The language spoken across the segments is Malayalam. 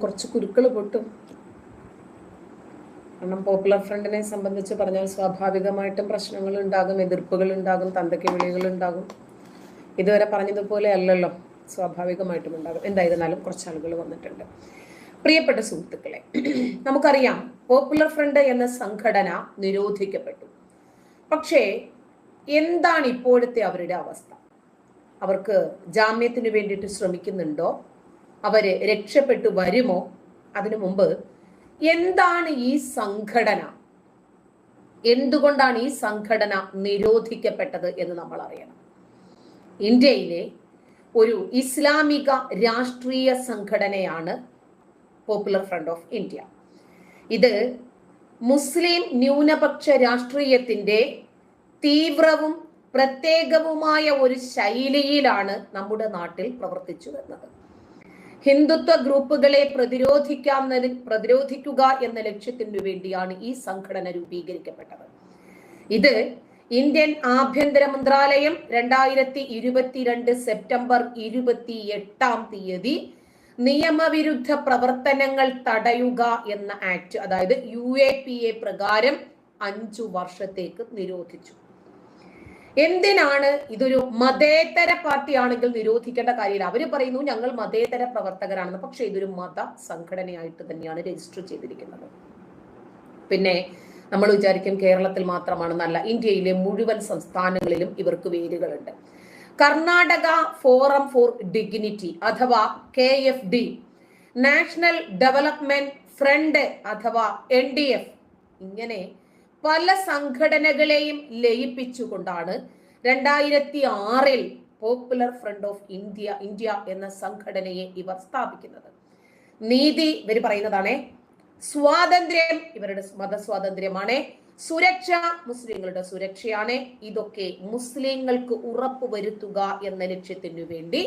കുറച്ച് കുരുക്കൾ പൊട്ടും. കാരണം പോപ്പുലർ ഫ്രണ്ടിനെ സംബന്ധിച്ച് പറഞ്ഞാൽ സ്വാഭാവികമായിട്ടും പ്രശ്നങ്ങൾ ഉണ്ടാകും, എതിർപ്പുകൾ ഉണ്ടാകും, തന്തയ്ക്ക് വിളികൾ ഉണ്ടാകും. ഇതുവരെ പറഞ്ഞതുപോലെ അല്ലല്ലോ, സ്വാഭാവികമായിട്ടും ഉണ്ടാകും. എന്തായിരുന്നാലും കുറച്ച് ആളുകൾ വന്നിട്ടുണ്ട്. പ്രിയപ്പെട്ട സുഹൃത്തുക്കളെ, നമുക്കറിയാം പോപ്പുലർ ഫ്രണ്ട് എന്ന സംഘടന നിരോധിക്കപ്പെട്ടു. പക്ഷേ എന്താണ് ഇപ്പോഴത്തെ അവരുടെ അവസ്ഥ? അവർക്ക് ജാമ്യത്തിന് വേണ്ടിയിട്ട് ശ്രമിക്കുന്നുണ്ടോ? അവര് രക്ഷപ്പെട്ടു വരുമോ? അതിനു മുമ്പ് എന്താണ് ഈ സംഘടന, എന്തുകൊണ്ടാണ് ഈ സംഘടന നിരോധിക്കപ്പെട്ടത് എന്ന് നമ്മൾ അറിയണം. ഇന്ത്യയിലെ ഒരു ഇസ്ലാമിക രാഷ്ട്രീയ സംഘടനയാണ് പോപ്പുലർ ഫ്രണ്ട് ഓഫ് ഇന്ത്യ. ഇത് മുസ്ലിം ന്യൂനപക്ഷ രാഷ്ട്രീയത്തിന്റെ തീവ്രവും പ്രത്യേകവുമായ ഒരു ശൈലിയിലാണ് നമ്മുടെ നാട്ടിൽ പ്രവർത്തിച്ചു വരുന്നത്. ഹിന്ദുത്വ ഗ്രൂപ്പുകളെ പ്രതിരോധിക്കുക എന്ന ലക്ഷ്യത്തിനു വേണ്ടിയാണ് ഈ സംഘടന രൂപീകരിക്കപ്പെട്ടത്. ഇത് ഇന്ത്യൻ ആഭ്യന്തര മന്ത്രാലയം 2022 സെപ്റ്റംബർ 28 നിയമവിരുദ്ധ പ്രവർത്തനങ്ങൾ തടയുക എന്ന ആക്ട്, അതായത് UAPA പ്രകാരം 5 വർഷത്തേക്ക് നിരോധിച്ചു. എന്തിനാണ്? ഇതൊരു മതേതര പാർട്ടിയാണെങ്കിൽ നിരോധിക്കേണ്ട കാര്യമില്ല. അവര് പറയുന്നു ഞങ്ങൾ മതേതര പ്രവർത്തകരാണെന്ന്. പക്ഷെ ഇതൊരു മത സംഘടനയായിട്ട് തന്നെയാണ് രജിസ്റ്റർ ചെയ്തിരിക്കുന്നത്. പിന്നെ നമ്മൾ വിചാരിക്കും കേരളത്തിൽ മാത്രമാണെന്നല്ല, ഇന്ത്യയിലെ മുഴുവൻ സംസ്ഥാനങ്ങളിലും ഇവർക്ക് വേരുകളുണ്ട്. കർണാടക ഫോറം ഫോർ ഡിഗ്നിറ്റി അഥവാ KFD, നാഷണൽ ഡെവലപ്മെന്റ് ഫ്രണ്ട് അഥവാ NDF, ഇങ്ങനെ പല സംഘടനകളെയും ലയിപ്പിച്ചുകൊണ്ടാണ് 2006 പോപ്പുലർ ഫ്രണ്ട് ഓഫ് ഇന്ത്യ എന്ന സംഘടനയെ ഇവർ സ്ഥാപിക്കുന്നത്. നീതി ഇവർ പറയുന്നതാണ്, സ്വാതന്ത്ര്യം ഇവരുടെ മതസ്വാതന്ത്ര്യമാണ്, സുരക്ഷ മുസ്ലിങ്ങളുടെ സുരക്ഷയാണ്. ഇതൊക്കെ മുസ്ലിങ്ങൾക്ക് ഉറപ്പുവരുത്തുക എന്ന ലക്ഷ്യത്തിനു വേണ്ടി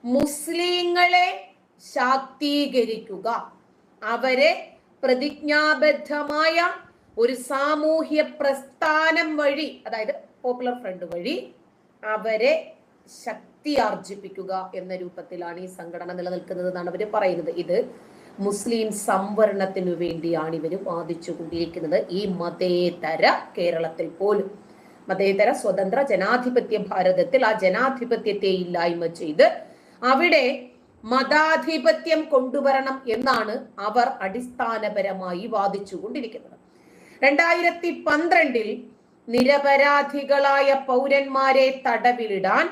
മുസ്ലിങ്ങളെ ശാക്തീകരിക്കുക, അവരെ പ്രതിജ്ഞാബദ്ധമായ ഒരു സാമൂഹ്യ പ്രസ്ഥാനം വഴി, അതായത് പോപ്പുലർ ഫ്രണ്ട് വഴി അവരെ ശക്തി ആർജിപ്പിക്കുക എന്ന രൂപത്തിലാണ് ഈ സംഘടന നിലനിൽക്കുന്നത് എന്നാണ് അവർ പറയുന്നത്. ഇത് മുസ്ലിം സംവരണത്തിനു വേണ്ടിയാണ് ഇവർ വാദിച്ചു കൊണ്ടിരിക്കുന്നത്. ഈ മതേതര കേരളത്തിൽ പോലും, മതേതര സ്വതന്ത്ര ജനാധിപത്യ ഭാരതത്തിൽ ആ ജനാധിപത്യത്തെ ഇല്ലായ്മ ചെയ്ത് അവിടെ മതാധിപത്യം കൊണ്ടുവരണം എന്നാണ് അവർ അടിസ്ഥാനപരമായി വാദിച്ചു കൊണ്ടിരിക്കുന്നത്. 2012 നിരപരാധികളായ പൗരന്മാരെ തടവിലിടാൻ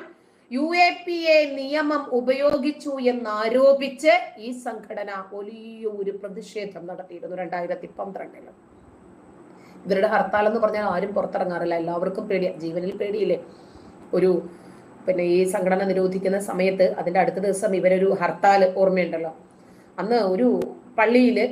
UAPA നിയമം ഉപയോഗിച്ചു എന്നാരോപിച്ച് ഈ സംഘടന വലിയൊരു പ്രതിഷേധം നടത്തിയിരുന്നു 2012. ഇവരുടെ ഹർത്താൽ എന്ന് പറഞ്ഞാൽ ആരും പുറത്തിറങ്ങാറില്ല, എല്ലാവർക്കും പേടിയാ, ജീവനിൽ പേടിയില്ലേ. ഈ സംഘടന നിരോധിക്കുന്ന സമയത്ത് അതിന്റെ അടുത്ത ദിവസം ഇവരൊരു ഹർത്താൽ ഓർമ്മയുണ്ടല്ലോ. അന്ന് ഒരു പള്ളിയില്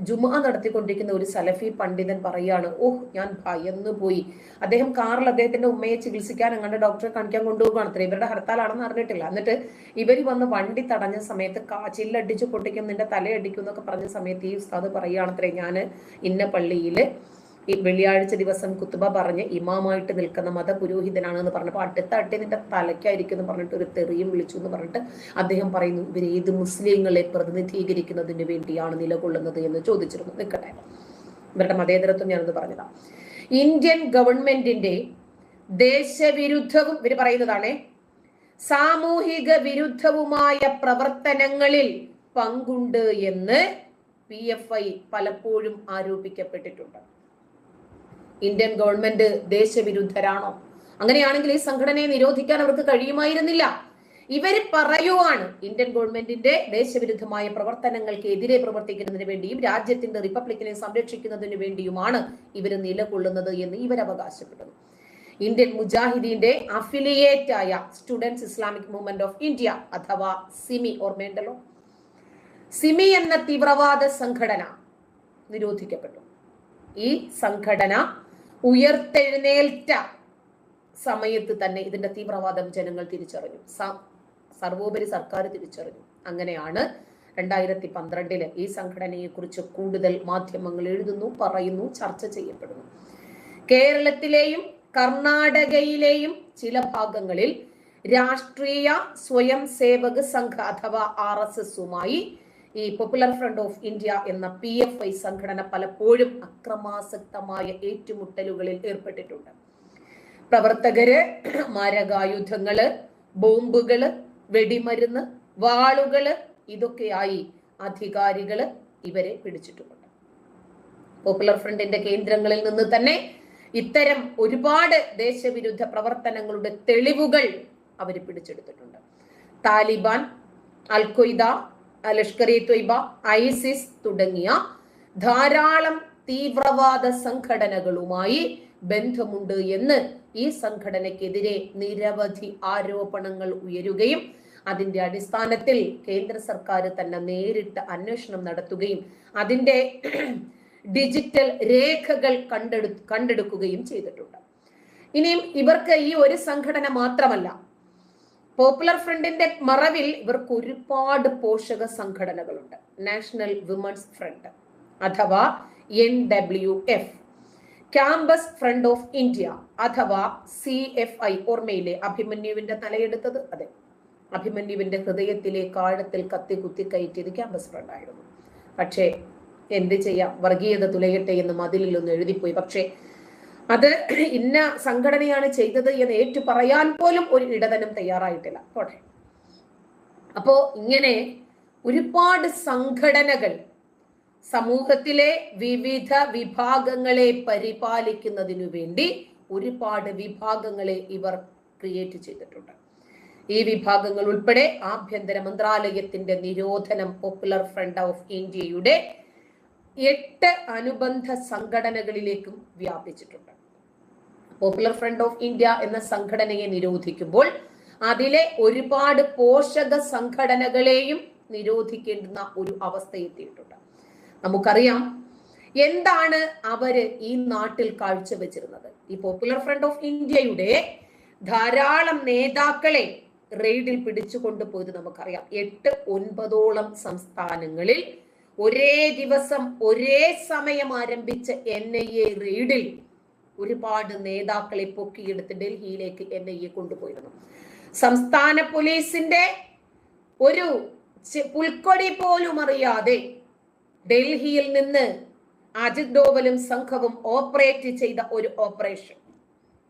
ജുമാ നടത്തിക്കൊണ്ടിരിക്കുന്ന ഒരു സലഫി പണ്ഡിതൻ പറയാണ്, ഓഹ് ഞാൻ ഭയന്നു പോയി. അദ്ദേഹം കാറിൽ അദ്ദേഹത്തിന്റെ ഉമ്മയെ ചികിത്സിക്കാൻ അങ്ങനെ ഡോക്ടറെ കാണിക്കാൻ കൊണ്ടുപോകുകയാണ് അത്ര. ഇവരുടെ ഹർത്താലാണെന്ന് അറിഞ്ഞിട്ടില്ല. എന്നിട്ട് ഇവർ വന്ന് വണ്ടി തടഞ്ഞ സമയത്ത് ചില്ലടിച്ച് പൊട്ടിക്കും, നിന്റെ തലയടിക്കും എന്നൊക്കെ പറഞ്ഞ സമയത്ത് ഈ ഉസ്താദ് പറയുകയാണത്രേ, ഞാൻ ഇന്ന പള്ളിയില് ഈ വെള്ളിയാഴ്ച ദിവസം കുത്തുബ പറഞ്ഞ് ഇമാമായിട്ട് നിൽക്കുന്ന മതപുരോഹിതനാണെന്ന് പറഞ്ഞപ്പോൾ അടുത്ത അട്ടി നിന്റെ തലയ്ക്കായിരിക്കും എന്ന് പറഞ്ഞിട്ട് ഒരു തെറിയും വിളിച്ചു എന്ന് പറഞ്ഞിട്ട് അദ്ദേഹം പറയുന്നു, ഇവർ ഏത് മുസ്ലിങ്ങളെ പ്രതിനിധീകരിക്കുന്നതിന് വേണ്ടിയാണ് നിലകൊള്ളുന്നത് എന്ന് ചോദിച്ചിരുന്നു. നിൽക്കട്ടെ, ഇവരുടെ മതേതരത്വം ഞാനത് പറഞ്ഞതാ. ഇന്ത്യൻ ഗവൺമെന്റിന്റെ ദേശവിരുദ്ധവും ഇവർ പറയുന്നതാണ്, സാമൂഹിക വിരുദ്ധവുമായ പ്രവർത്തനങ്ങളിൽ പങ്കുണ്ട് എന്ന് PFI പലപ്പോഴും ആരോപിക്കപ്പെട്ടിട്ടുണ്ട്. Indian government ദേശവിരുദ്ധരാണോ? അങ്ങനെയാണെങ്കിൽ ഈ സംഘടനയെ നിരോധിക്കാൻ അവർക്ക് കഴിയുമായിരുന്നില്ല. ഇവര് പറയുവാണ് ഇന്ത്യൻ ഗവൺമെന്റിന്റെ ദേശവിരുദ്ധമായ പ്രവർത്തനങ്ങൾക്ക് എതിരെ പ്രവർത്തിക്കുന്നതിന് വേണ്ടിയും രാജ്യത്തിന്റെ റിപ്പബ്ലിക്കിനെ സംരക്ഷിക്കുന്നതിന് വേണ്ടിയുമാണ് ഇവർ നിലകൊള്ളുന്നത് എന്ന് ഇവർ അവകാശപ്പെടുന്നു. ഇന്ത്യൻ മുജാഹിദീന്റെ അഫിലിയേറ്റ് ആയ students Islamic movement of India അഥവാ സിമി, ഓർമ്മയുണ്ടല്ലോ, സിമി എന്ന തീവ്രവാദ സംഘടന നിരോധിക്കപ്പെട്ടു. ഈ സംഘടന ഉയർത്തെഴുന്നേൽറ്റ സമയത്ത് തന്നെ ഇതിന്റെ തീവ്രവാദം ജനങ്ങൾ തിരിച്ചറിഞ്ഞു, സർവോപരി സർക്കാർ തിരിച്ചറിഞ്ഞു. അങ്ങനെയാണ് 2012 ഈ സംഘടനയെ കുറിച്ച് കൂടുതൽ മാധ്യമങ്ങൾ എഴുതുന്നു, പറയുന്നു, ചർച്ച ചെയ്യപ്പെടുന്നു. കേരളത്തിലെയും കർണാടകയിലെയും ചില ഭാഗങ്ങളിൽ രാഷ്ട്രീയ സ്വയം സേവക സംഘ അഥവാ RSSുമായി ഈ പോപ്പുലർ ഫ്രണ്ട് ഓഫ് ഇന്ത്യ എന്ന PFI സംഘടന പലപ്പോഴും അക്രമാസക്തമായ ഏറ്റുമുട്ടലുകളിൽ ഏർപ്പെട്ടിട്ടുണ്ട്. പ്രവർത്തകര് മാരകായുധങ്ങള്, ബോംബുകള്, വെടിമരുന്ന്, വാളുകള് ഇതൊക്കെയായി അധികാരികള് ഇവരെ പിടിച്ചിട്ടുമുണ്ട്. പോപ്പുലർ ഫ്രണ്ടിന്റെ കേന്ദ്രങ്ങളിൽ നിന്ന് തന്നെ ഇത്തരം ഒരുപാട് ദേശവിരുദ്ധ പ്രവർത്തനങ്ങളുടെ തെളിവുകൾ അവർ പിടിച്ചെടുത്തിട്ടുണ്ട്. താലിബാൻ, അൽ-ഖ്വയ്ദ, ലഷ്കർ-ഇ-ത്വയ്ബ, ISIS തുടങ്ങിയ ധാരാളം തീവ്രവാദ സംഘടനകളുമായി ബന്ധമുണ്ട് എന്ന് ഈ സംഘടനയ്ക്കെതിരെ നിരവധി ആരോപണങ്ങൾ ഉയരുകയും അതിന്റെ അടിസ്ഥാനത്തിൽ കേന്ദ്ര സർക്കാർ തന്നെ നേരിട്ട് അന്വേഷണം നടത്തുകയും അതിന്റെ ഡിജിറ്റൽ രേഖകൾ കണ്ടെടുക്കുകയും ചെയ്തിട്ടുണ്ട്. ഇനിയും ഇവർക്ക് ഈ ഒരു സംഘടന മാത്രമല്ല, പോപ്പുലർ ഫ്രണ്ടിന്റെ മറവിൽ ഇവർക്ക് ഒരുപാട് പോഷക സംഘടനകളുണ്ട്. നാഷണൽ വിമൻസ് ഫ്രണ്ട് അഥവാ NWF, campus front of India അഥവാ CFI. ഓർമ്മയില്ലേ അഭിമന്യുവിന്റെ തലയെടുത്തത്? അതെ, അഭിമന്യുവിന്റെ ഹൃദയത്തിലെ കാഴത്തിൽ കത്തി കുത്തി കയറ്റിയത് ക്യാമ്പസ് ഫ്രണ്ട് ആയിരുന്നു. പക്ഷേ എന്ത് ചെയ്യാം, വർഗീയത തുലയട്ടെ എന്ന് മതിലിലൊന്ന് എഴുതിപ്പോയി. പക്ഷേ അത് ഇന്ന സംഘടനയാണ് ചെയ്തത് എന്ന് ഏറ്റു പറയാൻ പോലും ഒരു ഇടതനം തയ്യാറായിട്ടില്ല. പോട്ടെ. അപ്പോ ഇങ്ങനെ ഒരുപാട് സംഘടനകൾ സമൂഹത്തിലെ വിവിധ വിഭാഗങ്ങളെ പരിപാലിക്കുന്നതിനു വേണ്ടി ഒരുപാട് വിഭാഗങ്ങളെ ഇവർ ക്രിയേറ്റ് ചെയ്തിട്ടുണ്ട്. ഈ വിഭാഗങ്ങൾ ഉൾപ്പെടെ ആഭ്യന്തര മന്ത്രാലയത്തിന്റെ നിരോധനം പോപ്പുലർ ഫ്രണ്ട് ഓഫ് ഇന്ത്യയുടെ 8 അനുബന്ധ സംഘടനകളിലേക്കും വ്യാപിച്ചിട്ടുണ്ട്. പോപ്പുലർ ഫ്രണ്ട് ഓഫ് ഇന്ത്യ എന്ന സംഘടനയെ നിരോധിക്കുമ്പോൾ അതിലെ ഒരുപാട് പോഷക സംഘടനകളെയും നിരോധിക്കേണ്ടുന്ന ഒരു അവസ്ഥ എത്തിയിട്ടുണ്ട്. നമുക്കറിയാം എന്താണ് അവര് ഈ നാട്ടിൽ കാഴ്ചവെച്ചിരുന്നത്. ഈ പോപ്പുലർ ഫ്രണ്ട് ഓഫ് ഇന്ത്യയുടെ ധാരാളം നേതാക്കളെ റെയ്ഡിൽ പിടിച്ചുകൊണ്ടുപോയത് നമുക്കറിയാം. 8-9ഓളം സംസ്ഥാനങ്ങളിൽ ഒരേ ദിവസം ഒരേ സമയം ആരംഭിച്ച NIA റെയ്ഡിൽ ഒരുപാട് നേതാക്കളെ പൊക്കിയെടുത്ത് ഡൽഹിയിലേക്ക് NIA കൊണ്ടുപോയിരുന്നു. സംസ്ഥാന പോലീസിന്റെ ഒരു പുൽക്കൊടി പോലും അറിയാതെ ഡൽഹിയിൽ നിന്ന് അജിത് ഡോവലും സംഘവും ഓപ്പറേറ്റ് ചെയ്ത ഒരു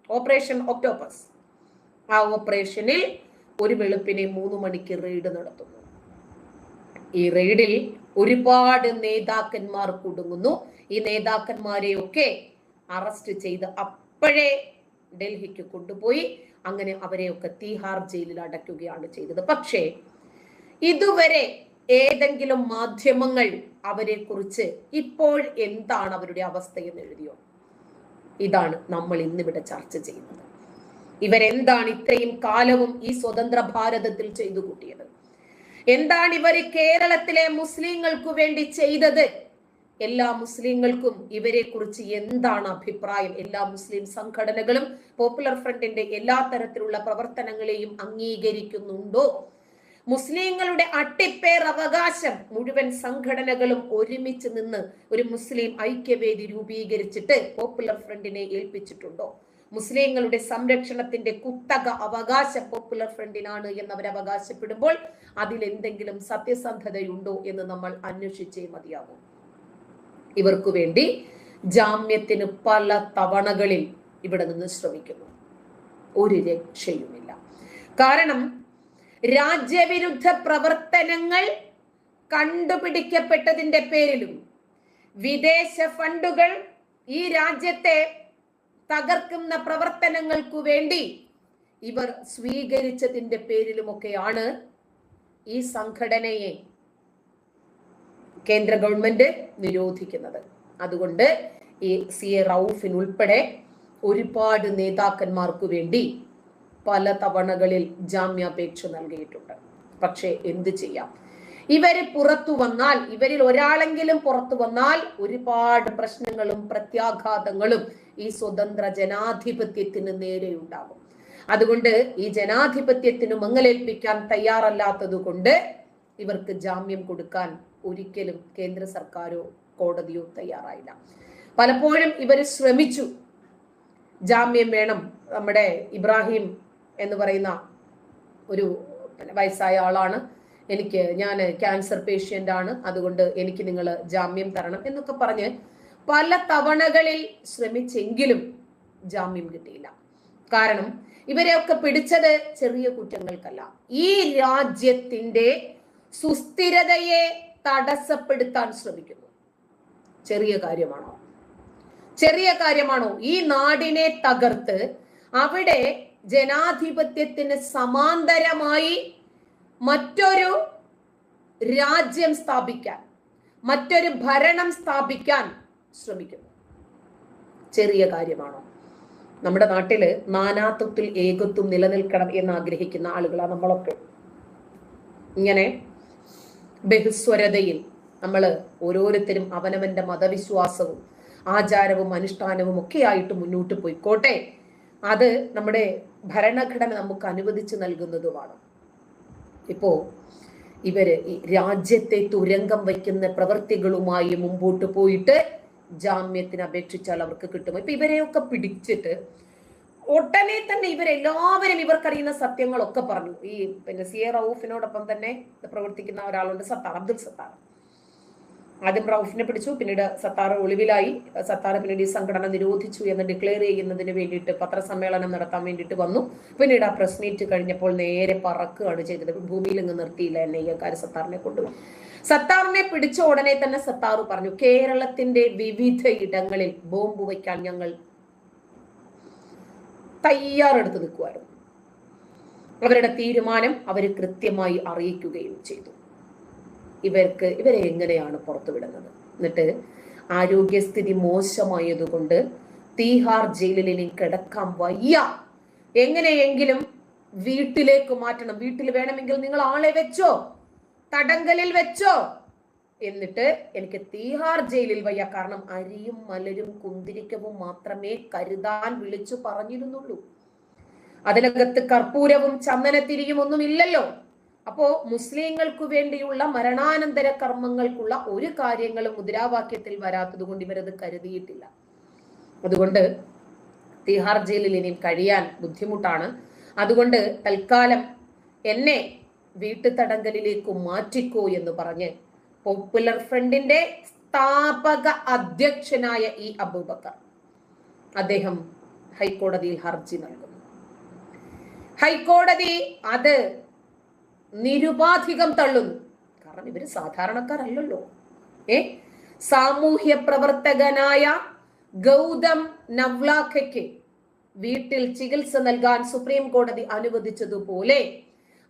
ഓപ്പറേഷൻ ഒക്ടോപസ്. ആ ഓപ്പറേഷനിൽ ഒരു വെളുപ്പിനെ 3 മണിക്ക് റെയ്ഡ് നടത്തുന്നു. ഈ റെയ്ഡിൽ ഒരുപാട് നേതാക്കന്മാർ കുടുങ്ങുന്നു. ഈ നേതാക്കന്മാരെയൊക്കെ അറസ്റ്റ് ചെയ്ത് അപ്പോഴേ ഡൽഹിക്ക് കൊണ്ടുപോയി അങ്ങനെ അവരെയൊക്കെ തീഹാർ ജയിലിൽ അടയ്ക്കുകയാണ് ചെയ്തത്. പക്ഷേ ഇതുവരെ ഏതെങ്കിലും മാധ്യമങ്ങൾ അവരെ കുറിച്ച് ഇപ്പോൾ എന്താണ് അവരുടെ അവസ്ഥ എന്ന് എഴുതിയോ? ഇതാണ് നമ്മൾ ഇന്നിവിടെ ചർച്ച ചെയ്യുന്നത്. ഇവരെന്താണ് ഇത്രയും കാലവും ഈ സ്വതന്ത്ര ഭാരതത്തിൽ ചെയ്തു കൂട്ടിയത്? എന്താണ് ഇവർ കേരളത്തിലെ മുസ്ലിങ്ങൾക്ക് വേണ്ടി ചെയ്തത്? എല്ലാ മുസ്ലിങ്ങൾക്കും ഇവരെ കുറിച്ച് എന്താണ് അഭിപ്രായം? എല്ലാ മുസ്ലിം സംഘടനകളും പോപ്പുലർ ഫ്രണ്ടിന്റെ എല്ലാ തരത്തിലുള്ള പ്രവർത്തനങ്ങളെയും അംഗീകരിക്കുന്നുണ്ടോ? മുസ്ലിങ്ങളുടെ അട്ടിപ്പേർ അവകാശം മുഴുവൻ സംഘടനകളും ഒരുമിച്ച് നിന്ന് ഒരു മുസ്ലിം ഐക്യവേദി രൂപീകരിച്ചിട്ട് പോപ്പുലർ ഫ്രണ്ടിനെ ഏൽപ്പിച്ചിട്ടുണ്ടോ? മുസ്ലിങ്ങളുടെ സംരക്ഷണത്തിന്റെ കുത്തക അവകാശം പോപ്പുലർ ഫ്രണ്ടിനാണ് എന്നവർ അവകാശപ്പെടുമ്പോൾ അതിലെന്തെങ്കിലും സത്യസന്ധതയുണ്ടോ എന്ന് നമ്മൾ അന്വേഷിച്ചേ മതിയാകും. ഇവർക്കു വേണ്ടി ജാമ്യത്തിന് പല തവണകളിൽ ഇവിടെ നിന്ന് ശ്രമിക്കുന്നു. ഒരു രക്ഷയുമില്ല. കാരണം രാജ്യവിരുദ്ധ പ്രവർത്തനങ്ങൾ കണ്ടുപിടിക്കപ്പെട്ടതിന്റെ പേരിലും വിദേശ ഫണ്ടുകൾ ഈ രാജ്യത്തെ തകർക്കുന്ന പ്രവർത്തനങ്ങൾക്കു വേണ്ടി ഇവർ സ്വീകരിച്ചതിന്റെ പേരിലുമൊക്കെയാണ് ഈ സംഘടനയെ കേന്ദ്ര ഗവൺമെന്റ് നിരോധിക്കുന്നത്. അതുകൊണ്ട് ഈ CA റൌഫിനുൾപ്പെടെ ഒരുപാട് നേതാക്കന്മാർക്കു വേണ്ടി പല തവണകളിൽ ജാമ്യാപേക്ഷ നൽകിയിട്ടുണ്ട്. പക്ഷെ എന്ത് ചെയ്യാം, ഇവര് പുറത്തു വന്നാൽ, ഇവരിൽ ഒരാളെങ്കിലും പുറത്തു വന്നാൽ ഒരുപാട് പ്രശ്നങ്ങളും പ്രത്യാഘാതങ്ങളും ഈ സ്വതന്ത്ര ജനാധിപത്യത്തിന് നേരെയുണ്ടാകും. അതുകൊണ്ട് ഈ ജനാധിപത്യത്തിന് മങ്ങലേൽപ്പിക്കാൻ തയ്യാറല്ലാത്തത് കൊണ്ട് ഇവർക്ക് ജാമ്യം കൊടുക്കാൻ ഒരിക്കലും കേന്ദ്ര സർക്കാരോ കോടതിയോ തയ്യാറായില്ല. പലപ്പോഴും ഇവർ ശ്രമിച്ചു, ജാമ്യം വേണം, നമ്മുടെ ഇബ്രാഹിം എന്ന് പറയുന്ന ഒരു വയസ്സായ ആളാണ്, ഞാൻ ക്യാൻസർ പേഷ്യൻ്റ് ആണ്, അതുകൊണ്ട് എനിക്ക് നിങ്ങൾ ജാമ്യം തരണം എന്നൊക്കെ പറഞ്ഞ് പല തവണകളിൽ ശ്രമിച്ചെങ്കിലും ജാമ്യം കിട്ടിയില്ല. കാരണം ഇവരെയൊക്കെ പിടിച്ചത് ചെറിയ കുറ്റങ്ങൾക്കല്ല, ഈ രാജ്യത്തിന്റെ സുസ്ഥിരതയെ തടസ്സപ്പെടുത്താൻ ശ്രമിക്കുന്നു. ചെറിയ കാര്യമാണോ? ചെറിയ കാര്യമാണോ? ഈ നാടിനെ തകർത്ത് അവിടെ ജനാധിപത്യത്തിന് സമാന്തരമായി മറ്റൊരു രാജ്യം സ്ഥാപിക്കാൻ, മറ്റൊരു ഭരണം സ്ഥാപിക്കാൻ ശ്രമിക്കുന്നു. ചെറിയ കാര്യമാണോ? നമ്മുടെ നാട്ടില് നാനാത്വത്തിൽ ഏകത്വം നിലനിൽക്കണം എന്ന് ആഗ്രഹിക്കുന്ന ആളുകളാണ് നമ്മളൊക്കെ. ഇങ്ങനെ ബഹുസ്വരതയിൽ നമ്മൾ ഓരോരുത്തരും അവനവന്റെ മതവിശ്വാസവും ആചാരവും അനുഷ്ഠാനവും ഒക്കെ ആയിട്ട് മുന്നോട്ട് പോയിക്കോട്ടെ, അത് നമ്മുടെ ഭരണഘടന നമുക്ക് അനുവദിച്ചു നൽകുന്നതുമാണ്. ഇപ്പോ ഇവര് ഈ രാജ്യത്തെ തുരങ്കം വയ്ക്കുന്ന പ്രവൃത്തികളുമായി മുമ്പോട്ട് പോയിട്ട് ജാമ്യത്തിന് അപേക്ഷിച്ചാൽ അവർക്ക് കിട്ടും. ഇപ്പൊ ഇവരെയൊക്കെ പിടിച്ചിട്ട് ഉടനെ തന്നെ ഇവരെല്ലാവരും ഇവർക്കറിയുന്ന സത്യങ്ങളൊക്കെ പറഞ്ഞു. ഈ സി എ റൌഫിനോടൊപ്പം തന്നെ പ്രവർത്തിക്കുന്ന ഒരാളുണ്ട്, അബ്ദുൽ സത്താർ. ആദ്യം റൌഫിനെ പിടിച്ചു, പിന്നീട് സത്താർ ഒളിവിലായി. സത്താർ പിന്നീട് ഈ സംഘടന നിരോധിച്ചു എന്ന് ഡിക്ലെയർ ചെയ്യുന്നതിന് വേണ്ടിയിട്ട് പത്രസമ്മേളനം നടത്താൻ വേണ്ടിയിട്ട് വന്നു. പിന്നീട് ആ പ്രസ് മീറ്റ് കഴിഞ്ഞപ്പോൾ നേരെ പറക്കുകയാണ് ചെയ്തത്. ഭൂമിയിൽ ഇങ്ങ് നിർത്തിയില്ല NIA-ക്കാർ സത്താറിനെ കൊണ്ടുപോയി. സത്താറിനെ പിടിച്ച ഉടനെ തന്നെ സത്താർ പറഞ്ഞു, കേരളത്തിന്റെ വിവിധ ഇടങ്ങളിൽ ബോംബ് വയ്ക്കാൻ ഞങ്ങൾ തയ്യാറെടുത്ത് നിൽക്കുമായിരുന്നു. അവരുടെ തീരുമാനം അവർ കൃത്യമായി അറിയിക്കുകയും ചെയ്തു. ഇവരെ എങ്ങനെയാണ് പുറത്തുവിടുന്നത്? എന്നിട്ട് ആരോഗ്യസ്ഥിതി മോശമായതുകൊണ്ട് തീഹാർ ജയിലിൽ ഇനി കിടക്കാൻ വയ്യ, എങ്ങനെയെങ്കിലും വീട്ടിലേക്ക് മാറ്റണം, വീട്ടിൽ വേണമെങ്കിൽ നിങ്ങൾ ആളെ വെച്ചോ, തടങ്കലിൽ വെച്ചോ, എന്നിട്ട് എനിക്ക് തീഹാർ ജയിലിൽ വയ്യ, കാരണം അരിയും മലരും കുന്തിരിക്കവും മാത്രമേ കരുതാൻ വിളിച്ചു പറഞ്ഞിരുന്നുള്ളൂ. അതിനകത്ത് കർപ്പൂരവും ചന്ദനത്തിരിയും ഒന്നും ഇല്ലല്ലോ. അപ്പോ മുസ്ലിങ്ങൾക്ക് വേണ്ടിയുള്ള മരണാനന്തര കർമ്മങ്ങൾക്കുള്ള ഒരു കാര്യങ്ങളും മുദ്രാവാക്യത്തിൽ വരാത്തത് കൊണ്ട് ഇവരത് കരുതിയിട്ടില്ല. അതുകൊണ്ട് തീഹാർ ജയിലിൽ ഇനിയും കഴിയാൻ ബുദ്ധിമുട്ടാണ്. അതുകൊണ്ട് തൽക്കാലം എന്നെ വീട്ടുതടങ്കലിലേക്ക് മാറ്റിക്കോ എന്ന് പറഞ്ഞ് പോപ്പുലർ ഫ്രണ്ടിന്റെ സ്ഥാപക അധ്യക്ഷനായ ഈ അബൂബക്കർ അദ്ദേഹം ഹൈക്കോടതിയിൽ ഹർജി നൽകുന്നു. ഹൈക്കോടതി അത് നിരുപാധികം തള്ളുന്നു. കാരണം ഇവര് സാധാരണക്കാരല്ലല്ലോ. സാമൂഹ്യ പ്രവർത്തകനായ ഗൗതം നവ്ലാഖയ്ക്ക് വീട്ടിൽ ചികിത്സ നൽകാൻ സുപ്രീം കോടതി അനുവദിച്ചതുപോലെ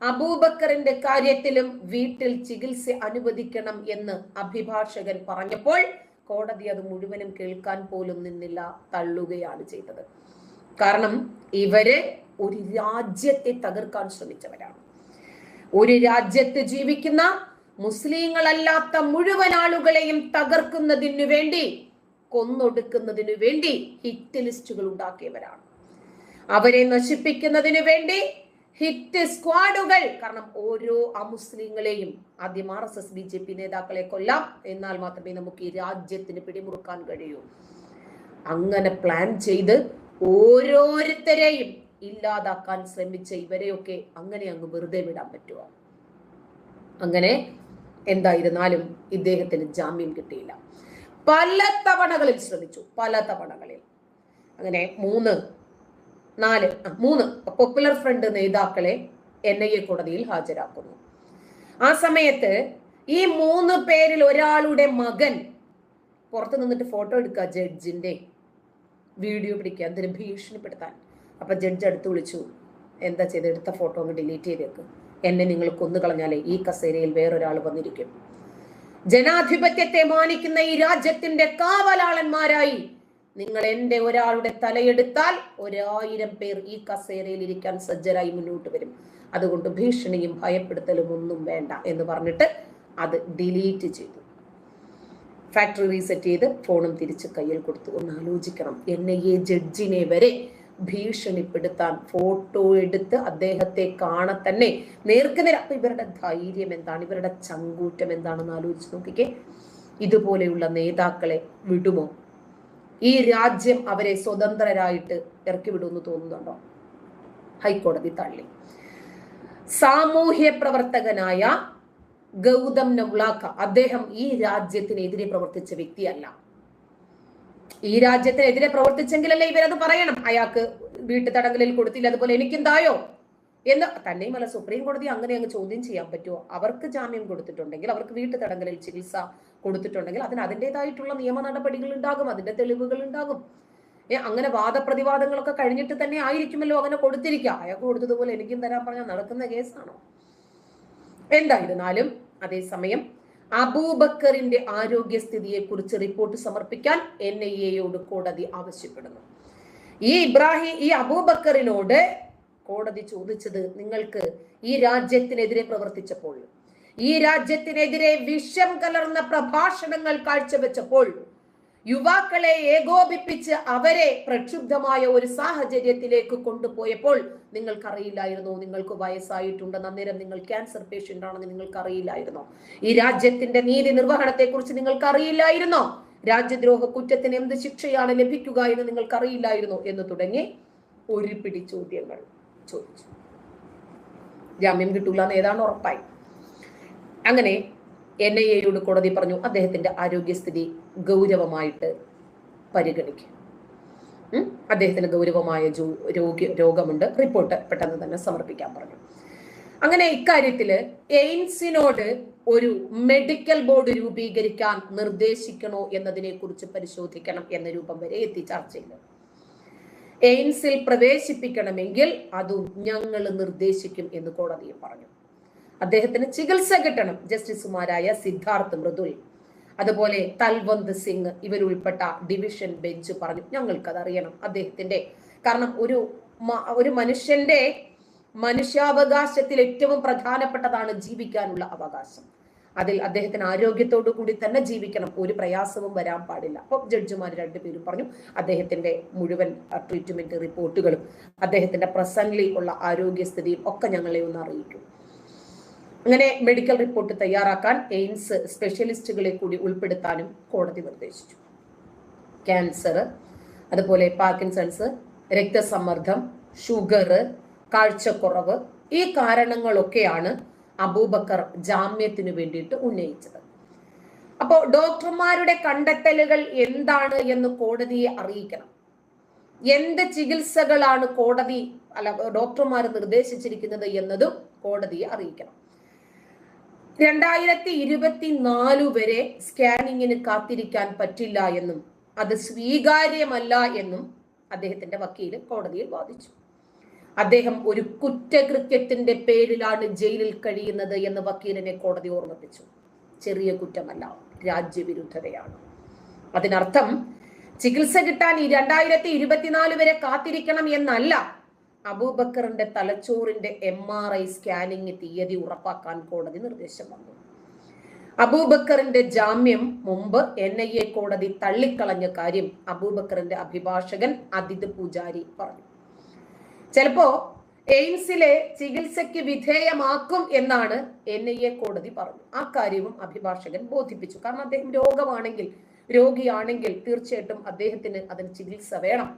അബൂബക്കറിന്റെ കാര്യത്തിലും വീട്ടിൽ ചികിത്സ അനുവദിക്കണം എന്ന് അഭിഭാഷകൻ പറഞ്ഞപ്പോൾ കോടതി അത് മുഴുവനും കേൾക്കാൻ പോലും നിന്നില്ല, തള്ളുകയാണ് ചെയ്തത്. കാരണം ഇവര് ഒരു രാജ്യത്തെ തകർക്കാൻ ശ്രമിച്ചവരാണ്. ഒരു രാജ്യത്ത് ജീവിക്കുന്ന മുസ്ലിങ്ങളല്ലാത്ത മുഴുവൻ ആളുകളെയും തകർക്കുന്നതിനു വേണ്ടി, കൊന്നൊടുക്കുന്നതിനു വേണ്ടി ഹിറ്റ് ലിസ്റ്റുകൾ ഉണ്ടാക്കിയവരാണ്. അവരെ നശിപ്പിക്കുന്നതിന് വേണ്ടി ഹിറ്റ് സ്ക്വാഡുകൾ. കാരണം ഓരോ അമുസ്ലിങ്ങളെയും ആദ്യം RSS BJP നേതാക്കളെ കൊല്ലാം, എന്നാൽ മാത്രമേ നമുക്ക് ഈ രാജ്യത്തിന് പിടിമുറുക്കാൻ കഴിയൂ. അങ്ങനെ പ്ലാൻ ചെയ്ത് ഓരോരുത്തരെയും ഇല്ലാതാക്കാൻ ശ്രമിച്ച ഇവരെയൊക്കെ അങ്ങനെ അങ്ങ് വെറുതെ വിടാൻ പറ്റുമോ? അങ്ങനെ എന്തായിരുന്നാലും ഇദ്ദേഹത്തിന് ജാമ്യം കിട്ടിയില്ല. പല തവണകളിൽ ശ്രമിച്ചു, പല തവണകളിൽ. അങ്ങനെ മൂന്ന് പോപ്പുലർ ഫ്രണ്ട് നേതാക്കളെ NIA കോടതിയിൽ ഹാജരാക്കുന്നു. ആ സമയത്ത് ഈ 3 പേരിൽ ഒരാളുടെ മകൻ പുറത്തു നിന്നിട്ട് ഫോട്ടോ എടുക്കുക, ജഡ്ജിന്റെ വീഡിയോ പിടിക്കുക, എന്തിനും ഭീഷണിപ്പെടുത്താൻ. അപ്പൊ ജഡ്ജ് അടുത്ത് വിളിച്ചു, എന്താ ചെയ്ത്, എടുത്ത ഫോട്ടോ അങ്ങ് ഡിലീറ്റ് ചെയ്തേക്ക്, എന്നെ നിങ്ങൾ കൊന്നു കളഞ്ഞാലേ ഈ കസേരയിൽ വേറൊരാൾ വന്നിരിക്കും. ജനാധിപത്യത്തെ മാനിക്കുന്ന ഈ രാജ്യത്തിന്റെ കാവലാളന്മാരായി നിങ്ങൾ എന്റെ ഒരാളുടെ തലയെടുത്താൽ 1000 പേർ ഈ കസേരയിൽ ഇരിക്കാൻ സജ്ജരായി മുന്നോട്ട് വരും. അതുകൊണ്ട് ഭീഷണിയും ഭയപ്പെടുത്തലും ഒന്നും വേണ്ട എന്ന് പറഞ്ഞിട്ട് അത് ഡിലീറ്റ് ചെയ്തു. ഫാക്ടറി റീസെറ്റ് ചെയ്ത് ഫോണും തിരിച്ച് കയ്യിൽ കൊടുത്തു. ഒന്ന് ആലോചിക്കണം, NIA ജഡ്ജിനെ വരെ ഭീഷണിപ്പെടുത്താൻ ഫോട്ടോ എടുത്ത് അദ്ദേഹത്തെ തന്നെ നേർക്കുനേർ. അപ്പൊ ഇവരുടെ ധൈര്യം എന്താണ്, ഇവരുടെ ചങ്കൂറ്റം എന്താണെന്ന് ആലോചിച്ച് നോക്കിക്കേ. ഇതുപോലെയുള്ള നേതാക്കളെ വിടുമോ? ഈ രാജ്യം അവരെ സ്വതന്ത്രരായിട്ട് ഇറക്കി വിടുമെന്ന് തോന്നുന്നുണ്ടോ? ഹൈക്കോടതി തള്ളി. സാമൂഹ്യ പ്രവർത്തകനായ ഗൗതം നവ്ലാക്ക, അദ്ദേഹം ഈ രാജ്യത്തിനെതിരെ പ്രവർത്തിച്ച വ്യക്തിയല്ല. ഈ രാജ്യത്തിനെതിരെ പ്രവർത്തിച്ചെങ്കിലല്ലേ ഇവരത് പറയണം. അയാൾക്ക് വീട്ടു തടങ്കലിൽ കൊടുത്തില്ല, അതുപോലെ എനിക്കെന്തായോ എന്ന്. തന്നെയുമല്ല, സുപ്രീം കോടതി അങ്ങനെ അങ്ങ് ചോദ്യം ചെയ്യാൻ പറ്റുമോ? അവർക്ക് ജാമ്യം കൊടുത്തിട്ടുണ്ടെങ്കിൽ, അവർക്ക് വീട്ടു തടങ്കലിൽ ചികിത്സ കൊടുത്തിട്ടുണ്ടെങ്കിൽ അതിന് അതിൻ്റെതായിട്ടുള്ള നിയമ നടപടികൾ ഉണ്ടാകും, അതിന്റെ തെളിവുകൾ ഉണ്ടാകും. അങ്ങനെ വാദപ്രതിവാദങ്ങളൊക്കെ കഴിഞ്ഞിട്ട് തന്നെ ആയിരിക്കുമല്ലോ അങ്ങനെ കൊടുത്തിരിക്കുക. അയാൾക്ക് കൊടുത്തതുപോലെ എനിക്കും തരാൻ പറഞ്ഞാൽ നടക്കുന്ന കേസാണോ? എന്തായിരുന്നാലും അതേസമയം അബൂബക്കറിന്റെ ആരോഗ്യസ്ഥിതിയെ കുറിച്ച് റിപ്പോർട്ട് സമർപ്പിക്കാൻ NIA-യോട് കോടതി ആവശ്യപ്പെടുന്നു. ഈ അബൂബക്കറിനോട് കോടതി ചോദിച്ചത്, നിങ്ങൾക്ക് ഈ രാജ്യത്തിനെതിരെ പ്രവർത്തിച്ചപ്പോൾ, ഈ രാജ്യത്തിനെതിരെ വിഷം കലർന്ന പ്രഭാഷണങ്ങൾ കാഴ്ചവെച്ചപ്പോൾ, യുവാക്കളെ ഏകോപിപ്പിച്ച് അവരെ പ്രക്ഷുബ്ധമായ ഒരു സാഹചര്യത്തിലേക്ക് കൊണ്ടുപോയപ്പോൾ നിങ്ങൾക്കറിയില്ലായിരുന്നോ നിങ്ങൾക്ക് വയസ്സായിട്ടുണ്ടെന്ന്? അന്നേരം നിങ്ങൾ ക്യാൻസർ പേഷ്യന്റ് ആണെന്ന് നിങ്ങൾക്കറിയില്ലായിരുന്നോ? ഈ രാജ്യത്തിന്റെ നീതി നിർവഹണത്തെ കുറിച്ച് നിങ്ങൾക്കറിയില്ലായിരുന്നോ? രാജ്യദ്രോഹ കുറ്റത്തിന് എന്ത് ശിക്ഷയാണ് ലഭിക്കുക എന്ന് നിങ്ങൾക്കറിയില്ലായിരുന്നോ? എന്ന് തുടങ്ങി ഒരു പിടി ചോദ്യങ്ങൾ ചോദിച്ചു. ജാമ്യം കിട്ടൂല എന്ന് ഏതാണ് ഉറപ്പായി. അങ്ങനെ NIA-യോട് കോടതി പറഞ്ഞു, അദ്ദേഹത്തിന്റെ ആരോഗ്യസ്ഥിതി ഗൗരവമായിട്ട് പരിഗണിക്കും. അദ്ദേഹത്തിന് ഗൗരവമായ രോഗമുണ്ട്, റിപ്പോർട്ട് പെട്ടെന്ന് തന്നെ സമർപ്പിക്കാൻ പറഞ്ഞു. അങ്ങനെ ഇക്കാര്യത്തില് എയിംസിനോട് ഒരു മെഡിക്കൽ ബോർഡ് രൂപീകരിക്കാൻ നിർദ്ദേശിക്കണോ എന്നതിനെ കുറിച്ച് പരിശോധിക്കണം എന്ന രൂപം വരെ എത്തി ചർച്ചയിൽ. എയിംസിൽ പ്രവേശിപ്പിക്കണമെങ്കിൽ അതും ഞങ്ങൾ നിർദ്ദേശിക്കും എന്ന് കോടതിയും പറഞ്ഞു. അദ്ദേഹത്തിന് ചികിത്സ കിട്ടണം. ജസ്റ്റിസുമാരായ സിദ്ധാർത്ഥ് മൃദുൽ, അതുപോലെ തൽവന്ത് സിംഗ് ഇവരുൾപ്പെട്ട ഡിവിഷൻ ബെഞ്ച് പറഞ്ഞു, ഞങ്ങൾക്കത് അറിയണം അദ്ദേഹത്തിന്റെ. കാരണം ഒരു മനുഷ്യന്റെ മനുഷ്യാവകാശത്തിൽ ഏറ്റവും പ്രധാനപ്പെട്ടതാണ് ജീവിക്കാനുള്ള അവകാശം. അതിൽ അദ്ദേഹത്തിന് ആരോഗ്യത്തോടു കൂടി തന്നെ ജീവിക്കണം, ഒരു പ്രയാസവും വരാൻ പാടില്ല. അപ്പൊ ജഡ്ജിമാർ രണ്ടുപേരും പറഞ്ഞു, അദ്ദേഹത്തിന്റെ മുഴുവൻ ട്രീറ്റ്മെന്റ് റിപ്പോർട്ടുകളും അദ്ദേഹത്തിന്റെ പ്രസന്റ്ലി ഉള്ള ആരോഗ്യസ്ഥിതിയും ഒക്കെ ഞങ്ങളെ ഒന്ന് അറിയിക്കും. അങ്ങനെ മെഡിക്കൽ റിപ്പോർട്ട് തയ്യാറാക്കാൻ എയിംസ് സ്പെഷ്യലിസ്റ്റുകളെ കൂടി ഉൾപ്പെടുത്താനും കോടതി നിർദ്ദേശിച്ചു. ക്യാൻസർ, അതുപോലെ പാർക്കിൻസൺസ്, രക്തസമ്മർദ്ദം, ഷുഗർ, കാഴ്ചക്കുറവ്, ഈ കാരണങ്ങളൊക്കെയാണ് അബൂബക്കർ ജാമ്യത്തിനു വേണ്ടിയിട്ട് ഉന്നയിച്ചത്. അപ്പോ ഡോക്ടർമാരുടെ കണ്ടെത്തലുകൾ എന്താണ് എന്ന് കോടതിയെ അറിയിക്കണം. എന്ത് ചികിത്സകളാണ് ഡോക്ടർമാർ നിർദ്ദേശിച്ചിരിക്കുന്നത് എന്നതും കോടതിയെ അറിയിക്കണം. 2024 വരെ സ്കാനിങ്ങിന് കാത്തിരിക്കാൻ പറ്റില്ല എന്നും അത് സ്വീകാര്യമല്ല എന്നും അദ്ദേഹത്തിന്റെ വക്കീല് കോടതിയിൽ വാദിച്ചു. അദ്ദേഹം ഒരു കുറ്റകൃത്യത്തിന്റെ പേരിലാണ് ജയിലിൽ കഴിയുന്നത് എന്ന് വക്കീലിനെ കോടതി ഓർമ്മിപ്പിച്ചു. ചെറിയ കുറ്റമല്ല, രാജ്യവിരുദ്ധതയാണ്. അതിനർത്ഥം ചികിത്സ കിട്ടാൻ ഈ 2024 വരെ കാത്തിരിക്കണം എന്നല്ല. അബൂബക്കറിന്റെ തലച്ചോറിന്റെ MRI സ്കാനിങ് തീയതി ഉറപ്പാക്കാൻ കോടതി നിർദ്ദേശം വന്നു. അബൂബക്കറിന്റെ ജാമ്യം മുമ്പ് NIA കോടതി തള്ളിക്കളഞ്ഞ കാര്യം അബൂബക്കറിന്റെ അഭിഭാഷകൻ അദിത് പൂജാരി പറഞ്ഞു. ചിലപ്പോ എയിംസിലെ ചികിത്സയ്ക്ക് വിധേയമാക്കും എന്നാണ് NIA കോടതി പറഞ്ഞു. ആ കാര്യവും അഭിഭാഷകൻ ബോധിപ്പിച്ചു. കാരണം അദ്ദേഹം രോഗിയാണെങ്കിൽ തീർച്ചയായിട്ടും അദ്ദേഹത്തിന് അതിന് ചികിത്സ വേണം.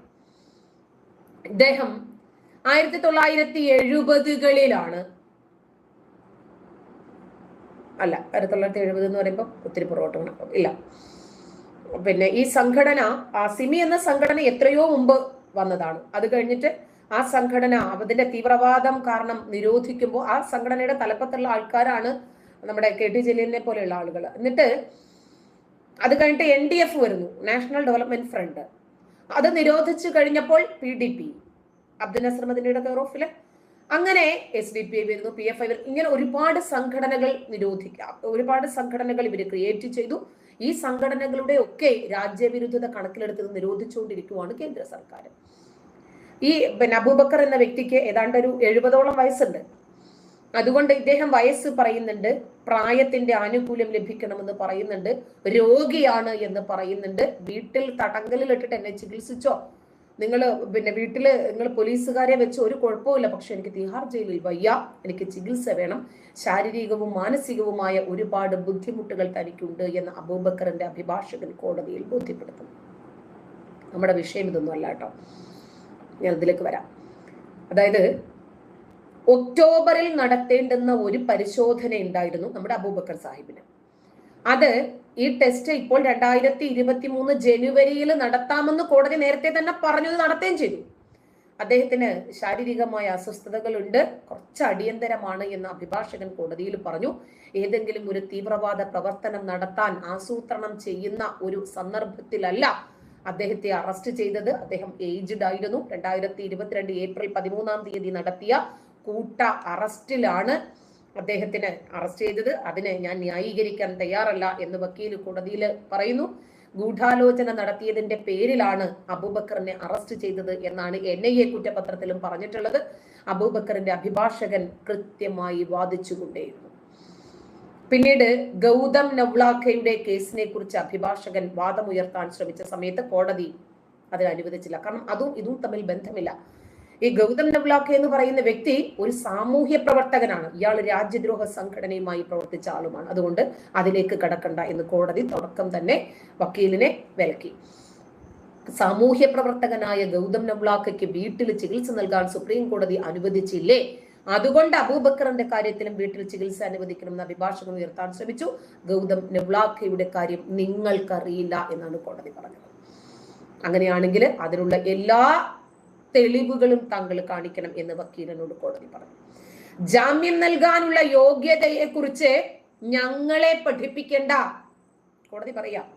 ഇദ്ദേഹം 1970-കളിലാണ്, അല്ല 1970 എന്ന് പറയുമ്പോൾ ഒത്തിരി പുറകോട്ടാണ്, ഇല്ല, പിന്നെ ഈ സംഘടന സിമി എന്ന സംഘടന എത്രയോ മുമ്പ് വന്നതാണ്. അത് കഴിഞ്ഞിട്ട് ആ സംഘടന അതിന്റെ തീവ്രവാദം കാരണം നിരോധിക്കുമ്പോൾ ആ സംഘടനയുടെ തലപ്പത്തുള്ള ആൾക്കാരാണ് നമ്മുടെ KT ജലീലിനെ പോലെയുള്ള ആളുകൾ. എന്നിട്ട് അത് കഴിഞ്ഞിട്ട് NDF വരുന്നു, നാഷണൽ ഡെവലപ്മെന്റ് ഫ്രണ്ട്. അത് നിരോധിച്ചു കഴിഞ്ഞപ്പോൾ PDP, അബ്ദുൽ നസർ മദനിയുടെ കെയർ ഓഫില്, അങ്ങനെ SDPI വരുന്നു, PFI വരുന്നു. ഇങ്ങനെ ഒരുപാട് സംഘടനകൾ ഇവര് ക്രിയേറ്റ് ചെയ്തു. ഈ സംഘടനകളുടെ ഒക്കെ രാജ്യവിരുദ്ധത കണക്കിലെടുത്ത് നിരോധിച്ചുകൊണ്ടിരിക്കുവാണ് കേന്ദ്ര സർക്കാർ. ഈ അബൂബക്കർ എന്ന വ്യക്തിക്ക് ഏതാണ്ട് ഒരു 70ഓളം വയസ്സുണ്ട്. അതുകൊണ്ട് ഇദ്ദേഹം വയസ്സ് പറയുന്നുണ്ട്, പ്രായത്തിന്റെ ആനുകൂല്യം ലഭിക്കണമെന്ന് പറയുന്നുണ്ട്, രോഗിയാണ് എന്ന് പറയുന്നുണ്ട്. വീട്ടിൽ തടങ്കലിൽ ഇട്ടിട്ട് എന്നെ ചികിത്സിച്ചോ, നിങ്ങൾ പിന്നെ വീട്ടിൽ നിങ്ങൾ പോലീസുകാരെ വെച്ച് ഒരു കുഴപ്പമില്ല, പക്ഷെ എനിക്ക് തിഹാർ ജയിലിൽ വയ്യ, എനിക്ക് ചികിത്സ വേണം, ശാരീരികവും മാനസികവുമായ ഒരുപാട് ബുദ്ധിമുട്ടുകൾ തനിക്കുണ്ട് എന്ന് അബൂബക്കറിന്റെ അഭിഭാഷകൻ കോടതിയിൽ ബോധ്യപ്പെടുത്തുന്നു. നമ്മുടെ വിഷയം ഇതൊന്നും അല്ല കേട്ടോ, ഞാൻ ഇതിലേക്ക് വരാം. അതായത് ഒക്ടോബറിൽ നടത്തേണ്ടുന്ന ഒരു പരിശോധന ഉണ്ടായിരുന്നു നമ്മുടെ അബൂബക്കർ സാഹിബിന്. അത് ഈ ടെസ്റ്റ് ഇപ്പോൾ 2023 ജനുവരിയിൽ നടത്താമെന്ന് കോടതി നേരത്തെ തന്നെ പറഞ്ഞത് നടത്തുകയും ചെയ്തു. അദ്ദേഹത്തിന് ശാരീരികമായ അസ്വസ്ഥതകളുണ്ട്, കുറച്ച് അടിയന്തരമാണ് എന്ന് അഭിഭാഷകൻ കോടതിയിൽ പറഞ്ഞു. ഏതെങ്കിലും ഒരു തീവ്രവാദ പ്രവർത്തനം നടത്താൻ ആസൂത്രണം ചെയ്യുന്ന ഒരു സന്ദർഭത്തിലല്ല അദ്ദേഹത്തെ അറസ്റ്റ് ചെയ്തത്. അദ്ദേഹം ഏജ്ഡ് ആയിരുന്നു. 2022 ഏപ്രിൽ 13 നടത്തിയ കൂട്ട അറസ്റ്റിലാണ് അദ്ദേഹത്തിന് അറസ്റ്റ് ചെയ്തത്. അതിനെ ഞാൻ ന്യായീകരിക്കാൻ തയ്യാറല്ല എന്ന് വക്കീൽ കോടതിയിൽ പറയുന്നു. ഗൂഢാലോചന നടത്തിയതിന്റെ പേരിലാണ് അബൂബക്കറിനെ അറസ്റ്റ് ചെയ്തത് എന്നാണ് NIA കുറ്റപത്രത്തിലും പറഞ്ഞിട്ടുള്ളത്. അബൂബക്കറിന്റെ അഭിഭാഷകൻ കൃത്യമായി വാദിച്ചുകൊണ്ടേയിരുന്നു. പിന്നീട് ഗൗതം നവ്ലാഖയുടെ കേസിനെ കുറിച്ച് അഭിഭാഷകൻ വാദമുയർത്താൻ ശ്രമിച്ച സമയത്ത് കോടതി അതിന് അനുവദിച്ചില്ല. കാരണം അതും ഇതും തമ്മിൽ ബന്ധമില്ല. ഈ ഗൗതം നവ്ലാഖ എന്ന് പറയുന്ന വ്യക്തി ഒരു സാമൂഹ്യ പ്രവർത്തകനാണ്. ഇയാൾ രാജ്യദ്രോഹ സംഘടനയുമായി പ്രവർത്തിച്ച ആളുമാണ്. അതുകൊണ്ട് അതിലേക്ക് കടക്കണ്ട എന്ന് കോടതി തുടക്കം തന്നെ വക്കീലിനെ വിലക്കി. സാമൂഹ്യ പ്രവർത്തകനായ ഗൗതം നവ്ലാഖയ്ക്ക് വീട്ടിൽ ചികിത്സ നൽകാൻ സുപ്രീം കോടതി അനുവദിച്ചില്ലേ, അതുകൊണ്ട് അബൂബക്കറിന്റെ കാര്യത്തിലും വീട്ടിൽ ചികിത്സ അനുവദിക്കണമെന്ന് അഭിഭാഷകൻ ഉയർത്താൻ ശ്രമിച്ചു. ഗൗതം നവ്ലാഖയുടെ കാര്യം നിങ്ങൾക്കറിയില്ല എന്നാണ് കോടതി പറഞ്ഞത്. അങ്ങനെയാണെങ്കിൽ അതിനുള്ള എല്ലാ തെളിവുകളും താങ്കൾ കാണിക്കണം എന്ന് വക്കീലിനോട് കോടതി പറഞ്ഞു. ജാമ്യം നൽകാനുള്ള യോഗ്യതയെ കുറിച്ച് ഞങ്ങളെ പഠിപ്പിക്കേണ്ട, കോടതി പറയാം.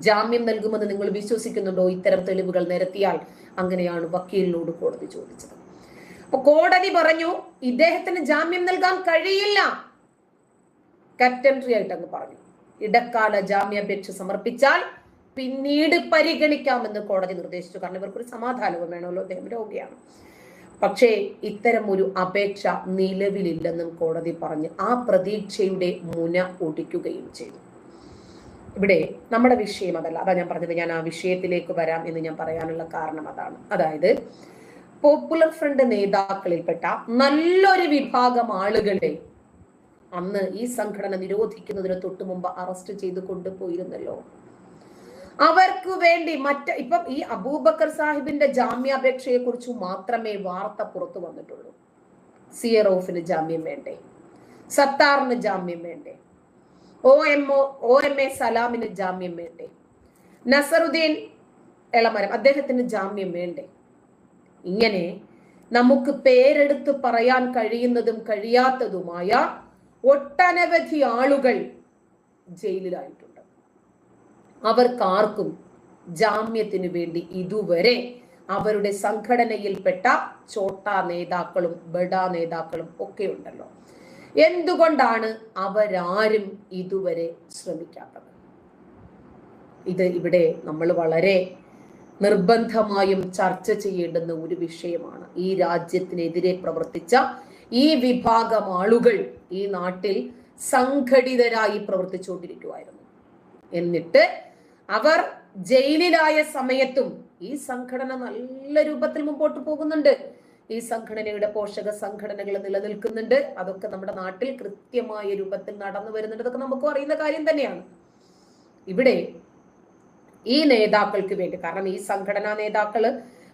ജാമ്യം നൽകുമെന്ന് നിങ്ങൾ വിശ്വസിക്കുന്നുണ്ടോ ഇത്തരം തെളിവുകൾ നിരത്തിയാൽ? അങ്ങനെയാണ് വക്കീലിനോട് കോടതി ചോദിച്ചത്. അപ്പൊ കോടതി പറഞ്ഞു ഇദ്ദേഹത്തിന് ജാമ്യം നൽകാൻ കഴിയില്ല. കറ്റൻട്രി ആയിട്ട് അങ്ങ് പറഞ്ഞു. ഇടക്കാല ജാമ്യാപേക്ഷ സമർപ്പിച്ചാൽ പിന്നീട് പരിഗണിക്കാമെന്ന് കോടതി നിർദ്ദേശിച്ചു. കാരണം ഇവർക്കൊരു സമാധാനവും വേണമല്ലോ, അദ്ദേഹം രോഗിയാണ്. പക്ഷേ ഇത്തരം ഒരു അപേക്ഷ നിലവിലില്ലെന്നും കോടതി പറഞ്ഞ് ആ പ്രതീക്ഷയുടെ മുന ഒടിക്കുകയും ചെയ്തു. ഇവിടെ നമ്മുടെ വിഷയം അതല്ല. അതാ ഞാൻ പറഞ്ഞത്, ഞാൻ ആ വിഷയത്തിലേക്ക് വരാം എന്ന് ഞാൻ പറയാനുള്ള കാരണം അതാണ്. അതായത് പോപ്പുലർ ഫ്രണ്ട് നേതാക്കളിൽപ്പെട്ട നല്ലൊരു വിഭാഗം ആളുകളെ അന്ന് ഈ സംഘടന നിരോധിക്കുന്നതിന് തൊട്ടു മുമ്പ് അറസ്റ്റ് ചെയ്ത് കൊണ്ടുപോയിരുന്നല്ലോ. അവർക്ക് വേണ്ടി ഇപ്പം ഈ അബൂബക്കർ സാഹിബിന്റെ ജാമ്യാപേക്ഷയെ കുറിച്ച് മാത്രമേ വാർത്ത പുറത്തു വന്നിട്ടുള്ളൂ. സിയറോഫിന് ജാമ്യം വേണ്ടേ, സത്താറിന് ജാമ്യം വേണ്ടേ, OMA സലാമിന് ജാമ്യം വേണ്ടേ, നസറുദ്ദീൻ എളമരം അദ്ദേഹത്തിന് ജാമ്യം വേണ്ടേ? ഇങ്ങനെ നമുക്ക് പേരെടുത്ത് പറയാൻ കഴിയുന്നതും കഴിയാത്തതുമായ ഒട്ടനവധി ആളുകൾ ജയിലിലായിട്ടുണ്ട്. അവർക്കാർക്കും ജാമ്യത്തിനു വേണ്ടി ഇതുവരെ അവരുടെ സംഘടനയിൽപ്പെട്ട ചോട്ടാ നേതാക്കളും ബഡാ നേതാക്കളും ഒക്കെ ഉണ്ടല്ലോ. എന്തുകൊണ്ടാണ് അവരാരും ഇതുവരെ ശ്രമിക്കാത്തത്? ഇത് ഇവിടെ നമ്മൾ വളരെ നിർബന്ധമായും ചർച്ച ചെയ്യേണ്ടുന്ന ഒരു വിഷയമാണ്. ഈ രാജ്യത്തിനെതിരെ പ്രവർത്തിച്ച ഈ വിഭാഗം ആളുകൾ ഈ നാട്ടിൽ സംഘടിതരായി പ്രവർത്തിച്ചുകൊണ്ടിരിക്കുമായിരുന്നു. എന്നിട്ട് അവർ ജയിലിലായ സമയത്തും ഈ സംഘടന നല്ല രൂപത്തിൽ മുമ്പോട്ട് പോകുന്നുണ്ട്. ഈ സംഘടനയുടെ പോഷക സംഘടനകൾ നിലനിൽക്കുന്നുണ്ട്. അതൊക്കെ നമ്മുടെ നാട്ടിൽ കൃത്യമായ രൂപത്തിൽ നടന്നു വരുന്നുണ്ട്. അതൊക്കെ നമുക്കും അറിയുന്ന കാര്യം തന്നെയാണ്. ഇവിടെ ഈ നേതാക്കൾക്ക് വേണ്ടി, കാരണം ഈ സംഘടനാ നേതാക്കള്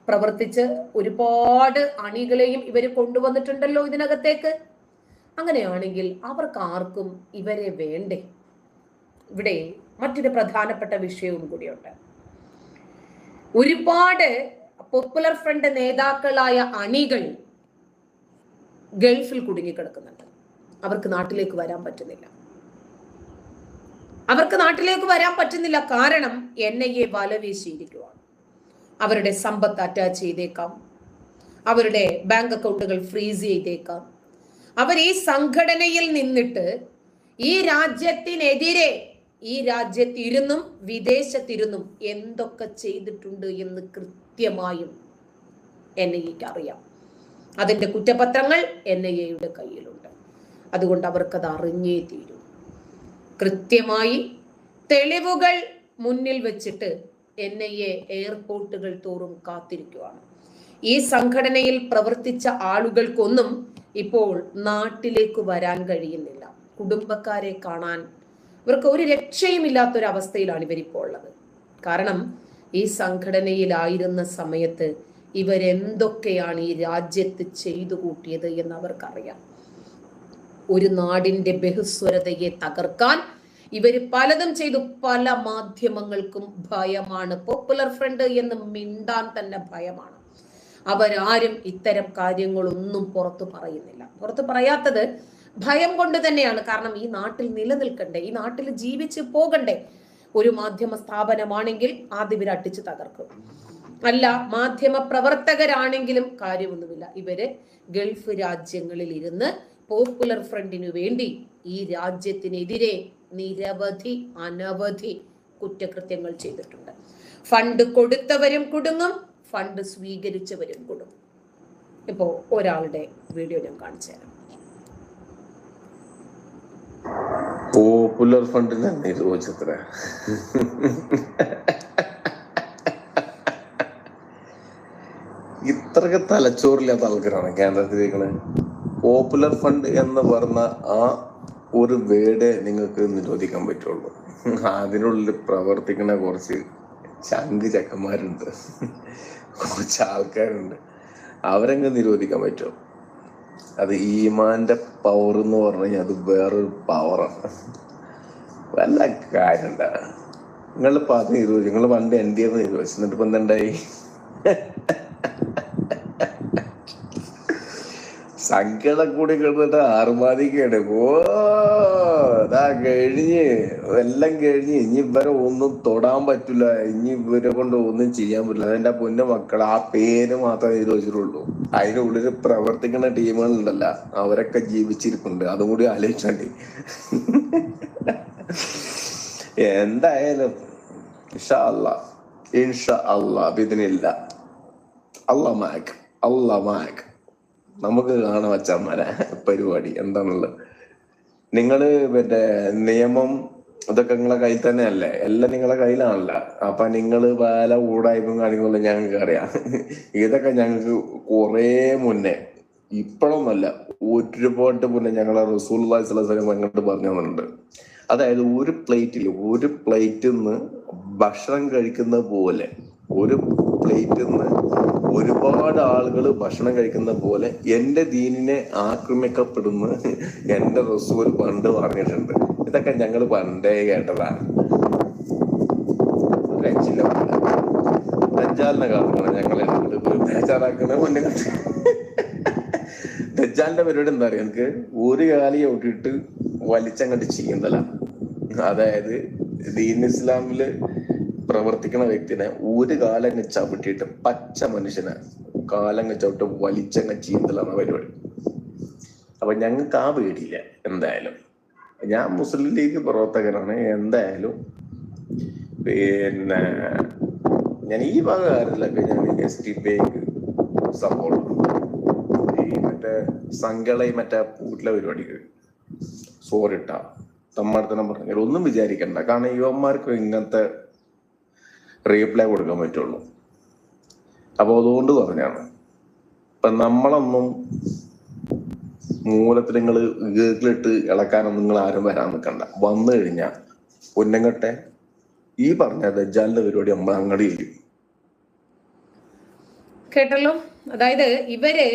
പ്രവർത്തിച്ച് ഒരുപാട് അണികളെയും ഇവര് കൊണ്ടുവന്നിട്ടുണ്ടല്ലോ ഇതിനകത്തേക്ക്. അങ്ങനെയാണെങ്കിൽ അവർക്ക് ആർക്കും ഇവരെ വേണ്ടേ? ഇവിടെ മറ്റൊരു പ്രധാനപ്പെട്ട വിഷയവും കൂടിയുണ്ട്. ഒരുപാട് പോപ്പുലർ ഫ്രണ്ട് നേതാക്കളായ അണികൾ ഗൾഫിൽ കുടുങ്ങിക്കിടക്കുന്നുണ്ട്. അവർക്ക് നാട്ടിലേക്ക് വരാൻ പറ്റുന്നില്ല. കാരണം NIA വലവീശിയിരിക്കുകയാണ്. അവരുടെ സമ്പത്ത് അറ്റാച്ച് ചെയ്തേക്കാം, അവരുടെ ബാങ്ക് അക്കൗണ്ടുകൾ ഫ്രീസ് ചെയ്തേക്കാം. അവർ ഈ സംഘടനയിൽ നിന്നിട്ട് ഈ രാജ്യത്തിനെതിരെ, ഈ രാജ്യത്തിരുന്നും വിദേശത്തിരുന്നും എന്തൊക്കെ ചെയ്തിട്ടുണ്ട് എന്ന് കൃത്യമായും NIAക്ക് അറിയാം. അതിന്റെ കുറ്റപത്രങ്ങൾ NIAയുടെ കയ്യിലുണ്ട്. അതുകൊണ്ട് അവർക്കത് അറിഞ്ഞേ തീരൂ. കൃത്യമായി തെളിവുകൾ മുന്നിൽ വെച്ചിട്ട് NIA എയർപോർട്ടുകൾ തോറും കാത്തിരിക്കുകയാണ്. ഈ സംഘടനയിൽ പ്രവർത്തിച്ച ആളുകൾക്കൊന്നും ഇപ്പോൾ നാട്ടിലേക്ക് വരാൻ കഴിയുന്നില്ല. കുടുംബക്കാരെ കാണാൻ ഇവർക്ക് ഒരു രക്ഷയുമില്ലാത്തൊരവസ്ഥയിലാണ് ഇവരിപ്പോൾ ഉള്ളത്. കാരണം ഈ സംഘടനയിലായിരുന്ന സമയത്ത് ഇവരെന്തൊക്കെയാണ് ഈ രാജ്യത്ത് ചെയ്തു കൂട്ടിയത് എന്ന് അവർക്കറിയാം. ഒരു നാടിന്റെ ബഹുസ്വരതയെ തകർക്കാൻ ഇവര് പലതും ചെയ്തു. പല മാധ്യമങ്ങൾക്കും ഭയമാണ്. പോപ്പുലർ ഫ്രണ്ട് എന്ന് മിണ്ടാൻ തന്നെ ഭയമാണ്. അവരാരും ഇത്തരം കാര്യങ്ങളൊന്നും പുറത്തു പറയുന്നില്ല. പുറത്തു പറയാത്തത് ഭയം കൊണ്ട് തന്നെയാണ്. കാരണം ഈ നാട്ടിൽ നിലനിൽക്കണ്ടേ, ഈ നാട്ടിൽ ജീവിച്ച് പോകണ്ടേ. ഒരു മാധ്യമ സ്ഥാപനമാണെങ്കിൽ ആദ്യം ഇവർ അടിച്ചു തകർക്കും. അല്ല, മാധ്യമ പ്രവർത്തകരാണെങ്കിലും കാര്യമൊന്നുമില്ല. ഇവര് ഗൾഫ് രാജ്യങ്ങളിൽ ഇരുന്ന് പോപ്പുലർ ഫ്രണ്ടിനു വേണ്ടി ഈ രാജ്യത്തിനെതിരെ നിരവധി അനവധി കുറ്റകൃത്യങ്ങൾ ചെയ്തിട്ടുണ്ട്. ഫണ്ട് കൊടുത്തവരും കുടുങ്ങും, ഫണ്ട് സ്വീകരിച്ചവരും കുടുങ്ങും. ഇപ്പോ ഒരാളുടെ വീഡിയോ ഞാൻ കാണിച്ചു തരാം. പോപ്പുലർ ഫണ്ടിനെ നിരോധിച്ചത്ര ഇത്രക്ക് തലച്ചോറില്ലാത്ത ആൾക്കാരാണ് കേന്ദ്രത്തിലേക്കാണ്. പോപ്പുലർ ഫണ്ട് എന്ന് പറഞ്ഞ ആ ഒരു വേർഡ് നിങ്ങൾക്ക് നിരോധിക്കാൻ പറ്റുള്ളൂ. അതിനുള്ളിൽ പ്രവർത്തിക്കുന്ന കുറച്ച് ചങ്ക് ചക്കന്മാരുണ്ട്, കുറച്ച് ആൾക്കാരുണ്ട്. അവരങ്ങ് നിരോധിക്കാൻ പറ്റുമോ? അത് ഈമാന്റെ പവർ എന്ന് പറഞ്ഞു കഴിഞ്ഞാൽ അത് വേറൊരു പവറാണ്. വല്ല കാര്യണ്ട. നിങ്ങളിപ്പോ അത് നിരോധിച്ചു. നിങ്ങൾ പണ്ട് NDA നിരോധിച്ചു. എന്നിട്ട് ഇപ്പൊ എന്തുണ്ടായി? സംഖ്യകളെ കൂടി കിടന്നിട്ട് ആർമാദിക്കാണ്. അതാ കഴിഞ്ഞ് എല്ലാം കഴിഞ്ഞ് ഇനി ഇവരെ ഒന്നും തൊടാൻ പറ്റില്ല, ഇനി ഇവരെ കൊണ്ട് ഒന്നും ചെയ്യാൻ പറ്റില്ല. അതെന്റെ പൊന്നു മക്കൾ, ആ പേര് മാത്രമേ നിരോധിച്ചിട്ടുള്ളൂ. അതിനുള്ളിൽ പ്രവർത്തിക്കുന്ന ടീമുകളുണ്ടല്ല, അവരൊക്കെ ജീവിച്ചിരിപ്പുണ്ട്. അതും കൂടി ആലോചിച്ചാണ്ട് എന്തായാലും ഇൻഷാ അല്ലാഹ് ബിദ്നില്ല അല്ലാഹ് നമുക്ക് കാണാൻ വച്ചാൽ പരിപാടി എന്താണുള്ളത്. നിങ്ങള് മറ്റേ നിയമം ഇതൊക്കെ നിങ്ങളെ കയ്യിൽ തന്നെ അല്ലേ? എല്ലാം നിങ്ങളെ കയ്യിലാണല്ലോ. അപ്പൊ നിങ്ങള് പല ഊടായ്പും കാണിക്കുമല്ലോ, ഞങ്ങൾക്ക് അറിയാം. ഇതൊക്കെ ഞങ്ങൾക്ക് കുറെ മുന്നേ, ഇപ്പോഴൊന്നല്ല, ഒരുപാട് മുന്നേ ഞങ്ങളെ റസൂലുള്ളാഹി സ്വല്ലല്ലാഹു അലൈഹി വസല്ലം അങ്ങോട്ട് പറഞ്ഞു തന്നിട്ടുണ്ട്. അതായത് ഒരു പ്ലേറ്റിൽ നിന്ന് ഭക്ഷണം കഴിക്കുന്ന പോലെ, ഒരു പ്ലേറ്റിൽ നിന്ന് ഒരുപാട് ആളുകൾ ഭക്ഷണം കഴിക്കുന്ന പോലെ എന്റെ ദീനിനെ ആക്രമിക്കപ്പെടുന്ന എന്റെ റസൂൽ പണ്ട് പറഞ്ഞിട്ടുണ്ട്. ഇതൊക്കെ ഞങ്ങൾ പണ്ടേ കേട്ടതാണ്. ദജ്ജാലിനെ കാണുന്നത് ഞങ്ങളെ ബേജാറാക്കുന്ന മുന്നേ. ദജ്ജാലിന്റെ പരിപാടി എന്താ അറിയാം? എനിക്ക് ഒരു കാലി ഔട്ടിട്ട് വലിച്ചങ്ങോട്ട് ചെയ്യുന്നതല്ല. അതായത് ദീൻ ഇസ്ലാമില് പ്രവർത്തിക്കുന്ന വ്യക്തിനെ ഒരു കാലങ്ങ് ചവിട്ടിയിട്ട്, പച്ച മനുഷ്യനെ കാലങ്ങ് ചവിട്ട് വലിച്ചങ്ങ് ചീന്തലാണ് പരിപാടി. അപ്പൊ ഞങ്ങൾക്ക് ആ പേടിയില്ല. എന്തായാലും ഞാൻ മുസ്ലിം ലീഗ് പ്രവർത്തകനാണ്. എന്തായാലും പിന്നെ ഞാൻ ഈ വക കാര്യത്തിലൊക്കെ ഞാൻ SDPIക്ക് സപ്പോർട്ട്. ഈ മറ്റേ സംഘളയും മറ്റേ പൂട്ടിലെ പരിപാടിക്ക് സോറിട്ട തമ്മാടത്തനം പറഞ്ഞാൽ ഒന്നും വിചാരിക്കണ്ട. കാരണം യുവന്മാർക്ക് ഇങ്ങനത്തെ റീപ്ലൈ കൊടുക്കാൻ പറ്റുള്ളൂ. അപ്പൊ അതുകൊണ്ട് പറഞ്ഞാണ്. ഇപ്പൊ നമ്മളൊന്നും മൂലത്തിൽ നിങ്ങൾ ഗേക്കിലിട്ട് ഇളക്കാനൊന്നും നിങ്ങൾ ആരും വരാൻ നിൽക്കണ്ട. വന്നു കഴിഞ്ഞാൽ പൊന്നങ്ങട്ടെ ഈ പറഞ്ഞ ദജ്ജാലിന്റെ പരിപാടി നമ്മൾ അങ്ങോട്ട് ചെയ്യും. കേട്ടല്ലോ. അതായത് ഇവര്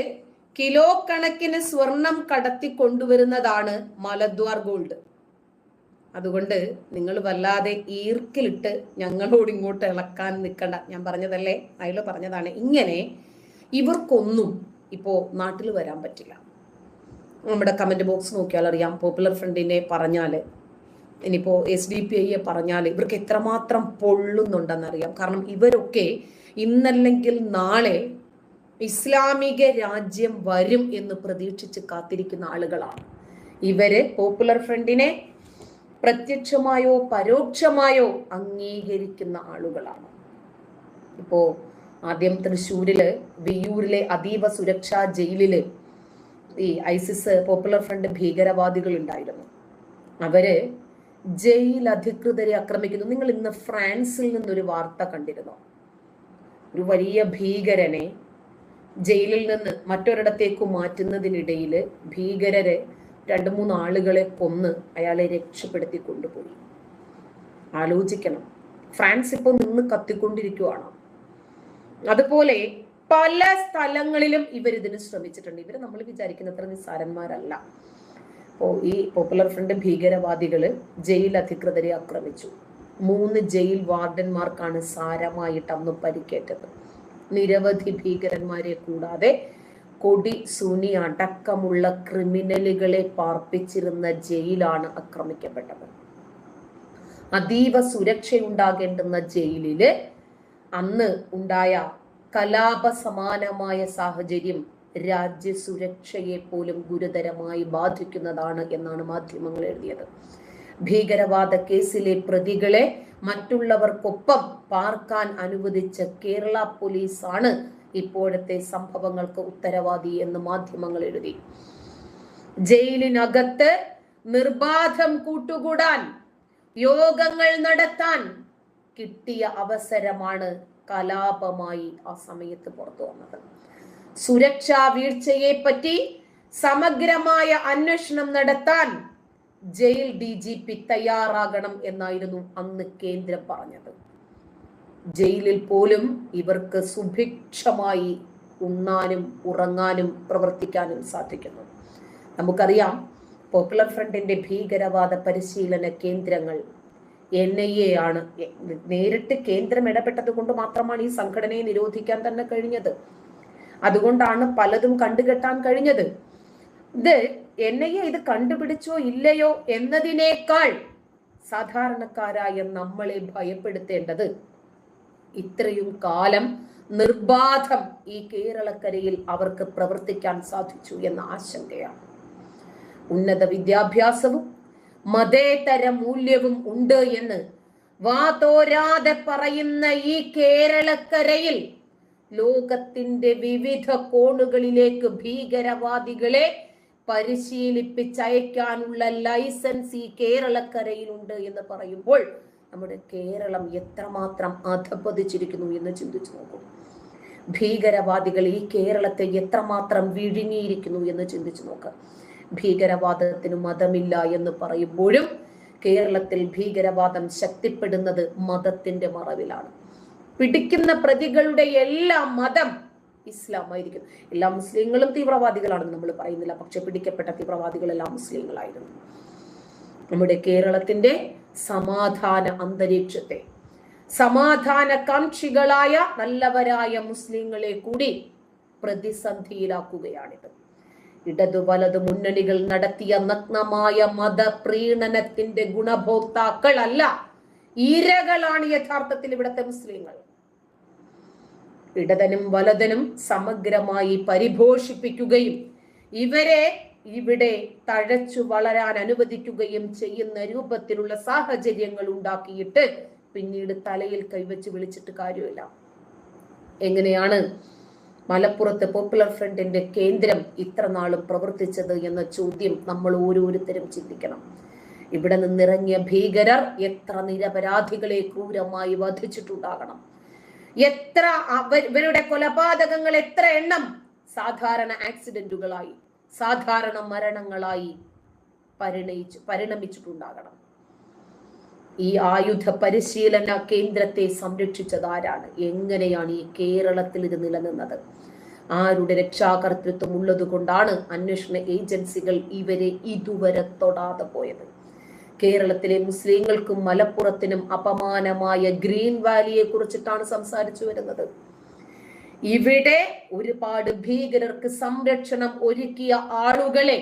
കിലോ കണക്കിന് സ്വർണം കടത്തി കൊണ്ടുവരുന്നതാണ് മലദ്വാർ ഗോൾഡ്. അതുകൊണ്ട് നിങ്ങൾ വല്ലാതെ ഈർക്കിലിട്ട് ഞങ്ങളോട് ഇങ്ങോട്ട് ഇളക്കാൻ നിൽക്കണ്ട. ഞാൻ പറഞ്ഞതല്ലേ, അയാൾ പറഞ്ഞതാണ്. ഇങ്ങനെ ഇവർക്കൊന്നും ഇപ്പോ നാട്ടിൽ വരാൻ പറ്റില്ല. നമ്മുടെ കമന്റ് ബോക്സ് നോക്കിയാൽ അറിയാം. പോപ്പുലർ ഫ്രണ്ടിനെ പറഞ്ഞാല്, ഇനിയിപ്പോ SDPIയെ പറഞ്ഞാൽ ഇവർക്ക് എത്രമാത്രം പൊള്ളുന്നുണ്ടെന്നറിയാം. കാരണം ഇവരൊക്കെ ഇന്നല്ലെങ്കിൽ നാളെ ഇസ്ലാമിക രാജ്യം വരും എന്ന് പ്രതീക്ഷിച്ച് കാത്തിരിക്കുന്ന ആളുകളാണ്. ഇവര് പോപ്പുലർ ഫ്രണ്ടിനെ പ്രത്യക്ഷമായോ പരോക്ഷമായോ അംഗീകരിക്കുന്ന ആളുകളാണ്. ഇപ്പോ ആദ്യം തൃശ്ശൂരില് വിയ്യൂരിലെ അതീവ സുരക്ഷാ ജയിലില് ഈ ISIS പോപ്പുലർ ഫ്രണ്ട് ഭീകരവാദികൾ ഉണ്ടായിരുന്നു. അവര് ജയിൽ അധികൃതരെ ആക്രമിക്കുന്നു. നിങ്ങൾ ഇന്ന് ഫ്രാൻസിൽ നിന്നൊരു വാർത്ത കണ്ടിരുന്നു. ഒരു വലിയ ഭീകരനെ ജയിലിൽ നിന്ന് മറ്റൊരിടത്തേക്ക് മാറ്റുന്നതിനിടയിൽ ഭീകരരെ 2-3 ആളുകളെ കൊന്ന് അയാളെ രക്ഷപ്പെടുത്തി കൊണ്ടുപോയി. ആലോചിക്കണം, ഫ്രാൻസ് ഇപ്പോൾ നിന്ന് കത്തിക്കൊണ്ടിരിക്കുകയാണ്. അതുപോലെ പല സ്ഥലങ്ങളിലും ഇവരിതിന് ശ്രമിച്ചിട്ടുണ്ട്. ഇവർ നമ്മൾ വിചാരിക്കുന്നത്ര നിസ്സാരന്മാരല്ല. ഈ പോപ്പുലർ ഫ്രണ്ട് ഭീകരവാദികള് ജയിൽ അധികൃതരെ ആക്രമിച്ചു. 3 ജയിൽ വാർഡന്മാർക്കാണ് സാരമായിട്ട് അന്ന് പരിക്കേറ്റത്. നിരവധി ഭീകരന്മാരെ കൂടാതെ കൊടി സുനി അടക്കമുള്ള ക്രിമിനലുകളെ പാർപ്പിച്ചിരുന്ന ജയിലാണ് ആക്രമിക്കപ്പെട്ടത്. അതീവ സുരക്ഷയുണ്ടാകേണ്ടുന്ന ജയിലില് അന്ന് ഉണ്ടായ കലാപ സമാനമായ സാഹചര്യം രാജ്യസുരക്ഷയെ പോലും ഗുരുതരമായി ബാധിക്കുന്നതാണ് എന്നാണ് മാധ്യമങ്ങൾ എഴുതിയത്. ഭീകരവാദ കേസിലെ പ്രതികളെ മറ്റുള്ളവർക്കൊപ്പം പാർക്കാൻ അനുവദിച്ച കേരള പോലീസാണ് ഇപ്പോഴത്തെ സംഭവങ്ങൾക്ക് ഉത്തരവാദി എന്ന് മാധ്യമങ്ങൾ എഴുതി. ജയിലിനകത്ത് നിർബാധം കൂട്ടുകൂടാൻ, യോഗങ്ങൾ നടത്താൻ കിട്ടിയ അവസരമാണ് കലാപമായി ആ സമയത്ത് പുറത്തു വന്നത്. സുരക്ഷാ വീഴ്ചയെ പറ്റി സമഗ്രമായ അന്വേഷണം നടത്താൻ ജയിൽ DGP തയ്യാറാകണം എന്നായിരുന്നു അന്ന് കേന്ദ്രം പറഞ്ഞത്. ജയിലിൽ പോലും ഇവർക്ക് സുഭിക്ഷമായി ഉണ്ണാനും ഉറങ്ങാനും പ്രവർത്തിക്കാനും സാധിക്കുന്നു. നമുക്കറിയാം, പോപ്പുലർ ഫ്രണ്ടിന്റെ ഭീകരവാദ പരിശീലന കേന്ദ്രങ്ങൾ NIA ആണ്. നേരിട്ട് കേന്ദ്രം ഇടപെട്ടത് കൊണ്ട് മാത്രമാണ് ഈ സംഘടനയെ നിരോധിക്കാൻ തന്നെ കഴിഞ്ഞത്. അതുകൊണ്ടാണ് പലതും കണ്ടുകെട്ടാൻ കഴിഞ്ഞത്. ഇത് NIA ഇത് കണ്ടുപിടിച്ചോ ഇല്ലയോ എന്നതിനേക്കാൾ സാധാരണക്കാരായ നമ്മളെ ഭയപ്പെടുത്തേണ്ടത് ഇത്രയും കാലം നിർബാധം ഈ കേരളക്കരയിൽ അവർക്ക് പ്രവർത്തിക്കാൻ സാധിച്ചു എന്ന ആശങ്കയാണ്. ഉന്നത വിദ്യാഭ്യാസവും മതേതര മൂല്യവും ഉണ്ട് എന്ന് വാതോരാതെ പറയുന്ന ഈ കേരളക്കരയിൽ ലോകത്തിന്റെ വിവിധ കോണുകളിലേക്ക് ഭീകരവാദികളെ പരിശീലിപ്പിച്ചയക്കാനുള്ള ലൈസൻസ് ഈ കേരളക്കരയിലുണ്ട് എന്ന് പറയുമ്പോൾ നമ്മുടെ കേരളം എത്രമാത്രം അധപ്പതിച്ചിരിക്കുന്നു എന്ന് ചിന്തിച്ചു നോക്കും. ഭീകരവാദികൾ ഈ കേരളത്തെ എത്രമാത്രം വിഴുങ്ങിയിരിക്കുന്നു എന്ന് ചിന്തിച്ചു നോക്കുക. ഭീകരവാദത്തിന് മതമില്ല എന്ന് പറയുമ്പോഴും കേരളത്തിൽ ഭീകരവാദം ശക്തിപ്പെടുന്നത് മതത്തിന്റെ മറവിലാണ്. പിടിക്കുന്ന പ്രതികളുടെ എല്ലാ മതം ഇസ്ലാമായിരിക്കും. എല്ലാ മുസ്ലിങ്ങളും തീവ്രവാദികളാണെന്ന് നമ്മൾ പറയുന്നില്ല, പക്ഷെ പിടിക്കപ്പെട്ട തീവ്രവാദികളെല്ലാം മുസ്ലിങ്ങളായിരുന്നു. നമ്മുടെ കേരളത്തിന്റെ സമാധാന അന്തരീക്ഷത്തെ, സമാധാനകാംക്ഷികളായ നല്ലവരായ മുസ്ലിങ്ങളെ കൂടി പ്രതിസന്ധിയിലാക്കുകയാണിത്. ഇടതു വലതു മുന്നണികൾ നടത്തിയ നഗ്നമായ മതപ്രീണനത്തിന്റെ ഗുണഭോക്താക്കളല്ല, ഇരകളാണ് യഥാർത്ഥത്തിൽ ഇവിടുത്തെ മുസ്ലിങ്ങൾ. ഇടതനും വലതനും സമഗ്രമായി പരിപോഷിപ്പിക്കുകയും ഇവരെ ഇവിടെ തഴച്ചു വളരാൻ അനുവദിക്കുകയും ചെയ്യുന്ന രൂപത്തിലുള്ള സാഹചര്യങ്ങൾ ഉണ്ടാക്കിയിട്ട് പിന്നീട് തലയിൽ കൈവച്ച് വിളിച്ചിട്ട് കാര്യമില്ല. എങ്ങനെയാണ് മലപ്പുറത്ത് പോപ്പുലർ ഫ്രണ്ടിന്റെ കേന്ദ്രം ഇത്ര നാളും പ്രവർത്തിച്ചത് എന്ന ചോദ്യം നമ്മൾ ഓരോരുത്തരും ചിന്തിക്കണം. ഇവിടെ നിന്നിറങ്ങിയ ഭീകരർ എത്ര നിരപരാധികളെ ക്രൂരമായി വധിച്ചിട്ടുണ്ടാകണം, എത്ര ഇവരുടെ കൊലപാതകങ്ങൾ എത്ര എണ്ണം സാധാരണ ആക്സിഡന്റുകളായി, സാധാരണ മരണങ്ങളായി പരിണമിച്ചിട്ടുണ്ടാകണം. ഈ ആയുധ പരിശീലന കേന്ദ്രത്തെ സംരക്ഷിച്ചത് ആരാണ്? എങ്ങനെയാണ് ഈ കേരളത്തിൽ ഇത് നിലനിന്നത്? ആരുടെ രക്ഷാകർതൃത്വം ഉള്ളത് കൊണ്ടാണ് അന്വേഷണ ഏജൻസികൾ ഇവരെ ഇതുവരെ തൊടാതെ പോയത്? കേരളത്തിലെ മുസ്ലിങ്ങൾക്കും മലപ്പുറത്തിനും അപമാനമായ ഗ്രീൻ വാലിയെ കുറിച്ചിട്ടാണ് സംസാരിച്ചു വരുന്നത്. ഇവിടെ ഒരുപാട് ഭീകരർക്ക് സംരക്ഷണം ഒരുക്കിയ ആളുകളെ,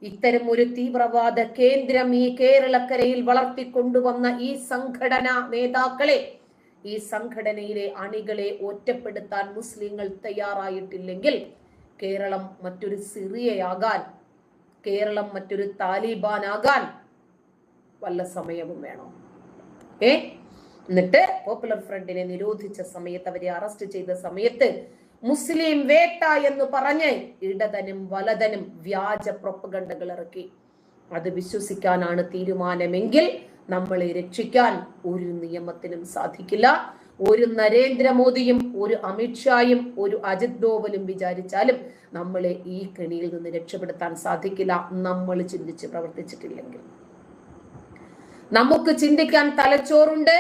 ഇത്തരം ഒരു തീവ്രവാദ കേന്ദ്രം ഈ കേരളക്കരയിൽ വളർത്തിക്കൊണ്ടുവന്ന ഈ സംഘടനാ നേതാക്കളെ, ഈ സംഘടനയിലെ അണികളെ ഒറ്റപ്പെടുത്താൻ മുസ്ലിങ്ങൾ തയ്യാറായിട്ടില്ലെങ്കിൽ കേരളം മറ്റൊരു സിറിയയാകാൻ, കേരളം മറ്റൊരു താലിബാനാകാൻ വല്ല സമയവും വേണം. എന്നിട്ട് പോപ്പുലർ ഫ്രണ്ടിനെ നിരോധിച്ച സമയത്ത്, അവരെ അറസ്റ്റ് ചെയ്ത സമയത്ത് മുസ്ലിം വേട്ട എന്ന് പറഞ്ഞ് ഇടതനും വലതനും വ്യാജ പ്രൊപ്പഗണ്ടകൾ ഇറക്കി. അത് വിശ്വസിക്കാനാണ് തീരുമാനമെങ്കിൽ നമ്മളെ രക്ഷിക്കാൻ ഒരു നിയമത്തിനും സാധിക്കില്ല. ഒരു നരേന്ദ്രമോദിയും ഒരു അമിത്ഷായും ഒരു അജിത് ഡോവലും വിചാരിച്ചാലും നമ്മളെ ഈ കെണിയിൽ നിന്ന് രക്ഷപ്പെടുത്താൻ സാധിക്കില്ല, നമ്മൾ ചിന്തിച്ച് പ്രവർത്തിച്ചിട്ടില്ലെങ്കിൽ. നമുക്ക് ചിന്തിക്കാൻ തലച്ചോറുണ്ട്,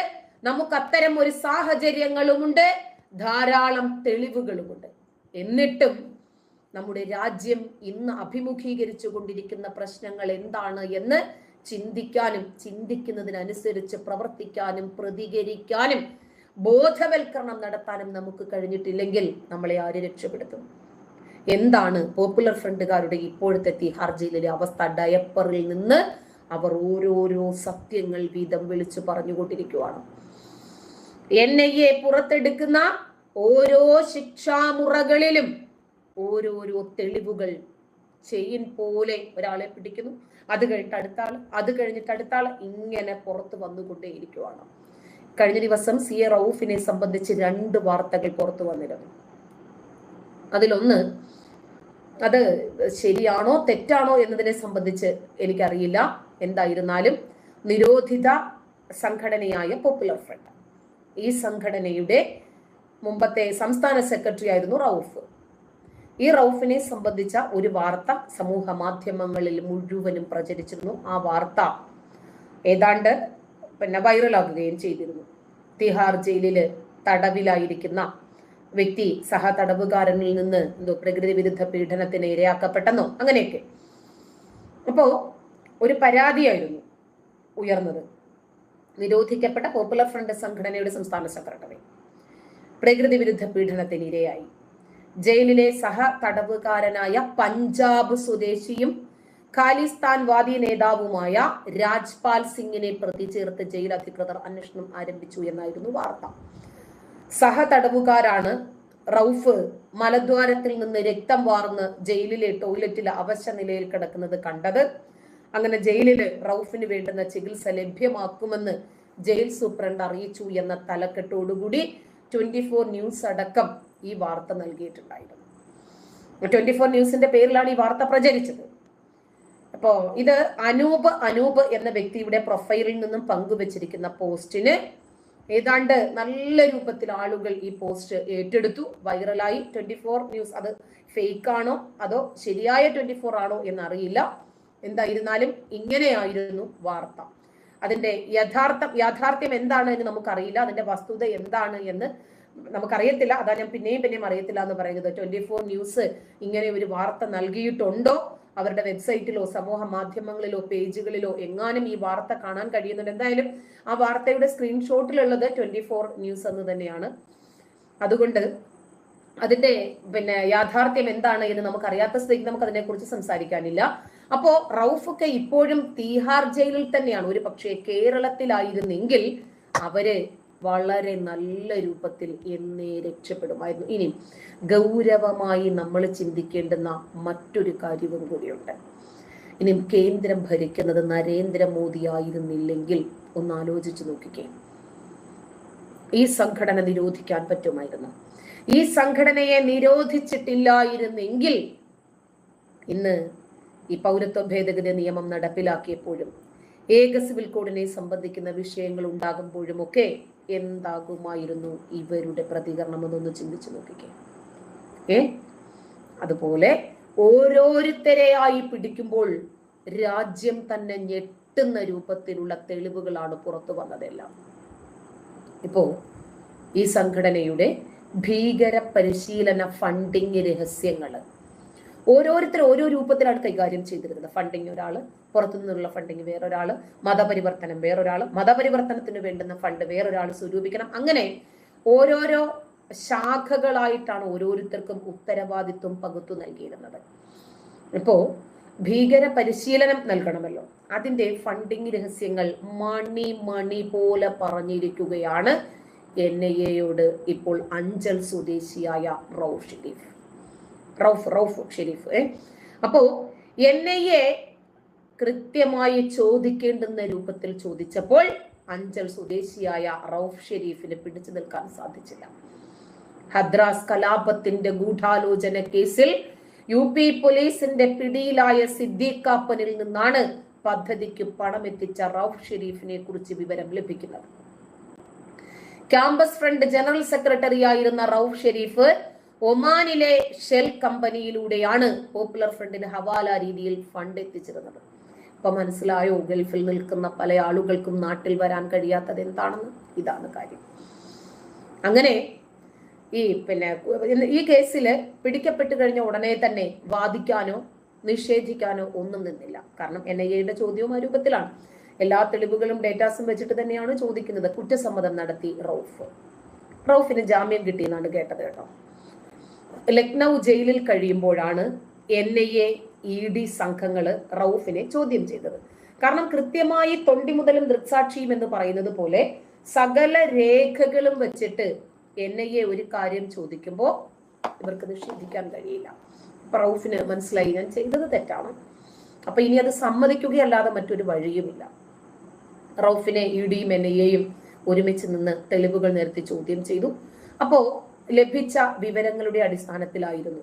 നമുക്ക് അത്തരം ഒരു സാഹചര്യങ്ങളുമുണ്ട്, ധാരാളം തെളിവുകളുമുണ്ട്. എന്നിട്ടും നമ്മുടെ രാജ്യം ഇന്ന് അഭിമുഖീകരിച്ചു കൊണ്ടിരിക്കുന്ന പ്രശ്നങ്ങൾ എന്താണ് എന്ന് ചിന്തിക്കാനും ചിന്തിക്കുന്നതിനനുസരിച്ച് പ്രവർത്തിക്കാനും പ്രതികരിക്കാനും ബോധവൽക്കരണം നടത്താനും നമുക്ക് കഴിഞ്ഞിട്ടില്ലെങ്കിൽ നമ്മളെ ആര് രക്ഷപ്പെടുത്തും? എന്താണ് പോപ്പുലർ ഫ്രണ്ടുകാരുടെ ഇപ്പോഴത്തെ തിഹാർ ജയിലിലെ അവസ്ഥ? ഡയപ്പറിൽ നിന്ന് അവർ ഓരോരോ സത്യങ്ങൾ വീതം വിളിച്ചു പറഞ്ഞുകൊണ്ടിരിക്കുകയാണ്. NIA പുറത്തെടുക്കുന്ന ഓരോ ശിക്ഷാമുറകളിലും ഓരോരോ തെളിവുകൾ ചെയിൻ പോലെ ഒരാളെ പിടിക്കുന്നു, അത് കഴിഞ്ഞിട്ട് അടുത്ത ആള്, അത് കഴിഞ്ഞിട്ട് അടുത്ത ആള്, ഇങ്ങനെ പുറത്ത് വന്നുകൊണ്ടേയിരിക്കുവാണ്. കഴിഞ്ഞ ദിവസം CA റൌഫിനെ സംബന്ധിച്ച് 2 വാർത്തകൾ പുറത്തു വന്നിരുന്നു. അതിലൊന്ന്, അത് ശരിയാണോ തെറ്റാണോ എന്നതിനെ സംബന്ധിച്ച് എനിക്കറിയില്ല. എന്തായിരുന്നാലും നിരോധിത സംഘടനയായ പോപ്പുലർ ഫ്രണ്ട്, ഈ സംഘടനയുടെ മുമ്പത്തെ സംസ്ഥാന സെക്രട്ടറി ആയിരുന്നു റൌഫ്. ഈ റൌഫിനെ സംബന്ധിച്ച ഒരു വാർത്ത സമൂഹ മാധ്യമങ്ങളിൽ മുഴുവനും പ്രചരിച്ചിരുന്നു. ആ വാർത്ത ഏതാണ്ട് വൈറലാകുകയും ചെയ്തിരുന്നു. തിഹാർ ജയിലില് തടവിലായിരിക്കുന്ന വ്യക്തി സഹ തടവുകാരനിൽ നിന്ന് പ്രകൃതി വിരുദ്ധ പീഡനത്തിന് ഇരയാക്കപ്പെട്ടെന്നോ അങ്ങനെയൊക്കെ. അപ്പോ ഒരു പരാതിയായിരുന്നു ഉയർന്നത്. നിരോധിക്കപ്പെട്ട പോപ്പുലർ ഫ്രണ്ട് സംഘടനയുടെ സംസ്ഥാന സെക്രട്ടറി പ്രകൃതി വിരുദ്ധ പീഡനത്തിന് ഇരയായി. ജയിലിലെ സഹ തടവുകാരനായ പഞ്ചാബ് സ്വദേശിയും ഖാലിസ്ഥാൻ വാദി നേതാവുമായ രാജ്പാൽ സിംഗിനെ പ്രതി ചേർത്ത് ജയിൽ അധികൃതർ അന്വേഷണം ആരംഭിച്ചു എന്നായിരുന്നു വാർത്ത. സഹ തടവുകാരാണ് റൌഫ് മലദ്വാരത്തിൽ നിന്ന് രക്തം വാർന്ന് ജയിലിലെ ടോയ്ലറ്റിൽ അവശ നിലയിൽ കിടക്കുന്നത് കണ്ടത്. അങ്ങനെ ജയിലില് റൌഫിന് വേണ്ടുന്ന ചികിത്സ ലഭ്യമാക്കുമെന്ന് ജയിൽ സൂപ്രണ്ട് അറിയിച്ചു എന്ന തലക്കെട്ടോടുകൂടി 24 ന്യൂസ് അടക്കം ഈ വാർത്ത നൽകിയിട്ടുണ്ടായിരുന്നു. 24 ന്യൂസിന്റെ പേരിലാണ് ഈ വാർത്ത പ്രചരിച്ചത്. അപ്പോ ഇത് അനൂപ് എന്ന വ്യക്തിയുടെ പ്രൊഫൈലിൽ നിന്നും പങ്കുവച്ചിരിക്കുന്ന പോസ്റ്റിന് ഏതാണ്ട് നല്ല രൂപത്തിൽ ആളുകൾ ഈ പോസ്റ്റ് ഏറ്റെടുത്തു, വൈറലായി. 24 ന്യൂസ് അത് ഫേക്ക് ആണോ അതോ ശരിയായ 24 ആണോ എന്നറിയില്ല. എന്തായിരുന്നാലും ഇങ്ങനെയായിരുന്നു വാർത്ത. അതിന്റെ യാഥാർത്ഥ്യം എന്താണ് എന്ന് നമുക്കറിയില്ല, അതിന്റെ വസ്തുത എന്താണ് എന്ന് നമുക്കറിയത്തില്ല. അതാ ഞാൻ പിന്നെയും അറിയത്തില്ല എന്ന് പറയുന്നത്. 24 ന്യൂസ് ഇങ്ങനെ ഒരു വാർത്ത നൽകിയിട്ടുണ്ടോ? അവരുടെ വെബ്സൈറ്റിലോ സമൂഹ മാധ്യമങ്ങളിലോ പേജുകളിലോ എങ്ങാനും ഈ വാർത്ത കാണാൻ കഴിയുന്നുണ്ട്. എന്തായാലും ആ വാർത്തയുടെ സ്ക്രീൻഷോട്ടിലുള്ളത് 24 ന്യൂസ് എന്ന് തന്നെയാണ്. അതുകൊണ്ട് അതിന്റെ യാഥാർത്ഥ്യം എന്താണ് എന്ന് നമുക്കറിയാത്ത സ്ഥിതിക്ക് നമുക്ക് അതിനെക്കുറിച്ച് സംസാരിക്കാനില്ല. അപ്പോ റൌഫൊക്കെ ഇപ്പോഴും തീഹാർ ജയിലിൽ തന്നെയാണ്. ഒരു പക്ഷേ കേരളത്തിലായിരുന്നെങ്കിൽ അവര് വളരെ നല്ല രൂപത്തിൽ എന്നേ രക്ഷപ്പെടുമായിരുന്നു. ഇനി ഗൗരവമായി നമ്മൾ ചിന്തിക്കേണ്ടുന്ന മറ്റൊരു കാര്യവും കൂടിയുണ്ട്. ഇനി കേന്ദ്രം ഭരിക്കുന്നത് നരേന്ദ്രമോദി ആയിരുന്നില്ലെങ്കിൽ ഒന്ന് ആലോചിച്ചു നോക്കിക്കേ, ഈ സംഘടന നിരോധിക്കാൻ പറ്റുമായിരുന്നു. ഈ സംഘടനയെ നിരോധിച്ചിട്ടില്ലായിരുന്നെങ്കിൽ ഇന്ന് ഈ പൗരത്വ ഭേദഗതി നിയമം നടപ്പിലാക്കിയപ്പോഴും ഏക സിവിൽ കോഡിനെ സംബന്ധിക്കുന്ന വിഷയങ്ങൾ ഉണ്ടാകുമ്പോഴും ഒക്കെ എന്താകുമായിരുന്നു ഇവരുടെ പ്രതികരണം എന്നൊന്ന് ചിന്തിച്ചു നോക്കിക്കേ. അതുപോലെ ഓരോരുത്തരെയായി പിടിക്കുമ്പോൾ രാജ്യം തന്നെ ഞെട്ടുന്ന രൂപത്തിലുള്ള തെളിവുകളാണ് പുറത്തു വന്നതെല്ലാം. ഇപ്പോ ഈ സംഘടനയുടെ ഭീകര പരിശീലന ഫണ്ടിങ് രഹസ്യങ്ങള് ഓരോരുത്തർ ഓരോ രൂപത്തിലാണ് കൈകാര്യം ചെയ്തിരുന്നത്. ഫണ്ടിങ് ഒരാള്, പുറത്തുനിന്നുള്ള ഫണ്ടിങ് വേറൊരാള്, മതപരിവർത്തനം വേറൊരാള്, മതപരിവർത്തനത്തിന് വേണ്ടുന്ന ഫണ്ട് വേറൊരാൾ സ്വരൂപിക്കണം. അങ്ങനെ ഓരോരോ ശാഖകളായിട്ടാണ് ഓരോരുത്തർക്കും ഉത്തരവാദിത്വം പകുത്തു നൽകിയിരുന്നത്. ഇപ്പോ ഭീകര പരിശീലനം നൽകണമല്ലോ, അതിന്റെ ഫണ്ടിങ് രഹസ്യങ്ങൾ മണി പോലെ പറഞ്ഞിരിക്കുകയാണ് NIA-യോട് ഇപ്പോൾ അഞ്ചൽ സ്വദേശിയായ റൌഫ് ഷെരീഫ്. അപ്പോ NIA കൃത്യമായി ചോദിക്കേണ്ടുന്ന രൂപത്തിൽ ചോദിച്ചപ്പോൾ അഞ്ചൽ സ്വദേശിയായ റൌഫ് ഷെരീഫിന് പിടിച്ചു നിൽക്കാൻ സാധിച്ചില്ല. ഹദ്രാസ് കലാപത്തിന്റെ ഗൂഢാലോചന കേസിൽ UP പോലീസിന്റെ പിടിയിലായ സിദ്ദീഖ് കാപ്പനിൽ നിന്നാണ് പദ്ധതിക്ക് പണമെത്തിച്ച റൌഫ് ഷെരീഫിനെ കുറിച്ച് വിവരം ലഭിക്കുന്നത്. ക്യാമ്പസ് ഫ്രണ്ട് ജനറൽ സെക്രട്ടറി ആയിരുന്ന റൌഫ് ഷെരീഫ് ഒമാനിലെ ഷെൽ കമ്പനിയിലൂടെയാണ് പോപ്പുലർ ഫ്രണ്ടിന് ഹവാല രീതിയിൽ ഫണ്ട് എത്തിച്ചിരുന്നത്. അപ്പൊ മനസ്സിലായോ, ഗൾഫിൽ നിൽക്കുന്ന പല ആളുകൾക്കും നാട്ടിൽ വരാൻ കഴിയാത്തത് എന്താണെന്ന്? ഇതാണ് കാര്യം. അങ്ങനെ ഈ കേസിൽ പിടിക്കപ്പെട്ടു കഴിഞ്ഞ ഉടനെ തന്നെ വാദിക്കാനോ നിഷേധിക്കാനോ ഒന്നും നിന്നില്ല. കാരണം NIA ചോദ്യവും ആ രൂപത്തിലാണ്. എല്ലാ തെളിവുകളും ഡേറ്റാസും വെച്ചിട്ട് തന്നെയാണ് ചോദിക്കുന്നത്. കുറ്റസമ്മതം നടത്തി റൌഫിന് ജാമ്യം കിട്ടിയെന്നാണ് കേട്ടത് കേട്ടോ. ലക്നൗ ജയിലിൽ കഴിയുമ്പോഴാണ് NIA ED സംഘങ്ങള് റൌഫിനെ ചോദ്യം ചെയ്തത്. കാരണം കൃത്യമായി തൊണ്ടി മുതലും ദൃക്സാക്ഷിയും എന്ന് പറയുന്നത് പോലെ സകല രേഖകളും വെച്ചിട്ട് NIA ഒരു കാര്യം ചോദിക്കുമ്പോൾ ഇവർക്ക് നിഷേധിക്കാൻ കഴിയില്ല. റൌഫിന് മനസ്സിലായി ഞാൻ ചെയ്തത് തെറ്റാണ്, അപ്പൊ ഇനി അത് സമ്മതിക്കുകയല്ലാതെ മറ്റൊരു വഴിയുമില്ല. റൌഫിനെ EDയും NIAയും ഒരുമിച്ച് നിന്ന് തെളിവുകൾ നിരത്തി ചോദ്യം ചെയ്തു. അപ്പോ ലഭിച്ച വിവരങ്ങളുടെ അടിസ്ഥാനത്തിലായിരുന്നു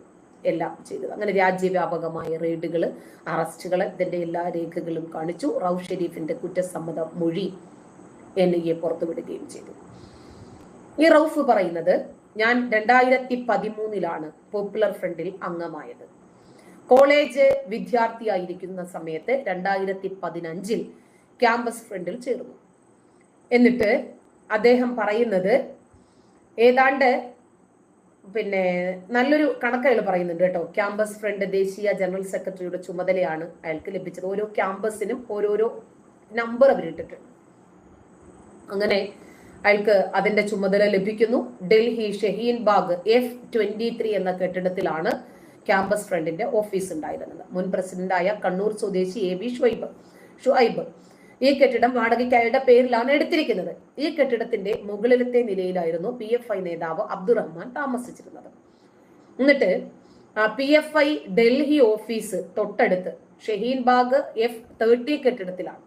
എല്ലാം ചെയ്തത്. അങ്ങനെ രാജ്യവ്യാപകമായ റെയ്ഡുകൾ, അറസ്റ്റുകൾ, ഇതിന്റെ എല്ലാ രേഖകളും കാണിച്ചു. റൌഫ് ഷെരീഫിന്റെ കുറ്റസമ്മത മൊഴി NIA പുറത്തുവിടുകയും ചെയ്തു. ഈ റൌഫ് പറയുന്നത്, ഞാൻ 2013 പോപ്പുലർ ഫ്രണ്ടിൽ അംഗമായത്. കോളേജ് വിദ്യാർത്ഥിയായിരിക്കുന്ന സമയത്ത് 2015 ക്യാമ്പസ് ഫ്രണ്ടിൽ ചേർന്നു. എന്നിട്ട് അദ്ദേഹം പറയുന്നത് ഏതാണ്ട് നല്ലൊരു കണക്കുകൾ പറയുന്നുണ്ട് കേട്ടോ. ക്യാമ്പസ് ഫ്രണ്ട് ദേശീയ ജനറൽ സെക്രട്ടറിയുടെ ചുമതലയാണ് അയാൾക്ക് ലഭിച്ചത്. ഓരോ ക്യാമ്പസിനും ഓരോരോ നമ്പർ അവരിട്ടിട്ടുണ്ട്. അങ്ങനെ അയാൾക്ക് അതിന്റെ ചുമതല ലഭിക്കുന്നു. ഡൽഹി ഷഹീൻ ബാഗ് F23 എന്ന കെട്ടിടത്തിലാണ് ക്യാമ്പസ് ഫ്രണ്ടിന്റെ ഓഫീസ് ഉണ്ടായിരുന്നത്. മുൻ പ്രസിഡന്റായ കണ്ണൂർ സ്വദേശി AB ഷുഐബ് ഈ കെട്ടിടം വാടകയ്ക്ക് അയാളുടെ പേരിലാണ് എടുത്തിരിക്കുന്നത്. ഈ കെട്ടിടത്തിന്റെ മുകളിലത്തെ നിലയിലായിരുന്നു PFI നേതാവ് അബ്ദുറഹ്മാൻ താമസിച്ചിരുന്നത്. എന്നിട്ട് PFI ഡൽഹി ഓഫീസ് തൊട്ടടുത്ത് ഷഹീൻ ബാഗ് F30 കെട്ടിടത്തിലാണ്.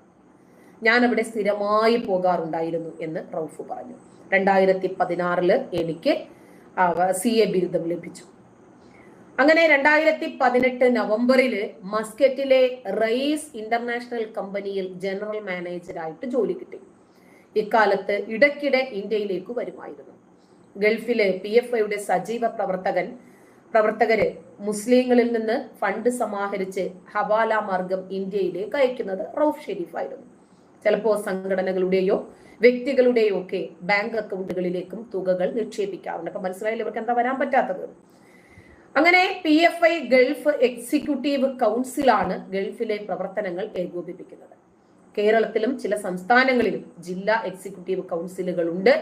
ഞാൻ അവിടെ സ്ഥിരമായി പോകാറുണ്ടായിരുന്നു എന്ന് റൌഫ് പറഞ്ഞു. 2016 എനിക്ക് CA ബിരുദം ലഭിച്ചു. അങ്ങനെ 2018 നവംബറില് മസ്കറ്റിലെ റൈസ് ഇന്റർനാഷണൽ കമ്പനിയിൽ ജനറൽ മാനേജരായിട്ട് ജോലി കിട്ടി. ഇക്കാലത്ത് ഇടയ്ക്കിടെ ഇന്ത്യയിലേക്ക് വരുമായിരുന്നു. ഗൾഫിലെ PFIയുടെ സജീവ പ്രവർത്തകര് മുസ്ലിങ്ങളിൽ നിന്ന് ഫണ്ട് സമാഹരിച്ച് ഹവാല മാർഗം ഇന്ത്യയിലേക്ക് അയക്കുന്നത് റൌഫ് ഷെരീഫ് ആയിരുന്നു. ചിലപ്പോ സംഘടനകളുടെയോ വ്യക്തികളുടെയോ ഒക്കെ ബാങ്ക് അക്കൗണ്ടുകളിലേക്കും തുകകൾ നിക്ഷേപിക്കാറുണ്ട്. അപ്പൊ മനസ്സിലായില്ല ഇവർക്ക് എന്താ വരാൻ പറ്റാത്തത്. അങ്ങനെ PFI ഗൾഫ് എക്സിക്യൂട്ടീവ് കൗൺസിലാണ് ഗൾഫിലെ പ്രവർത്തനങ്ങൾ ഏകോപിപ്പിക്കുന്നത്. കേരളത്തിലും ചില സംസ്ഥാനങ്ങളിലും ജില്ലാ എക്സിക്യൂട്ടീവ് കൗൺസിലുകൾ ഉണ്ട്.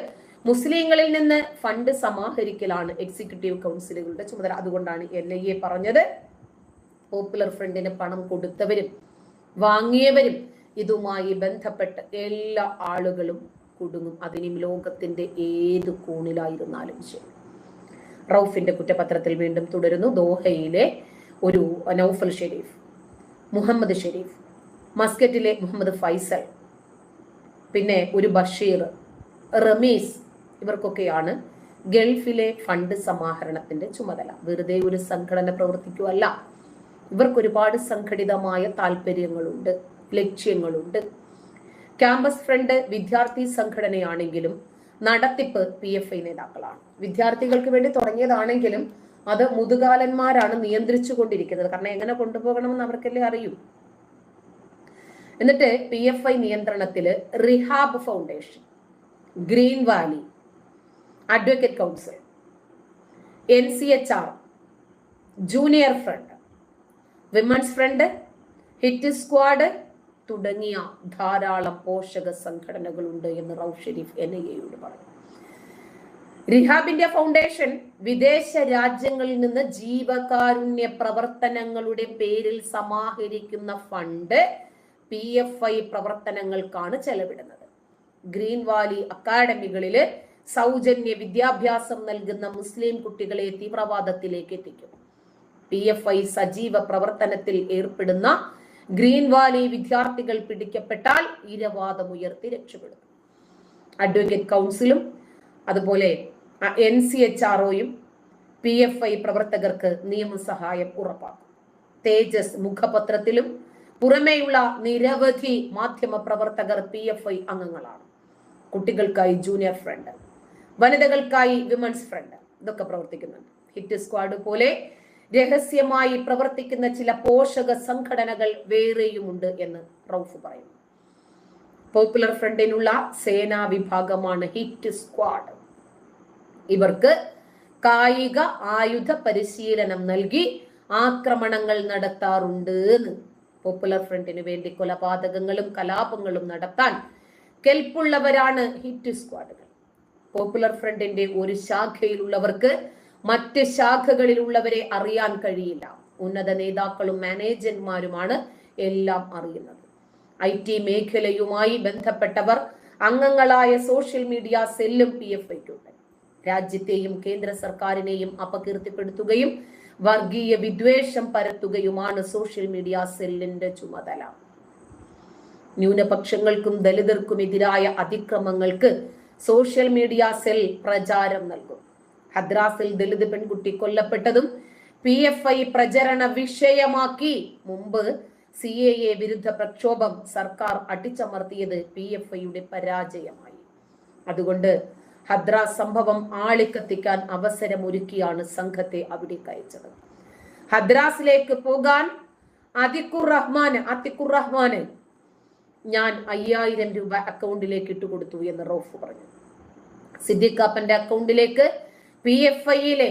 മുസ്ലിങ്ങളിൽ നിന്ന് ഫണ്ട് സമാഹരിക്കലാണ് എക്സിക്യൂട്ടീവ് കൗൺസിലുകളുടെ ചുമതല. അതുകൊണ്ടാണ് NIA പറഞ്ഞത് പോപ്പുലർ ഫ്രണ്ടിന് പണം കൊടുത്തവരും വാങ്ങിയവരും ഇതുമായി ബന്ധപ്പെട്ട് എല്ലാ ആളുകളും കുടുങ്ങും. അതിനും ലോകത്തിന്റെ ഏത് കോണിലായിരുന്നാലും ശരി. റൌഫിന്റെ കുറ്റപത്രത്തിൽ വീണ്ടും തുടരുന്നു. ദോഹയിലെ ഒരു നൗഫൽ ഷെരീഫ്, മുഹമ്മദ് ഷെരീഫ്, മസ്കറ്റിലെ മുഹമ്മദ് ഫൈസൽ, പിന്നെ ഒരു ബഷീർ, റമീസ്, ഇവർക്കൊക്കെയാണ് ഗൾഫിലെ ഫണ്ട് സമാഹരണത്തിന്റെ ചുമതല. വെറുതെ ഒരു സംഘടന പ്രവർത്തിക്കുകയല്ല. ഇവർക്ക് ഒരുപാട് സംഘടിതമായ താല്പര്യങ്ങളുണ്ട്, ലക്ഷ്യങ്ങളുണ്ട്. ക്യാമ്പസ് ഫ്രണ്ട് വിദ്യാർത്ഥി സംഘടനയാണെങ്കിലും നടത്തിപ്പ് PFI നേതാക്കളാണ്. വിദ്യാർത്ഥികൾക്ക് വേണ്ടി തുടങ്ങിയതാണെങ്കിലും അത് മുതുകാലന്മാരാണ് നിയന്ത്രിച്ചു കൊണ്ടിരിക്കുന്നത്. കാരണം എങ്ങനെ കൊണ്ടുപോകണമെന്ന് അവർക്കല്ലേ അറിയൂ. എന്നിട്ട് PFI നിയന്ത്രണത്തില് rehab foundation, green valley, advocate council, NCHR, junior front, women's front, hit squad തുടങ്ങിയ ധാരാളം പോഷക സംഘടനകളുണ്ട് എന്ന് റൌഫ് ഷെരീഫ് NIAയോട് പറഞ്ഞു. റിഹാബിന്റെ ഫൗണ്ടേഷൻ വിദേശ രാജ്യങ്ങളിൽ നിന്ന് ജീവകാരുണ്യ പ്രവർത്തനങ്ങളുടെ പേരിൽ സമാഹരിക്കുന്ന ഫണ്ട് PFI പ്രവർത്തനങ്ങൾക്കാണ് ചെലവിടുന്നത്. ഗ്രീൻ വാലി അക്കാഡമികളില് സൗജന്യ വിദ്യാഭ്യാസം നൽകുന്ന മുസ്ലിം കുട്ടികളെ തീവ്രവാദത്തിലേക്ക് എത്തിക്കും. PFI സജീവ പ്രവർത്തനത്തിൽ ഏർപ്പെടുന്ന ഗ്രീൻ വാലി വിദ്യാർത്ഥികൾ പിടിക്കപ്പെട്ടാൽ ഇരവാദമുയർത്തി രക്ഷപ്പെടും. അഡ്വക്കേറ്റ് കൗൺസിലും അതുപോലെ NCHROയും PFI പ്രവർത്തകർക്ക് നിയമസഹായം ഉറപ്പാക്കും. തേജസ് മുഖപത്രത്തിലും പുറമേയുള്ള നിരവധി മാധ്യമ പ്രവർത്തകർ PFI അംഗങ്ങളാണ്. കുട്ടികൾക്കായി ജൂനിയർ ഫ്രണ്ട്, വനിതകൾക്കായി വിമൻസ് ഫ്രണ്ട്, ഇതൊക്കെ പ്രവർത്തിക്കുന്നുണ്ട്. ഹിറ്റ് സ്ക്വാഡ് പോലെ രഹസ്യമായി പ്രവർത്തിക്കുന്ന ചില പോഷക സംഘടനകൾ വേറെയുമുണ്ട് എന്ന് റൌഫ് പറയുന്നു. പോപ്പുലർ ഫ്രണ്ടിനുള്ള സേനാ വിഭാഗമാണ് ഹിറ്റ് സ്ക്വാഡ്. ഇവർക്ക് കായിക ആയുധ പരിശീലനം നൽകി ആക്രമണങ്ങൾ നടത്താറുണ്ട്. പോപ്പുലർ ഫ്രണ്ടിന് വേണ്ടി കൊലപാതകങ്ങളും കലാപങ്ങളും നടത്താൻ കെൽപ്പുള്ളവരാണ് ഹിറ്റ് സ്ക്വാഡുകൾ. പോപ്പുലർ ഫ്രണ്ടിന്റെ ഒരു ശാഖയിലുള്ളവർക്ക് മറ്റ് ശാഖകളിലുള്ളവരെ അറിയാൻ കഴിയില്ല. ഉന്നത നേതാക്കളും മാനേജർമാരുമാണ് എല്ലാം അറിയുന്നത്. IT മേഖലയുമായി ബന്ധപ്പെട്ടവർ അംഗങ്ങളായ സോഷ്യൽ മീഡിയ സെല്ലും PFIക്കുണ്ട്. രാജ്യത്തെയും കേന്ദ്ര സർക്കാരിനെയും അപകീർത്തിപ്പെടുത്തുകയും വർഗീയ വിദ്വേഷം പരത്തുകയുമാണ് സോഷ്യൽ മീഡിയ സെല്ലിന്റെ ചുമതല. ന്യൂനപക്ഷങ്ങൾക്കും ദലിതർക്കും എതിരായ അതിക്രമങ്ങൾക്ക് സോഷ്യൽ മീഡിയ സെൽ പ്രചാരം നൽകും. ഹദ്രാസിൽ ദലിത് പെൺകുട്ടി കൊല്ലപ്പെട്ടതും PFI പ്രചരണ വിഷയമാക്കി. മുമ്പ് CAA വിരുദ്ധ പ്രക്ഷോഭം സർക്കാർ അടിച്ചമർത്തിയത് PFIയുടെ പരാജയമായി. അതുകൊണ്ട് ഹദ്രാസ് സംഭവം ആളിക്കത്തിക്കാൻ അവസരമൊരുക്കിയാണ് സംഘത്തെ അവിടേക്ക് അയച്ചത്. ഹദ്രാസിലേക്ക് പോകാൻ അത്തിഖുർ റഹ്മാന് ഞാൻ 5000 രൂപ അക്കൗണ്ടിലേക്ക് ഇട്ടുകൊടുത്തു എന്ന് റൌഫ് പറഞ്ഞു. സിദ്ദിഖ് കാപ്പന്റെ അക്കൗണ്ടിലേക്ക് PFIയിലെ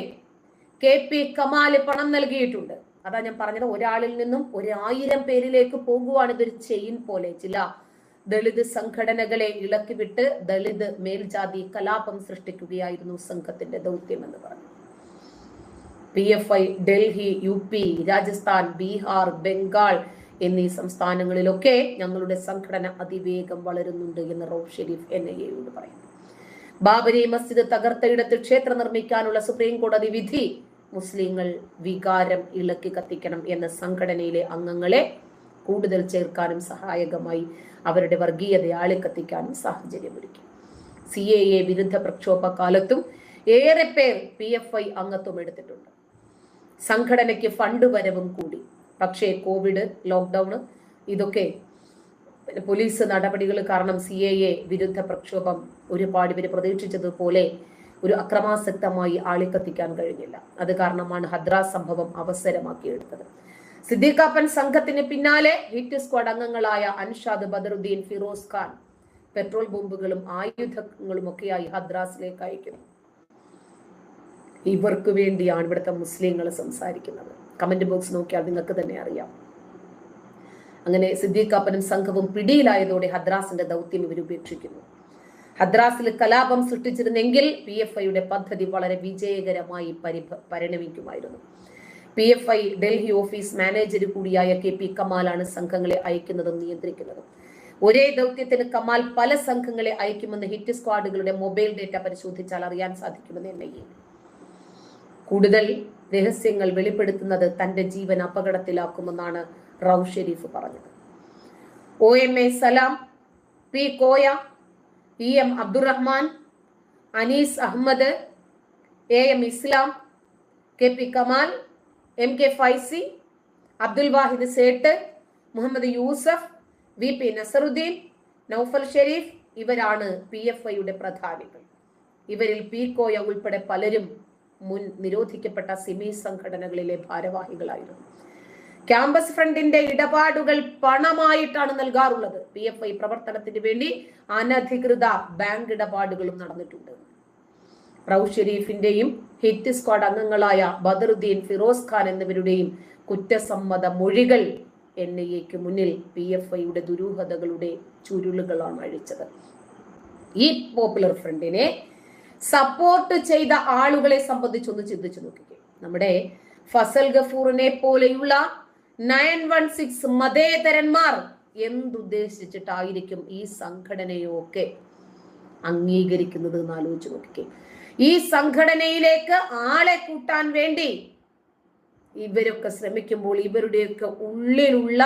KP കമാല് പണം നൽകിയിട്ടുണ്ട്. അതാ ഞാൻ പറഞ്ഞത്, ഒരാളിൽ നിന്നും 1000 പേരിലേക്ക് പോകുവാണ്. ഇതൊരു ചെയിൻ പോലെ ചില ദളിത് സംഘടനകളെ ഇളക്കിവിട്ട് ദളിത് മേൽജാതി കലാപം സൃഷ്ടിക്കുകയായിരുന്നു സംഘത്തിന്റെ ദൗത്യം എന്ന് പറഞ്ഞു. PFI ഡൽഹി, UP, രാജസ്ഥാൻ, ബീഹാർ, ബംഗാൾ എന്നീ സംസ്ഥാനങ്ങളിലൊക്കെ ഞങ്ങളുടെ സംഘടന അതിവേഗം വളരുന്നുണ്ട് എന്ന് റൌഫ് ഷെരീഫ് NIAയോട് പറയുന്നു. ബാബരി മസ്ജിദ് തകർത്തയിടത്ത് ക്ഷേത്രം നിർമ്മിക്കാനുള്ള സുപ്രീം കോടതി വിധി മുസ്ലിങ്ങൾ വികാരം ഇളക്കി കത്തിക്കണം എന്ന സംഘടനയിലെ അംഗങ്ങളെ കൂടുതൽ ചേർക്കാനും സഹായകമായി അവരുടെ വർഗീയതയെ ആളിക്കത്തിക്കാനും സാഹചര്യമൊരുക്കി. CAA വിരുദ്ധ പ്രക്ഷോഭ കാലത്തും ഏറെ പേർ PFI അംഗത്വം എടുത്തിട്ടുണ്ട്. സംഘടനയ്ക്ക് ഫണ്ട് വരവും കൂടി. പക്ഷേ കോവിഡ്, ലോക്ക്ഡൌൺ, ഇതൊക്കെ പോലീസ് നടപടികൾ കാരണം CAA വിരുദ്ധ പ്രക്ഷോഭം ഒരുപാട് പേര് പ്രതീക്ഷിച്ചതുപോലെ ഒരു അക്രമാസക്തമായി ആളിക്കത്തിക്കാൻ കഴിഞ്ഞില്ല. അത് കാരണമാണ് ഹദ്രാസ് സംഭവം അവസരമാക്കിയെടുത്തത്. സിദ്ദീഖ് കാപ്പൻ സംഘത്തിന് പിന്നാലെ ഹിറ്റ് സ്ക്വാഡ് അംഗങ്ങളായ അൻഷാദ്, ബദറുദ്ദീൻ, ഫിറോസ് ഖാൻ പെട്രോൾ ബോംബുകളും ആയുധങ്ങളും ഒക്കെയായി ഹദ്രാസിലേക്ക് അയക്കുന്നു. ഇവർക്ക് വേണ്ടിയാണ് ഇവിടുത്തെ മുസ്ലിങ്ങൾ സംസാരിക്കുന്നത്. കമന്റ് ബോക്സ് നോക്കിയാൽ നിങ്ങൾക്ക് തന്നെ അറിയാം. അങ്ങനെ സിദ്ദീഖ് കാപ്പനും സംഘവും പിടിയിലായതോടെ ഹദ്രാസിന്റെ ദൗത്യം ഇവർ ഉപേക്ഷിക്കുന്നു. ഹദ്രാസിൽ കലാപം സൃഷ്ടിച്ചിരുന്നെങ്കിൽ PFIയുടെ പദ്ധതി വളരെ വിജയകരമായി പരിണമിക്കുമായിരുന്നു. PFI ഡൽഹി ഓഫീസ് മാനേജർ കൂടിയായ KP കമാലാണ് സംഘങ്ങളെ അയക്കുന്നതും നിയന്ത്രിക്കുന്നതും. ഒരേ ദൗത്യത്തിന് കമാൽ പല സംഘങ്ങളെ അയക്കുമെന്ന് ഹിറ്റ് സ്ക്വാഡുകളുടെ മൊബൈൽ ഡേറ്റ പരിശോധിച്ചാൽ അറിയാൻ സാധിക്കുമെന്ന് NIA. കൂടുതൽ രഹസ്യങ്ങൾ വെളിപ്പെടുത്തുന്നത് തന്റെ ജീവൻ അപകടത്തിലാക്കുമെന്നാണ് റൌഫ് ഷെരീഫ് പറഞ്ഞത്. OMA Salam, P Koya, EM Abdurahman, Anees Ahmed, AM Islam, KP Kamal, MK Faizy, Abdul Wahid Sait, Muhammad Yusuf, VP Nasaruddin, Noufal Sharif ഇവരാണ് PFIയുടെ പ്രധാനികൾ. ഇവരിൽ P കോയ ഉൾപ്പെടെ പലരും മുൻ നിരോധിക്കപ്പെട്ട സിമി സംഘടനകളിലെ ഭാരവാഹികളായിരുന്നു. ക്യാമ്പസ് ഫ്രണ്ടിന്റെ ഇടപാടുകൾ പണമായിട്ടാണ് നൽകാറുള്ളത്. PFI പ്രവർത്തനത്തിന് വേണ്ടി അനധികൃത ബാങ്ക് ഇടപാടുകളും നടന്നിട്ടുണ്ട്. റൌഫ് ഷെരീഫിന്റെയും ഹിറ്റ് സ്ക്വാഡ് അംഗങ്ങളായ ബദറുദ്ദീൻ, ഫിറോസ് ഖാൻ എന്നിവരുടെയും കുറ്റസമ്മത മൊഴികൾ NIAക്ക് മുന്നിൽ PFIയുടെ ദുരൂഹതകളുടെ ചുരുളുകളാണ് അഴിച്ചത്. ഈ പോപ്പുലർ ഫ്രണ്ടിനെ സപ്പോർട്ട് ചെയ്ത ആളുകളെ സംബന്ധിച്ചൊന്ന് ചിന്തിച്ചു നോക്കിക്കേ. നമ്മുടെ ഫസൽ ഗഫൂറിനെ പോലെയുള്ള 916 മതേതരന്മാർ എന്തുദ്ദേശിച്ചിട്ടായിരിക്കും ഈ സംഘടനയൊക്കെ അംഗീകരിക്കുന്നത് എന്ന് ആലോചിച്ച് നോക്കിക്കേ. ഈ സംഘടനയിലേക്ക് ആളെ കൂട്ടാൻ വേണ്ടി ഇവരൊക്കെ ശ്രമിക്കുമ്പോൾ ഇവരുടെയൊക്കെ ഉള്ളിലുള്ള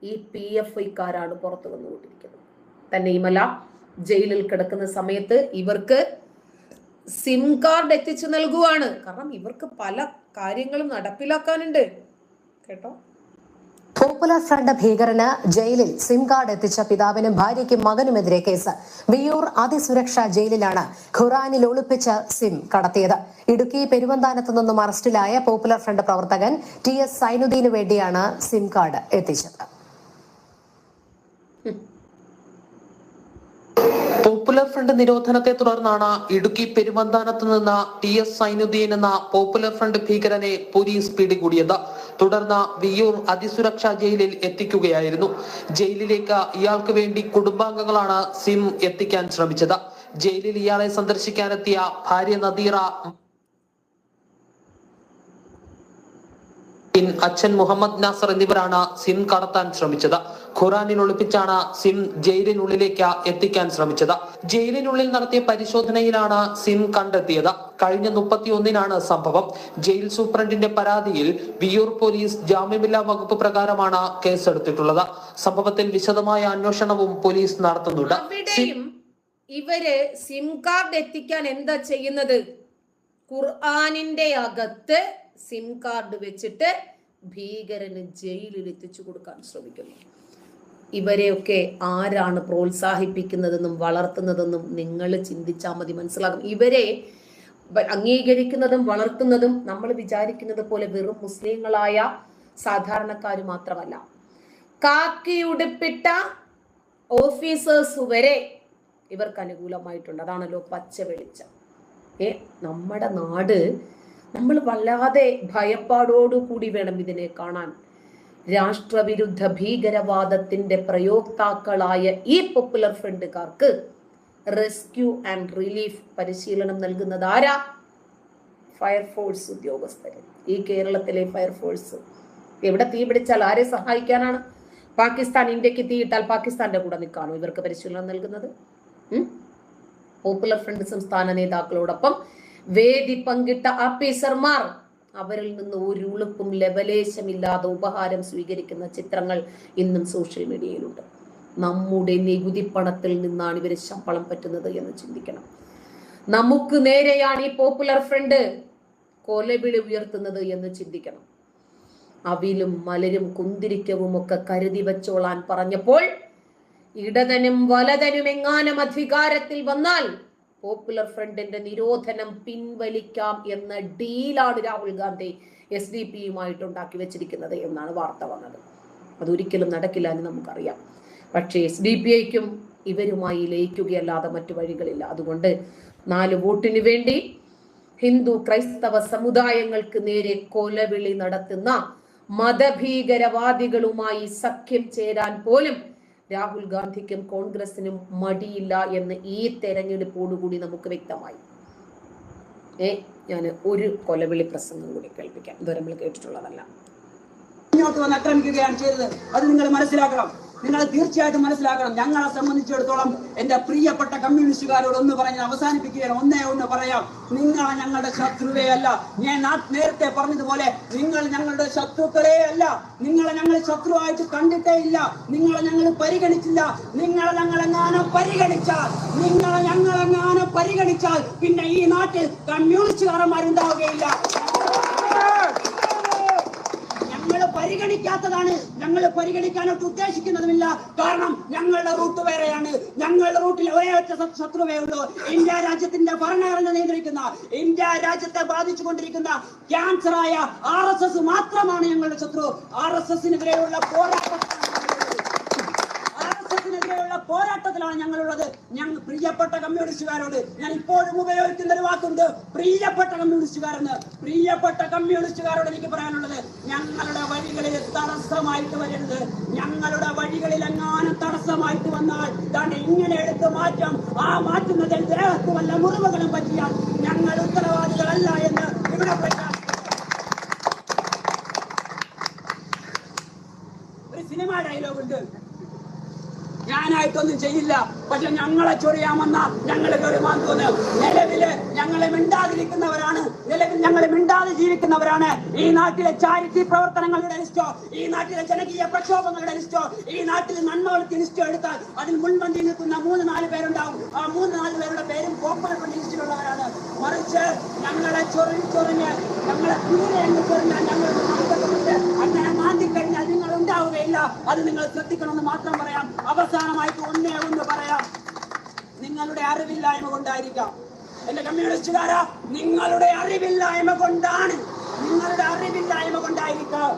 ഈ PFIക്കാരാണ് പുറത്തു വന്നുകൊണ്ടിരിക്കുന്നത്. തന്നെയുമല്ല, ജയിലിൽ കിടക്കുന്ന സമയത്ത് ഇവർക്ക് സിം കാർഡ് എത്തിച്ചു നൽകുവാണ്. കാരണം ഇവർക്ക് പല കാര്യങ്ങളും നടപ്പിലാക്കാനുണ്ട് കേട്ടോ. പോപ്പുലർ ഫ്രണ്ട് ഭീകരന് ജയിലിൽ സിം കാർഡ് എത്തിച്ച പിതാവിനും ഭാര്യയ്ക്കും മകനുമെതിരെ കേസ്. വിയ്യൂർ അതിസുരക്ഷാ ജയിലിലാണ് ഖുറാനിൽ ഒളിപ്പിച്ച സിം കടത്തിയത്. ഇടുക്കി പെരുവന്താനത്ത് നിന്നും അറസ്റ്റിലായ പോപ്പുലർ ഫ്രണ്ട് പ്രവർത്തകൻ TS സൈനുദ്ദീനു വേണ്ടിയാണ് സിം കാർഡ് എത്തിച്ചത്. പോപ്പുലർ ഫ്രണ്ട് നിരോധനത്തെ തുടർന്നാണ് ഇടുക്കി പെരുവന്താനത്ത് നിന്ന് TS സൈനുദ്ദീൻ എന്ന പോപ്പുലർ ഫ്രണ്ട് ഭീകരനെ പോലീസ് പിടികൂടിയത്. തുടർന്ന് വിയ്യൂർ അതിസുരക്ഷാ ജയിലിൽ എത്തിക്കുകയായിരുന്നു. ജയിലിലേക്ക് ഇയാൾക്ക് വേണ്ടി കുടുംബാംഗങ്ങളാണ് സിം എത്തിക്കാൻ ശ്രമിച്ചത്. ജയിലിൽ ഇയാളെ സന്ദർശിക്കാനെത്തിയ ഭാര്യ നദീറ, അച്ഛൻ മുഹമ്മദ് നാസർ എന്നിവരാണ് സിം കടത്താൻ ശ്രമിച്ചത്. ഖുറാനിൽ ഒളിപ്പിച്ചാണ് സിം ജയിലിനുള്ളിലേക്ക് എത്തിക്കാൻ ശ്രമിച്ചത്. ജയിലിനുള്ളിൽ നടത്തിയ പരിശോധനയിലാണ് സിം കണ്ടെത്തിയത്. കഴിഞ്ഞ 31-നാണ് സംഭവം. ജയിൽ സൂപ്രണ്ടിന്റെ പരാതിയിൽ വിയ്യൂർ പോലീസ് ജാമ്യമില്ലാ വകുപ്പ് പ്രകാരമാണ് കേസെടുത്തിട്ടുള്ളത്. സംഭവത്തിൽ വിശദമായ അന്വേഷണവും പോലീസ് നടത്തുന്നുണ്ട്. ഇവര് സിം കാർഡ് എത്തിക്കാൻ എന്താ ചെയ്യുന്നത്? ഖുർആനിന്റെ അകത്ത് സിം കാർഡ് വെച്ചിട്ട് ഭീകരന് ജയിലിൽ എത്തിച്ചു കൊടുക്കാൻ ശ്രമിക്കുന്നു. ഇവരെയൊക്കെ ആരാണ് പ്രോത്സാഹിപ്പിക്കുന്നതെന്നും വളർത്തുന്നതെന്നും നിങ്ങൾ ചിന്തിച്ചാൽ മതി, മനസ്സിലാകും. ഇവരെ അംഗീകരിക്കുന്നതും വളർത്തുന്നതും നമ്മൾ വിചാരിക്കുന്നത് പോലെ വെറും മുസ്ലിങ്ങളായ സാധാരണക്കാർ മാത്രമല്ല, കാക്കിയുടുപ്പിട്ട ഓഫീസേഴ്സ് വരെ ഇവർക്ക് അനുകൂലമായിട്ടുണ്ട്. അതാണല്ലോ പച്ച വെളിച്ചം. നമ്മുടെ നാട് നമ്മൾ വല്ലാതെ ഭയപ്പാടോടുകൂടി വേണം ഇതിനെ കാണാൻ. രാഷ്ട്രവിരുദ്ധ ഭീകരവാദത്തിന്റെ പ്രയോക്താക്കളായ ഈ പോപ്പുലർ ഫ്രണ്ടുകാർക്ക് റെസ്ക്യൂ ആൻഡ് റിലീഫ് പരിശീലനം നൽകുന്നത് ആരാ? ഫയർഫോഴ്സ് ഉദ്യോഗസ്ഥര്. ഈ കേരളത്തിലെ ഫയർഫോഴ്സ് എവിടെ തീ പിടിച്ചാൽ ആരെ സഹായിക്കാനാണ്? പാകിസ്ഥാൻ ഇന്ത്യക്ക് തീയിട്ടാൽ പാകിസ്ഥാന്റെ കൂടെ നിൽക്കാനോ ഇവർക്ക് പരിശീലനം നൽകുന്നത്? പോപ്പുലർ ഫ്രണ്ട് സംസ്ഥാന നേതാക്കളോടൊപ്പം വേദി പങ്കിട്ട ഓഫീസർമാർ അവരിൽ നിന്ന് ഒരു ഉളുപ്പും ലവലേശമില്ലാതെ ഉപഹാരം സ്വീകരിക്കുന്ന ചിത്രങ്ങൾ ഇന്നും സോഷ്യൽ മീഡിയയിലുണ്ട്. നമ്മുടെ നികുതി പണത്തിൽ നിന്നാണ് ഇവര് ശമ്പളം പറ്റുന്നത് എന്ന് ചിന്തിക്കണം. നമുക്ക് നേരെയാണ് ഈ പോപ്പുലർ ഫ്രണ്ട് കൊലവിളി ഉയർത്തുന്നത് എന്ന് ചിന്തിക്കണം. അവിലും മലരും കുന്തിരിക്കവും ഒക്കെ കരുതി വെച്ചോളാൻ പറഞ്ഞപ്പോൾ ഇടതനും വലതനും എങ്ങാനും അധികാരത്തിൽ വന്നാൽ പോപ്പുലർ ഫ്രണ്ടിന്റെ നിരോധനം പിൻവലിക്കാം എന്ന ഡീലാണ് രാഹുൽ ഗാന്ധി SDP ഉണ്ടാക്കി വെച്ചിരിക്കുന്നത് എന്നാണ് വാർത്ത വന്നത്. അതൊരിക്കലും നടക്കില്ല എന്ന് നമുക്കറിയാം. പക്ഷേ SDP ഇവരുമായി ലയിക്കുകയല്ലാതെ മറ്റു വഴികളില്ല. അതുകൊണ്ട് 4 വോട്ടിന് വേണ്ടി ഹിന്ദു ക്രൈസ്തവ സമുദായങ്ങൾക്ക് നേരെ കൊലവിളി നടത്തുന്ന മതഭീകരവാദികളുമായി സഖ്യം ചേരാൻ പോലും രാഹുൽ ഗാന്ധിക്കും കോൺഗ്രസിനും മടിയില്ല എന്ന് ഈ തെരഞ്ഞെടുപ്പോടുകൂടി നമുക്ക് വ്യക്തമായി. ഞാൻ ഒരു കൊലവിളി പ്രസംഗം കൂടി കേൾപ്പിക്കാം. ഇതുവരെ നമ്മൾ കേട്ടിട്ടുള്ളതല്ല. ഇങ്ങോട്ട് വന്ന് ആക്രമിക്കുകയാണ് ചെയ്തത്. അത് നിങ്ങൾ മനസ്സിലാക്കണം. നിങ്ങൾ തീർച്ചയായിട്ടും മനസ്സിലാക്കണം. ഞങ്ങളെ സംബന്ധിച്ചിടത്തോളം എന്റെ പ്രിയപ്പെട്ട കമ്മ്യൂണിസ്റ്റുകാരോട് ഒന്ന് പറഞ്ഞ് അവസാനിപ്പിക്കുകയാണ്. ഒന്ന് പറയാം, നിങ്ങൾ ഞങ്ങളുടെ ശത്രുവേ അല്ല. ഞാൻ നേരത്തെ പറഞ്ഞതുപോലെ നിങ്ങൾ ഞങ്ങളുടെ ശത്രുക്കളെ അല്ല. നിങ്ങളെ ഞങ്ങൾ ശത്രുവായിട്ട് കണ്ടിട്ടേ ഇല്ല. നിങ്ങളെ ഞങ്ങൾ പരിഗണിച്ചില്ല. നിങ്ങളെ ഞങ്ങളെങ്ങാനും പരിഗണിച്ചാൽ പിന്നെ ഈ നാട്ടിൽ കമ്മ്യൂണിസ്റ്റുകാരന്മാരുണ്ടാവുകയില്ല. ഞങ്ങൾ പരിഗണിക്കാത്തതാണ്. ഞങ്ങൾ പരിഗണിക്കാനൊട്ട് ഉദ്ദേശിക്കുന്നതുമില്ല. കാരണം ഞങ്ങളുടെ റൂട്ട് വേറെയാണ്. ഞങ്ങളുടെ റൂട്ടിൽ ഒരേ ഒറ്റ ശത്രുവേ ഉള്ളൂ. ഇന്ത്യ രാജ്യത്തിന്റെ ഭരണഘടന നിയന്ത്രിക്കുന്ന, ഇന്ത്യ രാജ്യത്തെ ബാധിച്ചുകൊണ്ടിരിക്കുന്ന ക്യാൻസറായ RSS മാത്രമാണ് ഞങ്ങളുടെ ശത്രു. RSSനെതിരെയുള്ള പോരാട്ടത്തിലാണ് ഞങ്ങളുള്ളത്. ഞങ്ങൾ പ്രിയപ്പെട്ട കമ്മ്യൂണിസ്റ്റുകാരോട് ഞാൻ ഇപ്പോഴും ഉപയോഗിക്കുന്ന ഒരു വാക്കുണ്ട്, പ്രിയപ്പെട്ട കമ്മ്യൂണിസ്റ്റുകാരെന്ന്. പ്രിയപ്പെട്ട കമ്മ്യൂണിസ്റ്റുകാരോട് എനിക്ക് പറയാനുള്ളത്, ഞങ്ങളുടെ വഴികളിൽ തടസ്സമായിട്ട് വരരുത്. ഞങ്ങളുടെ വഴികളിൽ എങ്ങാനും തടസ്സമായിട്ട് വന്നാൽ താണ്ട് ഇങ്ങനെ എടുത്ത് മാറ്റാം. ആ മാറ്റുന്നതിൽ ദേഹത്ത് വല്ല മുറിവുകളും പറ്റിയാൽ ഞങ്ങൾ ഉത്തരവാദികളല്ല എന്ന് ഇവിടെ ഒരു സിനിമ ഡയലോഗുണ്ട്, ഞാനായിട്ടൊന്നും ചെയ്യില്ല, പക്ഷെ ഞങ്ങളെ ചൊറിയാമെന്ന ഞങ്ങൾ കയറിമാൻ തോന്നുന്നു. നിലവില് ഞങ്ങളെ മിണ്ടാതിരിക്കുന്നവരാണ്, നിലവിൽ ഞങ്ങൾ മിണ്ടാതെ ജീവിക്കുന്നവരാണ്. ഈ നാട്ടിലെ ചാരിറ്റി പ്രവർത്തനങ്ങളുടെ ലിസ്റ്റോ, ഈ നാട്ടിലെ ജനകീയ പ്രക്ഷോഭങ്ങളുടെ ലിസ്റ്റോ, ഈ നാട്ടിൽ നന്മകൾക്ക് ലിസ്റ്റോ എടുത്താൽ അതിൽ മുൻപന്തി നിൽക്കുന്ന 3-4 പേരുണ്ടാവും. ആ 3-4 പേരുടെ പേരും പോപ്പുലർ ഫ്രണ്ട് ലിസ്റ്റിലുള്ളവരാണ്. മറിച്ച് ഞങ്ങളെ ചൊറിഞ്ഞ് ഞങ്ങളെ ദൂരെ എന്ന് ചൊറിഞ്ഞാൽ ഞങ്ങൾ അങ്ങനെ മാന്തിക്കഴിഞ്ഞാൽ നിങ്ങൾ ഉണ്ടാവുകയില്ല. ഇല്ല. അത് നിങ്ങൾ ശ്രദ്ധിക്കണമെന്ന് മാത്രം പറയാം. അവസാനമായിട്ട് ഒന്നേ ഒന്ന് പറയാം. നിങ്ങളുടെ അറിവില്ലായ്മ കൊണ്ടായിരിക്കാം. എന്റെ കമ്മ്യൂണിസ്റ്റുകാരാ, നിങ്ങളുടെ അറിവില്ലായ്മ കൊണ്ടായിരിക്കാം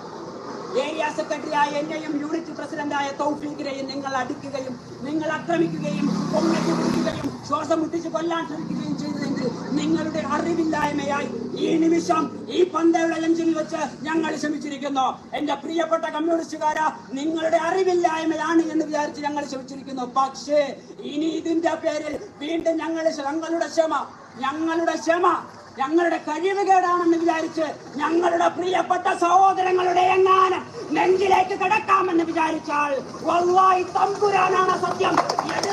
ഏരിയ സെക്രട്ടറിയായ എന്നെയും യൂണിറ്റ് പ്രസിഡന്റായ തൗഫീഖിനെയും നിങ്ങൾ അടിക്കുകയും നിങ്ങൾ ആക്രമിക്കുകയും കൊന്നയ്ക്ക് പിടിക്കുകയും ശ്വാസം മുട്ടിച്ച് കൊല്ലാൻ ശ്രമിക്കുകയും ചെയ്തതെങ്കിൽ നിങ്ങളുടെ അറിവില്ലായ്മയായി ഈ നിമിഷം ഈ പന്തയുടെ ലഞ്ചിൽ വെച്ച് ഞങ്ങൾ ക്ഷമിച്ചിരിക്കുന്നു. എന്റെ പ്രിയപ്പെട്ട കമ്മ്യൂണിസ്റ്റുകാരാ, നിങ്ങളുടെ അറിവില്ലായ്മയാണ് എന്ന് വിചാരിച്ച് ഞങ്ങൾ ക്ഷമിച്ചിരിക്കുന്നു. പക്ഷേ ഇനി ഇതിന്റെ പേരിൽ വീണ്ടും ഞങ്ങളുടെ കഴിവുകേടാണെന്ന് വിചാരിച്ച് ഞങ്ങളുടെ പ്രിയപ്പെട്ട സഹോദരങ്ങളുടെ എങ്ങാനും നെഞ്ചിലേക്ക് കിടക്കാമെന്ന് വിചാരിച്ചാൽ വല്ലാഹി തമ്പുരാനാണ് സത്യം. ഒരു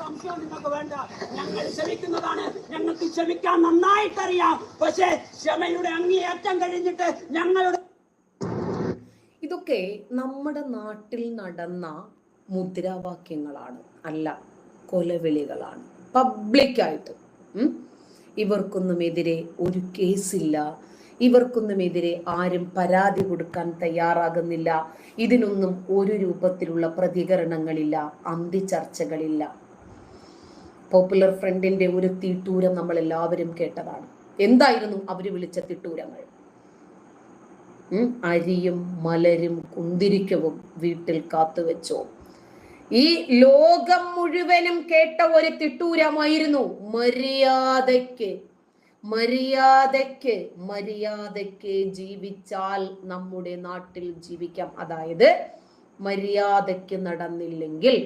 സംശയം നിങ്ങൾക്ക് വേണ്ട. ഞങ്ങൾ ക്ഷമിക്കുന്നതാണ്. ഞങ്ങൾക്ക് ക്ഷമിക്കാൻ നന്നായിട്ടറിയാം. പക്ഷേ ക്ഷമയുടെ അങ്ങേയറ്റം കഴിഞ്ഞിട്ട് ഞങ്ങളുടെ ഇതൊക്കെ നമ്മുടെ നാട്ടിൽ നടന്ന മുദ്രാവാക്യങ്ങളാണ്, അല്ല കൊലവിളികളാണ്. പബ്ലിക്കായിട്ട് ഇവർക്കൊന്നുമെതിരെ ഒരു കേസില്ല, ഇവർക്കൊന്നുമെതിരെ ആരും പരാതി കൊടുക്കാൻ തയ്യാറാകുന്നില്ല, ഇതിനൊന്നും ഒരു രൂപത്തിലുള്ള പ്രതികരണങ്ങളില്ല, അന്തിചർച്ചകളില്ല. പോപ്പുലർ ഫ്രണ്ടിന്റെ ഒരു തിട്ടൂരം നമ്മൾ എല്ലാവരും കേട്ടതാണ്. എന്തായിരുന്നു അവര് വിളിച്ച തിട്ടൂരങ്ങൾ? അരിയും മലരും കുന്തിരിക്കവും വീട്ടിൽ കാത്തുവെച്ചോ. ഈ ലോകം മുഴുവനും കേട്ട ഒരു തിട്ടൂരമായിരുന്നു മര്യാദയ്ക്ക് ജീവിച്ചാൽ നമ്മുടെ നാട്ടിൽ ജീവിക്കാം. അതായത് മര്യാദയ്ക്ക് നടന്നില്ലെങ്കിൽ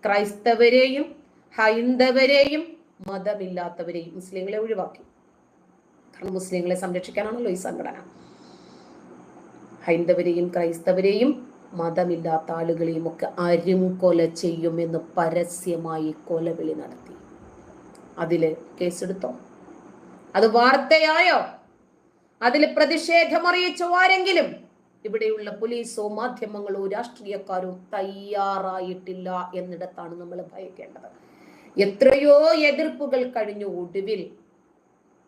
ക്രൈസ്തവരെയും ഹൈന്ദവരെയും മതമില്ലാത്തവരെയും മുസ്ലിങ്ങളെ ഒഴിവാക്കി. കാരണം മുസ്ലിങ്ങളെ സംരക്ഷിക്കാനാണല്ലോ ഈ സംഘടന. ഹൈന്ദവരെയും ക്രൈസ്തവരെയും മതമില്ലാത്ത ആളുകളെയും ഒക്കെ അരുംകൊല ചെയ്യുമെന്ന് പരസ്യമായി കൊലവിളി നടത്തി. അതില് കേസെടുത്തോ? അത് വാർത്തയായോ? അതില് പ്രതിഷേധമറിയിച്ചോ ആരെങ്കിലും? ഇവിടെയുള്ള പോലീസോ മാധ്യമങ്ങളോ രാഷ്ട്രീയക്കാരോ തയ്യാറായിട്ടില്ല എന്നിടത്താണ് നമ്മൾ ഭയക്കേണ്ടത്. എത്രയോ എതിർപ്പുകൾ കഴിഞ്ഞു. ഒടുവിൽ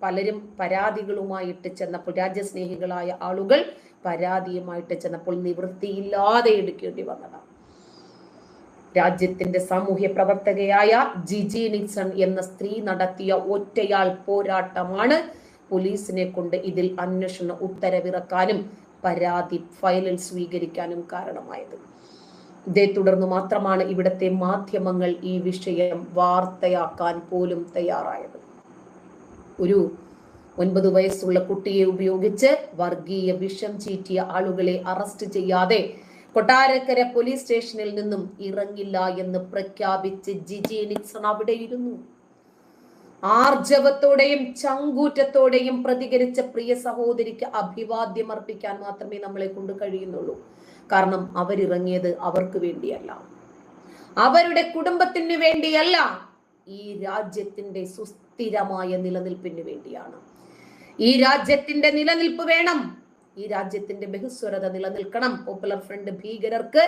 പലരും പരാതികളുമായിട്ട് ചെന്നപ്പോൾ, രാജ്യസ്നേഹികളായ ആളുകൾ പരാതിയുമായിട്ട് ചെന്നപ്പോൾ നിവൃത്തിയില്ലാതെ എടുക്കേണ്ടി വന്നതാണ്. രാജ്യത്തിന്റെ സാമൂഹ്യ പ്രവർത്തകയായ ജിജി നിക്സൺ എന്ന സ്ത്രീ നടത്തിയ ഒറ്റയാൾ പോരാട്ടമാണ് പോലീസിനെ കൊണ്ട് ഇതിൽ അന്വേഷണ ഉത്തരവിറക്കാനും പരാതി ഫയലിൽ സ്വീകരിക്കാനും കാരണമായത്. ഇതേ തുടർന്ന് മാത്രമാണ് ഇവിടത്തെ മാധ്യമങ്ങൾ ഈ വിഷയം വാർത്തയാക്കാൻ പോലും തയ്യാറായത്. ഒരു 9 വയസ്സുള്ള കുട്ടിയെ ഉപയോഗിച്ച് വർഗീയ വിഷം ചീറ്റിയ ആളുകളെ അറസ്റ്റ് ചെയ്യാതെ കൊട്ടാരക്കര പോലീസ് സ്റ്റേഷനിൽ നിന്നും ഇറങ്ങില്ല എന്ന് പ്രഖ്യാപിച്ച് ജിജി നിക്സൺ അവിടെ ഇരുന്നു. ആർജവത്തോടെയും ചങ്കൂറ്റത്തോടെയും പ്രതികരിച്ച പ്രിയ സഹോദരിക്ക് അഭിവാദ്യം അർപ്പിക്കാൻ മാത്രമേ നമ്മളെ കൊണ്ട് കഴിയുന്നുള്ളൂ. കാരണം അവരിറങ്ങിയത് അവർക്ക് വേണ്ടിയല്ല, അവരുടെ കുടുംബത്തിന് വേണ്ടിയല്ല, ഈ രാജ്യത്തിന്റെ സുസ്ഥിരമായ നിലനിൽപ്പിന് വേണ്ടിയാണ്. ഈ രാജ്യത്തിന്റെ നിലനിൽപ്പ് വേണം, ഈ രാജ്യത്തിന്റെ ബഹുസ്വരത നിലനിൽക്കണം. പോപ്പുലർ ഫ്രണ്ട് ഭീകരർക്ക്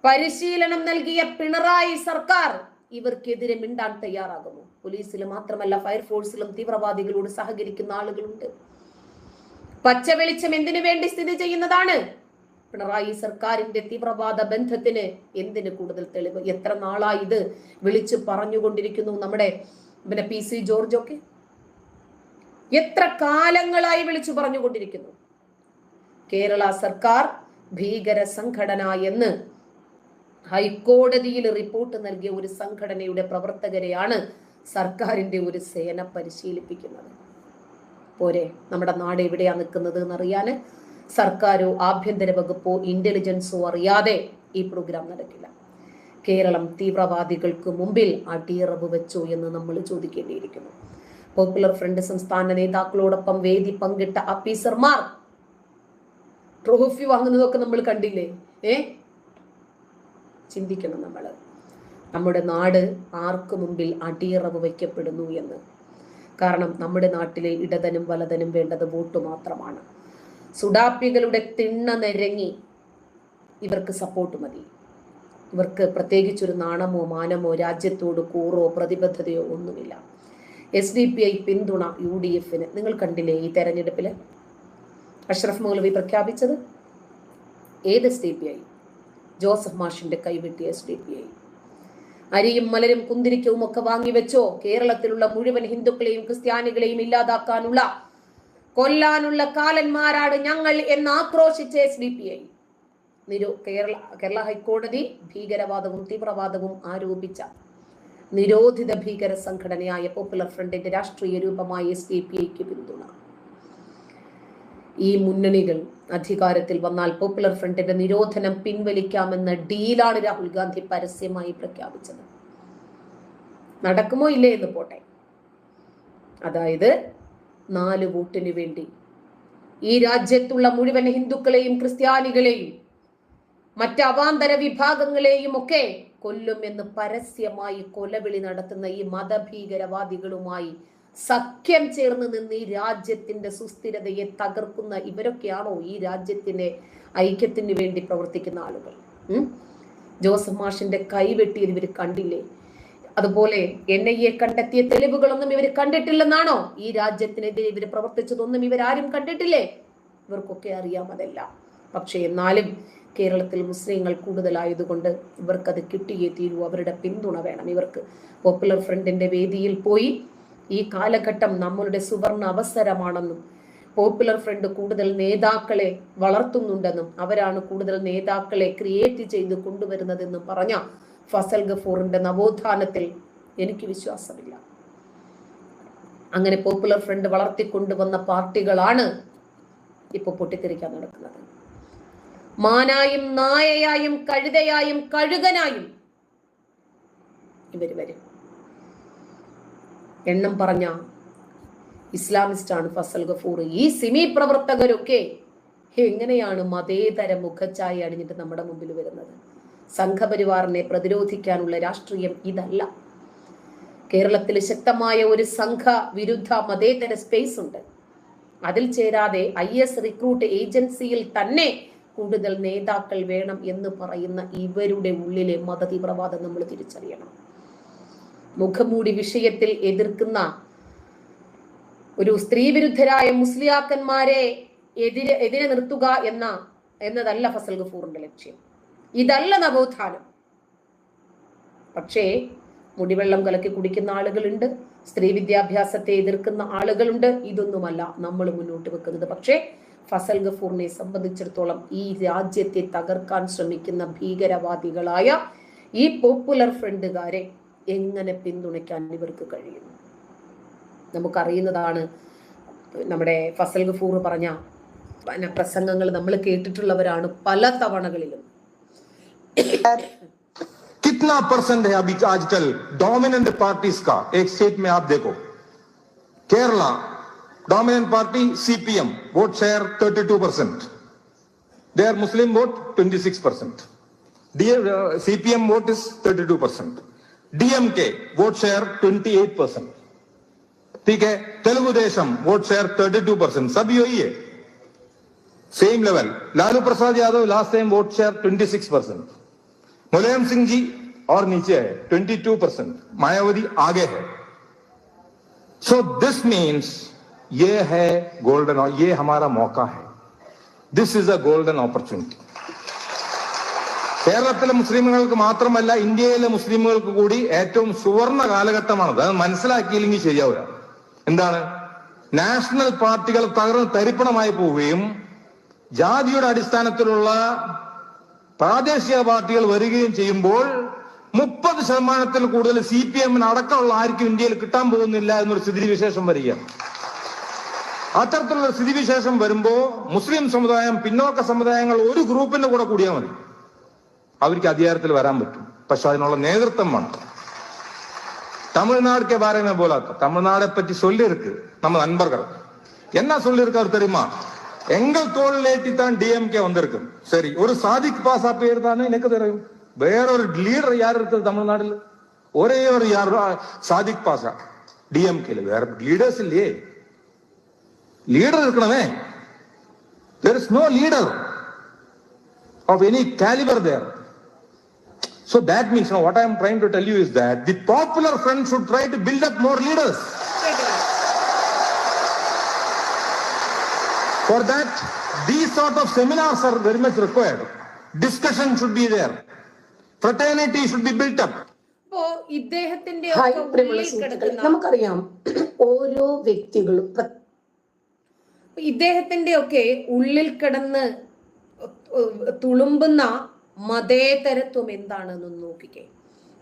പരിശീലനം നൽകിയ പിണറായി സർക്കാർ ഇവർക്കെതിരെ മിണ്ടാൻ തയ്യാറാകുന്നു. പോലീസിലും മാത്രമല്ല ഫയർഫോഴ്സിലും തീവ്രവാദികളോട് സഹകരിക്കുന്ന ആളുകളുണ്ട്. പച്ച വെളിച്ചം എന്തിനു വേണ്ടി സ്ഥിതി ചെയ്യുന്നതാണ്? പിണറായി സർക്കാരിന്റെ തീവ്രവാദ ബന്ധത്തിന് എന്തിന് കൂടുതൽ തെളിവ്? എത്ര നാളായി ഇത് വിളിച്ചു പറഞ്ഞുകൊണ്ടിരിക്കുന്നു നമ്മുടെ PC ജോർജ് ഒക്കെ? എത്ര കാലങ്ങളായി വിളിച്ചു പറഞ്ഞുകൊണ്ടിരിക്കുന്നു? കേരള സർക്കാർ ഭീകര സംഘടന എന്ന് ഹൈക്കോടതിയിൽ റിപ്പോർട്ട് നൽകിയ ഒരു സംഘടനയുടെ പ്രവർത്തകരെയാണ് സർക്കാരിന്റെ ഒരു സേന പരിശീലിപ്പിക്കുന്നത്. പോരെ, നമ്മുടെ നാട് എവിടെയാ നിൽക്കുന്നത് എന്നറിയാന് സർക്കാരോ ആഭ്യന്തര വകുപ്പോ ഇന്റലിജൻസോ അറിയാതെ ഈ പ്രോഗ്രാം നടക്കില്ല. കേരളം തീവ്രവാദികൾക്ക് മുമ്പിൽ അടിയറവ് വെച്ചോ എന്ന് നമ്മൾ ചോദിക്കേണ്ടിയിരിക്കുന്നു. പോപ്പുലർ ഫ്രണ്ട് സംസ്ഥാന നേതാക്കളോടൊപ്പം വേദി പങ്കിട്ട ഓഫീസർമാർ ട്രോഫി വാങ്ങുന്നതൊക്കെ നമ്മൾ കണ്ടില്ലേ? ചിന്തിക്കണം നമ്മൾ. നമ്മുടെ നാട് ആർക്കു മുമ്പിൽ അടിയറവ് വയ്ക്കപ്പെടുന്നു എന്ന്. കാരണം നമ്മുടെ നാട്ടിലെ ഇടതനും വലതനും വേണ്ടത് വോട്ട് മാത്രമാണ്. സുഡാപ്പികളുടെ തിണ്ണ നിരങ്ങി ഇവർക്ക് സപ്പോർട്ട് മതി. ഇവർക്ക് പ്രത്യേകിച്ചൊരു നാണമോ മാനമോ രാജ്യത്തോട് കൂറോ പ്രതിബദ്ധതയോ ഒന്നുമില്ല. SDPI പിന്തുണ UDF-ന് നിങ്ങൾ കണ്ടില്ലേ ഈ തെരഞ്ഞെടുപ്പില്? അഷ്റഫ് മൗലവി പ്രഖ്യാപിച്ചത്? ഏത് SDPI? ജോസഫ് മാഷിന്റെ കൈവെട്ടിയ SDPI. അരിയും മലരും കുന്തിരിക്കവും ഒക്കെ വാങ്ങിവെച്ചോ കേരളത്തിലുള്ള മുഴുവൻ ഹിന്ദുക്കളെയും ക്രിസ്ത്യാനികളെയും ഇല്ലാതാക്കാനുള്ള കൊല്ലാനുള്ള കാലന്മാരാണ് ഞങ്ങൾ എന്ന് ആക്രോശിച്ച SDPI. കേരള ഹൈക്കോടതി ഭീകരവാദവും തീവ്രവാദവും ആരോപിച്ച നിരോധിത ഭീകര സംഘടനയായ പോപ്പുലർ ഫ്രണ്ടിന്റെ രാഷ്ട്രീയ രൂപമായ SDPIക്ക് പിന്തുണ. ഈ മുന്നണികൾ അധികാരത്തിൽ വന്നാൽ പോപ്പുലർ ഫ്രണ്ടിന്റെ നിരോധനം പിൻവലിക്കാമെന്ന ഡീലാണ് രാഹുൽ ഗാന്ധി പരസ്യമായി പ്രഖ്യാപിച്ചത്. നടക്കുമോ ഇല്ലേ എന്ന് പോട്ടെ. അതായത് 4 വോട്ടിന് വേണ്ടി ഈ രാജ്യത്തുള്ള മുഴുവൻ ഹിന്ദുക്കളെയും ക്രിസ്ത്യാനികളെയും മറ്റ് അവാന്തര വിഭാഗങ്ങളെയും ഒക്കെ കൊല്ലുമെന്ന് പരസ്യമായി കൊലവിളി നടത്തുന്ന ഈ മതഭീകരവാദികളുമായി സഖ്യം ചേർന്ന് നിന്ന് ഈ രാജ്യത്തിന്റെ സുസ്ഥിരതയെ തകർക്കുന്ന ഇവരൊക്കെയാണോ ഈ രാജ്യത്തിന്റെ ഐക്യത്തിന് വേണ്ടി പ്രവർത്തിക്കുന്ന ആളുകൾ? ജോസഫ് മാഷിന്റെ കൈവെട്ടിയത് ഇവർ കണ്ടില്ലേ? അതുപോലെ NIA കണ്ടെത്തിയ തെളിവുകളൊന്നും ഇവർ കണ്ടിട്ടില്ലെന്നാണോ? ഈ രാജ്യത്തിനെതിരെ ഇവർ പ്രവർത്തിച്ചതൊന്നും ഇവരാരും കണ്ടിട്ടില്ലേ? ഇവർക്കൊക്കെ അറിയാം അതെല്ലാം. പക്ഷെ എന്നാലും കേരളത്തിൽ മുസ്ലിങ്ങൾ കൂടുതലായതുകൊണ്ട് ഇവർക്കത് കിട്ടിയേ തീരൂ. അവരുടെ പിന്തുണ വേണം ഇവർക്ക്. പോപ്പുലർ ഫ്രണ്ടിന്റെ വേദിയിൽ പോയി ഈ കാലഘട്ടം നമ്മളുടെ സുവർണ അവസരമാണെന്നും പോപ്പുലർ ഫ്രണ്ട് കൂടുതൽ നേതാക്കളെ വളർത്തുന്നുണ്ടെന്നും അവരാണ് കൂടുതൽ നേതാക്കളെ ക്രിയേറ്റ് ചെയ്ത് കൊണ്ടുവരുന്നതെന്നും പറഞ്ഞ ഫസൽ ഗഫൂറിന്റെ നവോത്ഥാനത്തിൽ എനിക്ക് വിശ്വാസമില്ല. അങ്ങനെ പോപ്പുലർ ഫ്രണ്ട് വളർത്തിക്കൊണ്ടുവന്ന പാർട്ടികളാണ് ഇപ്പൊ പൊട്ടിത്തെറിക്കാൻ നടക്കുന്നത്. മാനായും നായയായും കഴുതയായും കഴുകനായും ഇവർ വരും. എണ്ണം പറഞ്ഞ ഇസ്ലാമിസ്റ്റ് ആണ് ഫസൽ ഗഫൂർ. ഈ സിമി പ്രവർത്തകരൊക്കെ എങ്ങനെയാണ് മതേതര മുഖച്ഛായ അണിഞ്ഞിട്ട് നമ്മുടെ മുമ്പിൽ വരുന്നത്? സംഘപരിവാറിനെ പ്രതിരോധിക്കാനുള്ള രാഷ്ട്രീയം ഇതല്ല. കേരളത്തിൽ ശക്തമായ ഒരു സംഘ വിരുദ്ധ മതേതര സ്പേസ് ഉണ്ട്. അതിൽ ചേരാതെ IS റിക്രൂട്ട് ഏജൻസിയിൽ തന്നെ കൂടുതൽ നേതാക്കൾ വേണം എന്ന് പറയുന്ന ഇവരുടെ ഉള്ളിലെ മതതീവ്രവാദം നമ്മൾ തിരിച്ചറിയണം. മുഖംമൂടി വിഷയത്തിൽ എതിർക്കുന്ന ഒരു സ്ത്രീവിരുദ്ധരായ മുസ്ലിയാക്കന്മാരെ എതിരെ നിർത്തുക എന്നതല്ല ഫസൽ ഗഫൂറിന്റെ ലക്ഷ്യം. ഇതല്ല നവോത്ഥാനം. പക്ഷേ മുടിവെള്ളം കലക്കി കുടിക്കുന്ന ആളുകളുണ്ട്, സ്ത്രീ വിദ്യാഭ്യാസത്തെ എതിർക്കുന്ന ആളുകളുണ്ട്. ഇതൊന്നുമല്ല നമ്മൾ മുന്നോട്ട് വെക്കുന്നത്. പക്ഷേ ഫസൽ ഗഫൂറിനെ സംബന്ധിച്ചിടത്തോളം ഈ രാജ്യത്തെ തകർക്കാൻ ശ്രമിക്കുന്ന ഭീകരവാദികളായ ഈ പോപ്പുലർ ഫ്രണ്ടുകാരെ എങ്ങനെ പിന്തുണയ്ക്കാൻ ഇവർക്ക് കഴിയുന്നു? നമുക്കറിയുന്നതാണ്. നമ്മുടെ ഫസൽ ഗഫൂർ പറഞ്ഞ പ്രസംഗങ്ങൾ നമ്മൾ കേട്ടിട്ടുള്ളവരാണ് പല തവണകളിലും. कितना परसेंट है अभी आजकल डोमिनेंट पार्टीज का? एक स्टेट में आप देखो, Kerala dominant party CPM vote share 32%, their Muslim vote 26%, CPM vote is 32%, DMK vote share 28%, ठीक है. तेलुगु देशम वोट शेयर 32%, सब यही है, same level. Lalu Prasad Yadav last time vote share 26%, Mulayam Singh ji और नीचे है 22%, मायावती आगे है. सो दिस मीन्स ये है गोल्डन, और ये हमारा मौका है. This is a golden opportunity. കേരളത്തിലെ മുസ്ലിമുകൾക്ക് മാത്രമല്ല, ഇന്ത്യയിലെ മുസ്ലിമുകൾക്ക് കൂടി ഏറ്റവും സുവർണ കാലഘട്ടമാണത്. അത് മനസ്സിലാക്കിയില്ലെങ്കിൽ ശരിയാവില്ല. എന്താണ്? നാഷണൽ പാർട്ടികൾ തകർന്ന് തരിപ്പണമായി പോവുകയും ജാതിയുടെ അടിസ്ഥാനത്തിലുള്ള പ്രാദേശിക പാർട്ടികൾ വരികയും ചെയ്യുമ്പോൾ 30% കൂടുതൽ CPM അടക്കമുള്ള ആർക്കും ഇന്ത്യയിൽ കിട്ടാൻ പോകുന്നില്ല എന്നൊരു സ്ഥിതിവിശേഷം വരികയാണ്. അത്തരത്തിലുള്ള സ്ഥിതിവിശേഷം വരുമ്പോ മുസ്ലിം സമുദായം, പിന്നോക്ക സമുദായങ്ങൾ ഒരു ഗ്രൂപ്പിന്റെ കൂടെ കൂടിയാൽ മതി, അവർക്ക് അധികാരത്തിൽ വരാൻ പറ്റും. പക്ഷെ അതിനുള്ള നേതൃത്വം വേണം. തമിഴ്നാട് ബാരെ में बोला था, തമിഴ്നാടെ പറ്റി சொல்லிருக்கு நம்ம நண்பர்கள். என்ன சொல்லிருக்காரு தெரியுமா? எங்கள் தோளிலேட்டித்தான் DMK வந்திருக்கும். சரி, ஒரு சாதிக் பாசா பேர் தானே எனக்கு தெரியும். வேறொரு லீடர் யார் இருக்குது தமிழ்நாடுல? ஒரே ஒரு யார்? சாதிக் பாசா DMK. வேற லீடர்ஸ் இல்லையே. லீடர் இருக்கணுமே. there is no leader of any caliber there. So that means, now what I am trying to tell you is that the Popular Front should try to build up more leaders. For that These sort of seminars are very much required. Discussion should be there. Fraternity should be built up. അപ്പോ ഇദ്ദേഹത്തിന്റെ നമുക്കറിയാം ഓരോ വ്യക്തികളും ഇദ്ദേഹത്തിന്റെ ഒക്കെ ഉള്ളിൽ കിടന്ന് തുളുമ്പുന്ന മതേതരത്വം എന്താണെന്ന് നോക്കിക്കേ.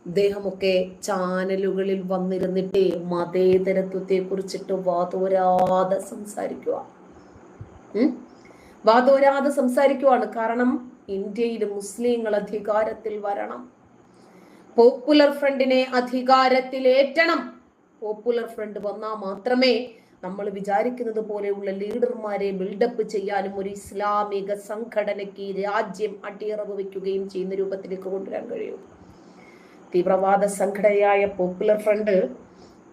ഇദ്ദേഹമൊക്കെ ചാനലുകളിൽ വന്നിരുന്നിട്ട് മതേതരത്വത്തെ കുറിച്ചിട്ട് വാതോരാതെ സംസാരിക്കുവാണ്. കാരണം ഇന്ത്യയിൽ മുസ്ലിങ്ങൾ അധികാരത്തിൽ വരണം, പോപ്പുലർ ഫ്രണ്ടിനെ അധികാരത്തിലേറ്റണം. പോപ്പുലർ ഫ്രണ്ട് വന്നാൽ മാത്രമേ നമ്മൾ വിചാരിക്കുന്നത് പോലെയുള്ള ലീഡർമാരെ ബിൽഡപ്പ് ചെയ്യാനും ഒരു ഇസ്ലാമിക സംഘടനയ്ക്ക് രാജ്യം അടിയറവ് വയ്ക്കുകയും ചെയ്യുന്ന രൂപത്തിലേക്ക് കൊണ്ടുവരാൻ കഴിയും. തീവ്രവാദ സംഘടനയായ പോപ്പുലർ ഫ്രണ്ട്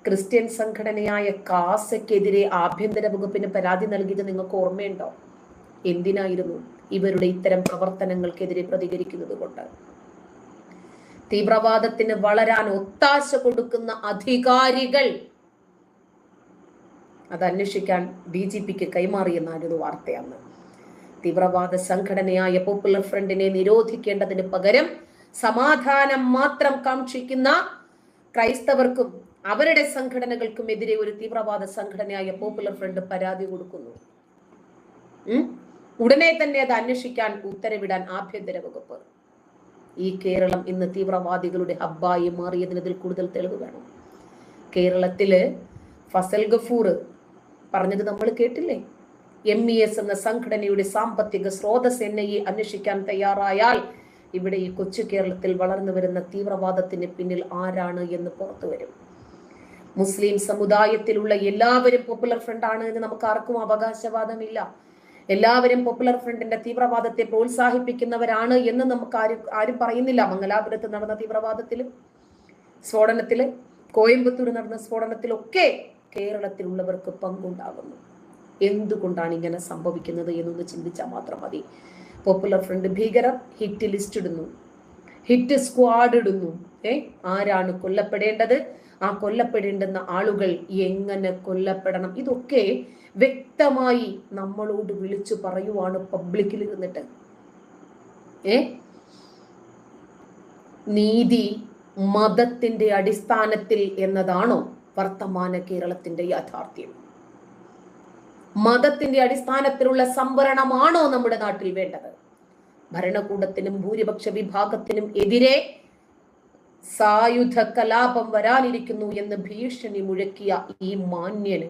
ക്രിസ്ത്യൻ സംഘടനയായ കാസയ്ക്കെതിരെ ആഭ്യന്തര വകുപ്പിന് പരാതി നൽകിയത് നിങ്ങൾക്ക് ഓർമ്മയുണ്ടോ? എന്തിനായിരുന്നു? ഇവരുടെ ഇത്തരം പ്രവർത്തനങ്ങൾക്കെതിരെ പ്രതികരിക്കുന്നത് കൊണ്ട്. തീവ്രവാദത്തിന് വളരാൻ ഒത്താശ കൊടുക്കുന്ന അധികാരികൾ അത് അന്വേഷിക്കാൻ DGPക്ക് കൈമാറിയെന്നായിരുന്നു വാർത്തയാണ്. തീവ്രവാദ സംഘടനയായ പോപ്പുലർ ഫ്രണ്ടിനെ നിരോധിക്കേണ്ടതിന് പകരം സമാധാനം മാത്രം കാക്ഷിക്കുന്ന ക്രൈസ്തവർക്കും അവരുടെ സംഘടനകൾക്കും എതിരെ ഒരു തീവ്രവാദ സംഘടനയായ പോപ്പുലർ ഫ്രണ്ട് പരാതി കൊടുക്കുന്നു. ഉടനെ തന്നെ അത് അന്വേഷിക്കാൻ ഉത്തരവിടാൻ ആഭ്യന്തര വകുപ്പ്. ഈ കേരളം ഇന്ന് തീവ്രവാദികളുടെ ഹബ്ബായി മാറിയതിന് ഇതിൽ കൂടുതൽ തെളിവ് വേണം. കേരളത്തില് ഫസൽ ഗഫൂർ പറഞ്ഞത് നമ്മൾ കേട്ടില്ലേ? MES എന്ന സംഘടനയുടെ സാമ്പത്തിക സ്രോതസ് NIA അന്വേഷിക്കാൻ തയ്യാറായാൽ ഇവിടെ ഈ കൊച്ചു കേരളത്തിൽ വളർന്നു വരുന്ന തീവ്രവാദത്തിന് പിന്നിൽ ആരാണ് എന്ന് പുറത്തു വരും. മുസ്ലിം സമുദായത്തിലുള്ള എല്ലാവരും പോപ്പുലർ ഫ്രണ്ട് ആണ് എന്ന് നമുക്ക് ആർക്കും അവകാശവാദമില്ല. എല്ലാവരും പോപ്പുലർ ഫ്രണ്ടിന്റെ തീവ്രവാദത്തെ പ്രോത്സാഹിപ്പിക്കുന്നവരാണ് എന്ന് നമുക്ക് ആരും പറയുന്നില്ല. മംഗലാപുരത്ത് നടന്ന തീവ്രവാദത്തിലും സ്ഫോടനത്തില്, കോയമ്പത്തൂർ നടന്ന സ്ഫോടനത്തിലൊക്കെ കേരളത്തിലുള്ളവർക്ക് പങ്കുണ്ടാകുന്നു. എന്തുകൊണ്ടാണ് ഇങ്ങനെ സംഭവിക്കുന്നത് എന്നൊന്ന് ചിന്തിച്ചാൽ മാത്രം മതി. പോപ്പുലർ ഫ്രണ്ട് ഭീകരർ ഹിറ്റ് ലിസ്റ്റ് ഇടുന്നു, ഹിറ്റ് സ്ക്വാഡ് ഇടുന്നു. ആരാണ് കൊല്ലപ്പെടേണ്ടത്, ആ കൊല്ലപ്പെടേണ്ടുന്ന ആളുകൾ എങ്ങനെ കൊല്ലപ്പെടണം, ഇതൊക്കെ വ്യക്തമായി നമ്മളോട് വിളിച്ചു പറയുവാണ് പബ്ലിക്കിൽ ഇരുന്നിട്ട്. നീതി മതത്തിന്റെ അടിസ്ഥാനത്തിൽ എന്നതാണോ വർത്തമാന കേരളത്തിന്റെ യാഥാർത്ഥ്യം? മതത്തിന്റെ അടിസ്ഥാനത്തിലുള്ള സംവരണമാണോ നമ്മുടെ നാട്ടിൽ വേണ്ടത്? ഭരണകൂടത്തിനും ഭൂരിപക്ഷ വിഭാഗത്തിനും എതിരെ സായുധ കലാപം വരാനിരിക്കുന്നു എന്ന് ഭീഷണി മുഴക്കിയ ഈ മാന്യന്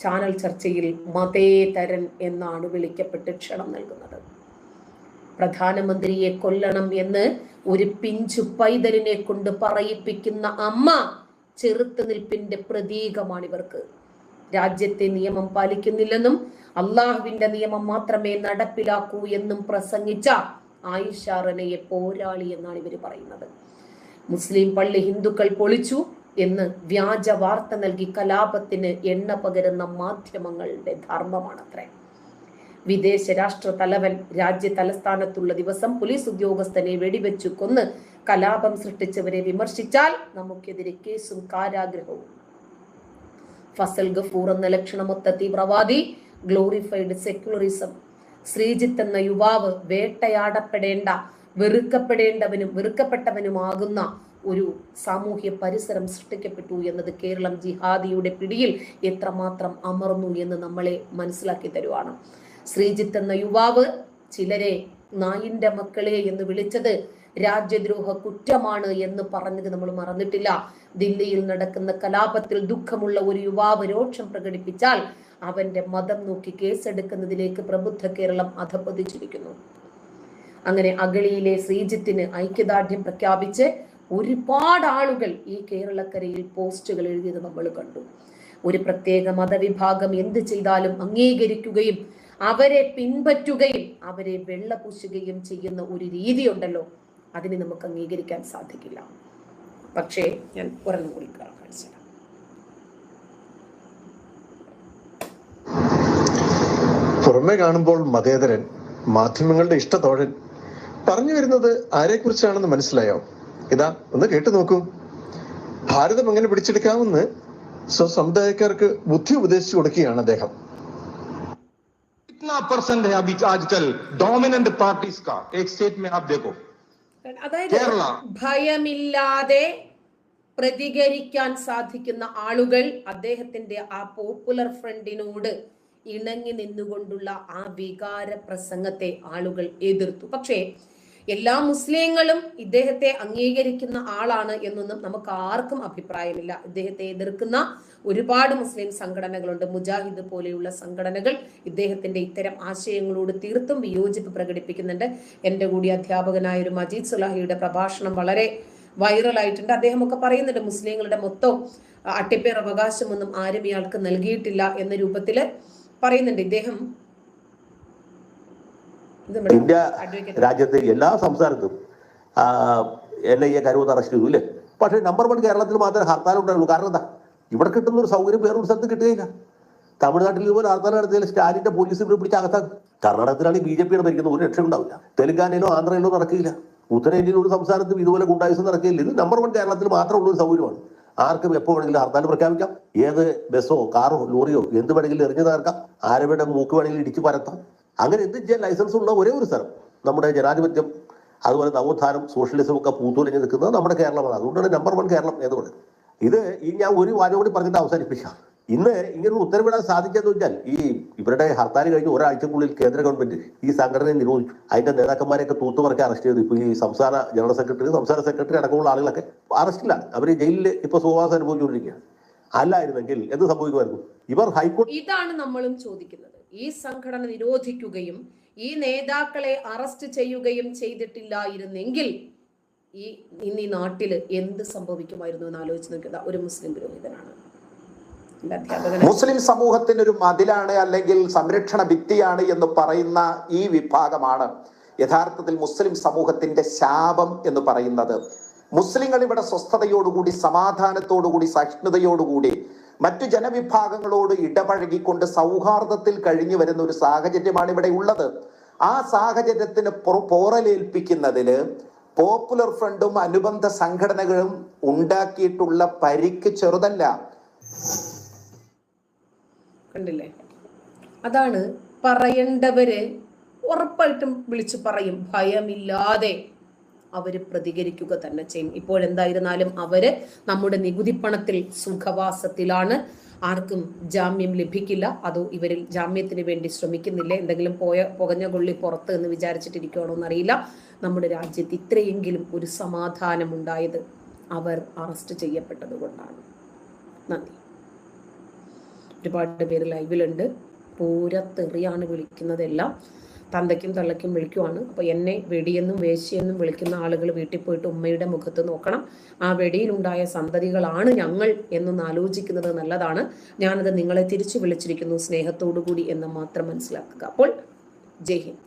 ചാനൽ ചർച്ചയിൽ മതേതരൻ എന്നാണ് വിളിക്കപ്പെട്ട് ക്ഷണം നൽകുന്നത്. പ്രധാനമന്ത്രിയെ കൊല്ലണം എന്ന് ഒരു പിഞ്ചു പൈതലിനെ കൊണ്ട് പറയിപ്പിക്കുന്ന അമ്മ ചെറുത്തുനിൽപ്പിന്റെ പ്രതീകമാണിവർക്ക്. രാജ്യത്തെ നിയമം പാലിക്കുന്നില്ലെന്നും അള്ളാഹുവിന്റെ നിയമം മാത്രമേ നടപ്പിലാക്കൂ എന്നും പ്രസംഗിച്ച ആയിഷ റനയെ പോരാളി എന്നാണ് ഇവർ പറയുന്നത്. മുസ്ലിം പള്ളി ഹിന്ദുക്കൾ പൊളിച്ചു എന്ന് വ്യാജ വാർത്ത നൽകി കലാപത്തിന് എണ്ണ പകരുന്ന മാധ്യമങ്ങളുടെ ധർമ്മമാണത്രേ. വിദേശ രാഷ്ട്ര തലവൻ രാജ്യ തലസ്ഥാനത്തുള്ള ദിവസം പോലീസ് ഉദ്യോഗസ്ഥനെ വെടിവെച്ചു കൊന്ന് കലാപം സൃഷ്ടിച്ചവരെ വിമർശിച്ചാൽ നമുക്കെതിരെ കേസും കാരാഗ്രഹവും. ഫസൽ ഗഫൂർ എന്ന ലക്ഷണമൊത്ത തീവ്രവാദി, ഗ്ലോറിഫൈഡ് സെക്യുലറിസം. ശ്രീജിത്ത് എന്ന യുവാവ് വേട്ടയാടപ്പെടേണ്ട, വെറുക്കപ്പെട്ടവനുമാകുന്ന ഒരു സാമൂഹ്യ പരിസരം സൃഷ്ടിക്കപ്പെട്ടു എന്നത് കേരളം ജിഹാദിയുടെ പിടിയിൽ എത്രമാത്രം അമർന്നു എന്ന് നമ്മളെ മനസ്സിലാക്കി തരുവാണ്. ശ്രീജിത്ത് എന്ന യുവാവ് ചിലരെ നായിന്റെ മക്കളെ എന്ന് വിളിച്ചത് രാജ്യദ്രോഹ കുറ്റമാണ് എന്ന് പറഞ്ഞത് നമ്മൾ മറന്നിട്ടില്ല. ദില്ലിയിൽ നടക്കുന്ന കലാപത്തിൽ ദുഃഖമുള്ള ഒരു യുവാവ് രോഷം പ്രകടിപ്പിച്ചാൽ അവന്റെ മതം നോക്കി കേസെടുക്കുന്നതിലേക്ക് പ്രബുദ്ധ കേരളം അധപ്പതിച്ചിരിക്കുന്നു. അങ്ങനെ അഗളിയിലെ ശ്രീജിത്തിന് ഐക്യദാർഢ്യം പ്രഖ്യാപിച്ച് ഒരുപാട് ആളുകൾ ഈ കേരളക്കരയിൽ പോസ്റ്റുകൾ എഴുതിയത് നമ്മൾ കണ്ടു. ഒരു പ്രത്യേക മതവിഭാഗം എന്ത് ചെയ്താലും അംഗീകരിക്കുകയും അവരെ പിൻപറ്റുകയും അവരെ വെള്ളപൂശുകയും ചെയ്യുന്ന ഒരു രീതിയുണ്ടല്ലോ, അതിനെ നമുക്ക് അംഗീകരിക്കാൻ സാധിക്കില്ല. പക്ഷേ ഞാൻ ഒരെണ്ണം കൂടി കാണിച്ചു. പുറമെ കാണുമ്പോൾ മതേതരൻ, മാധ്യമങ്ങളുടെ ഇഷ്ടത്തോഴൻ. പറഞ്ഞു വരുന്നത് ആരെക്കുറിച്ചാണെന്ന് മനസ്സിലായോ? ഇതാ ഒന്ന് കേട്ടു നോക്കൂ. ഭാരതം എങ്ങനെ പിടിച്ചെടുക്കാമെന്ന് സ്വസമുദായക്കാർക്ക് ബുദ്ധി ഉപദേശിച്ചു കൊടുക്കുകയാണ് അദ്ദേഹം. इतना 15% है अभी आजकल डोमिनेंट पार्टीज का। एक स्टेट में आप देखो അതായത് ഭയമില്ലാതെ പ്രതികരിക്കാൻ സാധിക്കുന്ന ആളുകൾ അദ്ദേഹത്തിന്റെ ആ പോപ്പുലർ ഫ്രണ്ടിനോട് ഇണങ്ങി നിന്നുകൊണ്ടുള്ള ആ വികാര പ്രസംഗത്തെ ആളുകൾ എതിർത്തു. പക്ഷേ എല്ലാ മുസ്ലിങ്ങളും ഇദ്ദേഹത്തെ അംഗീകരിക്കുന്ന ആളാണ് എന്നൊന്നും നമുക്ക് ആർക്കും അഭിപ്രായമില്ല. ഇദ്ദേഹത്തെ എതിർക്കുന്ന ഒരുപാട് മുസ്ലിം സംഘടനകളുണ്ട്. മുജാഹിദ് പോലെയുള്ള സംഘടനകൾ ഇദ്ദേഹത്തിന്റെ ഇത്തരം ആശയങ്ങളോട് തീർത്തും വിയോജിപ്പ് പ്രകടിപ്പിക്കുന്നുണ്ട്. എൻ്റെ കൂടി അധ്യാപകനായ ഒരു മജീദ് സുലാഹിയുടെ പ്രഭാഷണം വളരെ വൈറലായിട്ടുണ്ട്. അദ്ദേഹം ഒക്കെ പറയുന്നുണ്ട് മുസ്ലിങ്ങളുടെ മൊത്തം അട്ടിപ്പേർ അവകാശമൊന്നും ആരും ഇയാൾക്ക് നൽകിയിട്ടില്ല എന്ന രൂപത്തില് പറയുന്നുണ്ട്. ഇദ്ദേഹം ഇന്ത്യ രാജ്യത്തെ എല്ലാ സംസ്ഥാനത്തും NIA കരുവത്ത് അറസ്റ്റ് ചെയ്തു ഇല്ലേ? പക്ഷേ നമ്പർ 1 കേരളത്തിൽ മാത്രമേ ഹർത്താൽ ഉണ്ടായുള്ളൂ. കാരണം എന്താ? ഇവിടെ കിട്ടുന്ന ഒരു സൗകര്യം വേറൊരു സ്ഥലത്ത് കിട്ടുകയില്ല. തമിഴ്നാട്ടിൽ ഇതുപോലെ ഹർത്താൽ നടത്തിയാൽ സ്റ്റാലിന്റെ പോലീസ് ഇവിടെ പിടിച്ച് അകത്താക്കും. കർണാടകത്തിലാണ് BJP ഭരിക്കുന്നത്, ഒരു രക്ഷ ഉണ്ടാവില്ല. തെലങ്കാനയിലോ ആന്ധ്രയിലോ നടക്കില്ല. ഉത്തരേന്ത്യയിലെ ഒരു സംസ്ഥാനത്തും ഇതുപോലെ ഗുണ്ടായുസം നടക്കില്ല. ഇത് നമ്പർ 1 കേരളത്തിൽ മാത്രമുള്ള ഒരു സൗകര്യമാണ്. ആർക്കും എപ്പോൾ വേണമെങ്കിലും ഹർത്താൽ പ്രഖ്യാപിക്കാം. ഏത് ബസ്സോ കാറോ ലോറിയോ എന്ത് വേണമെങ്കിലും എറിഞ്ഞു തകർക്കാം. ആരുടെ മൂക്ക് വേണമെങ്കിലും ഇടിച്ചു പരത്താം. അങ്ങനെ എന്ത് ചെയ്യാൻ ലൈസൻസ് ഉള്ള ഒരേ ഒരു സ്ഥലം നമ്മുടെ ജനാധിപത്യം അതുപോലെ നവോത്ഥാനം സോഷ്യലിസം ഒക്കെ പൂത്തുലഞ്ഞ് നിൽക്കുന്നത് നമ്മുടെ കേരളമാണ്. അതുകൊണ്ടാണ് നമ്പർ 1 കേരളം എന്ന് പറയുന്നത്. ഇത് ഞാൻ ഒരു വാചകം കൂടി പറഞ്ഞിട്ട് അവസാനിപ്പിക്കാം. ഇന്ന് ഇങ്ങനെ ഉത്തരവിടാൻ സാധിച്ചതെന്ന് വെച്ചാൽ ഇവരുടെ ഹർത്താൽ കഴിഞ്ഞ് ഒരാഴ്ചക്കുള്ളിൽ കേന്ദ്ര ഗവൺമെന്റ് ഈ സംഘടനയെ നിരോധിച്ചു. അതിന്റെ നേതാക്കന്മാരെയൊക്കെ തൂത്തുമറക്കി അറസ്റ്റ് ചെയ്തു. ഇപ്പൊ ഈ സംസ്ഥാന ജനറൽ സെക്രട്ടറി സംസ്ഥാന സെക്രട്ടറി അടക്കമുള്ള ആളുകളൊക്കെ അറസ്റ്റിലാണ്. അവർ ജയിലിൽ ഇപ്പൊ സുഖവാസം അനുഭവിച്ചുകൊണ്ടിരിക്കുകയാണ്. അല്ലായിരുന്നെങ്കിൽ എന്ത് സംഭവിക്കുമായിരുന്നു? ഇവർ ഹൈക്കോടതി. ഇതാണ് നമ്മളും ചോദിക്കുന്നത്. ഈ സംഘടന നിരോധിക്കുകയും ഈ നേതാക്കളെ അറസ്റ്റ് ചെയ്യുകയും ചെയ്തിട്ടില്ലായിരുന്നെങ്കിൽ ഇന്ന് ഈ നാട്ടില് എന്ത് സംഭവിക്കുമായിരുന്നു എന്ന് ആലോചിച്ച് നോക്കുക. ഒരു മുസ്ലിം പുരോഹിതനാണ്. മുസ്ലിം സമൂഹത്തിന് ഒരു മതിലാണ് അല്ലെങ്കിൽ സംരക്ഷണ ഭിത്തിയാണ് എന്ന് പറയുന്ന ഈ വിഭാഗമാണ് യഥാർത്ഥത്തിൽ മുസ്ലിം സമൂഹത്തിന്റെ ശാപം എന്ന് പറയുന്നത്. മുസ്ലിങ്ങൾ ഇവിടെ സ്വസ്ഥതയോടുകൂടി സമാധാനത്തോടുകൂടി സഹിഷ്ണുതയോടുകൂടി മറ്റു ജനവിഭാഗങ്ങളോട് ഇടപഴകിക്കൊണ്ട് സൗഹാർദ്ദത്തിൽ കഴിഞ്ഞു വരുന്ന ഒരു സാഹചര്യമാണ് ഇവിടെ ഉള്ളത്. ആ സാഹചര്യത്തിന് പോറലേൽപ്പിക്കുന്നതിന് പോപ്പുലർ ഫ്രണ്ടും അനുബന്ധ സംഘടനകളും ഉണ്ടാക്കിയിട്ടുള്ള പരിക്ക് ചെറുതല്ല. കണ്ടില്ലേ? അതാണ് പറയേണ്ടവര് ഉറപ്പായിട്ടും വിളിച്ചു പറയും. ഭയമില്ലാതെ അവര് പ്രതികരിക്കുക തന്നെ ചെയ്യും. ഇപ്പോഴെന്തായിരുന്നാലും അവര് നമ്മുടെ നികുതി പണത്തിൽ സുഖവാസത്തിലാണ്. ആർക്കും ജാമ്യം ലഭിക്കില്ല. അതോ ഇവരിൽ ജാമ്യത്തിന് വേണ്ടി ശ്രമിക്കുന്നില്ല? എന്തെങ്കിലും പുകഞ്ഞ കൊള്ളി പുറത്ത് എന്ന് വിചാരിച്ചിട്ടിരിക്കുകയാണോ എന്നറിയില്ല. നമ്മുടെ രാജ്യത്ത് ഇത്രയെങ്കിലും ഒരു സമാധാനം ഉണ്ടായത് അവർ അറസ്റ്റ് ചെയ്യപ്പെട്ടത് കൊണ്ടാണ്. നന്ദി. ഒരുപാട് പേര് ലൈവിലുണ്ട്. പൂരത്തെറിയാണ് വിളിക്കുന്നതെല്ലാം. തന്തയ്ക്കും തള്ളയ്ക്കും വിളിക്കുവാണ്. അപ്പോൾ എന്നെ വെടിയെന്നും വേശിയെന്നും വിളിക്കുന്ന ആളുകൾ വീട്ടിൽ പോയിട്ട് ഉമ്മയുടെ മുഖത്ത് നോക്കണം. ആ വെടിയിലുണ്ടായ സന്തതികളാണ് ഞങ്ങൾ എന്നൊന്ന് ആലോചിക്കുന്നത് നല്ലതാണ്. ഞാനത് നിങ്ങളെ തിരിച്ചു വിളിച്ചിരിക്കുന്നു സ്നേഹത്തോടു കൂടി എന്ന് മാത്രം മനസ്സിലാക്കുക. അപ്പോൾ ജയ് ഹിന്ദ്.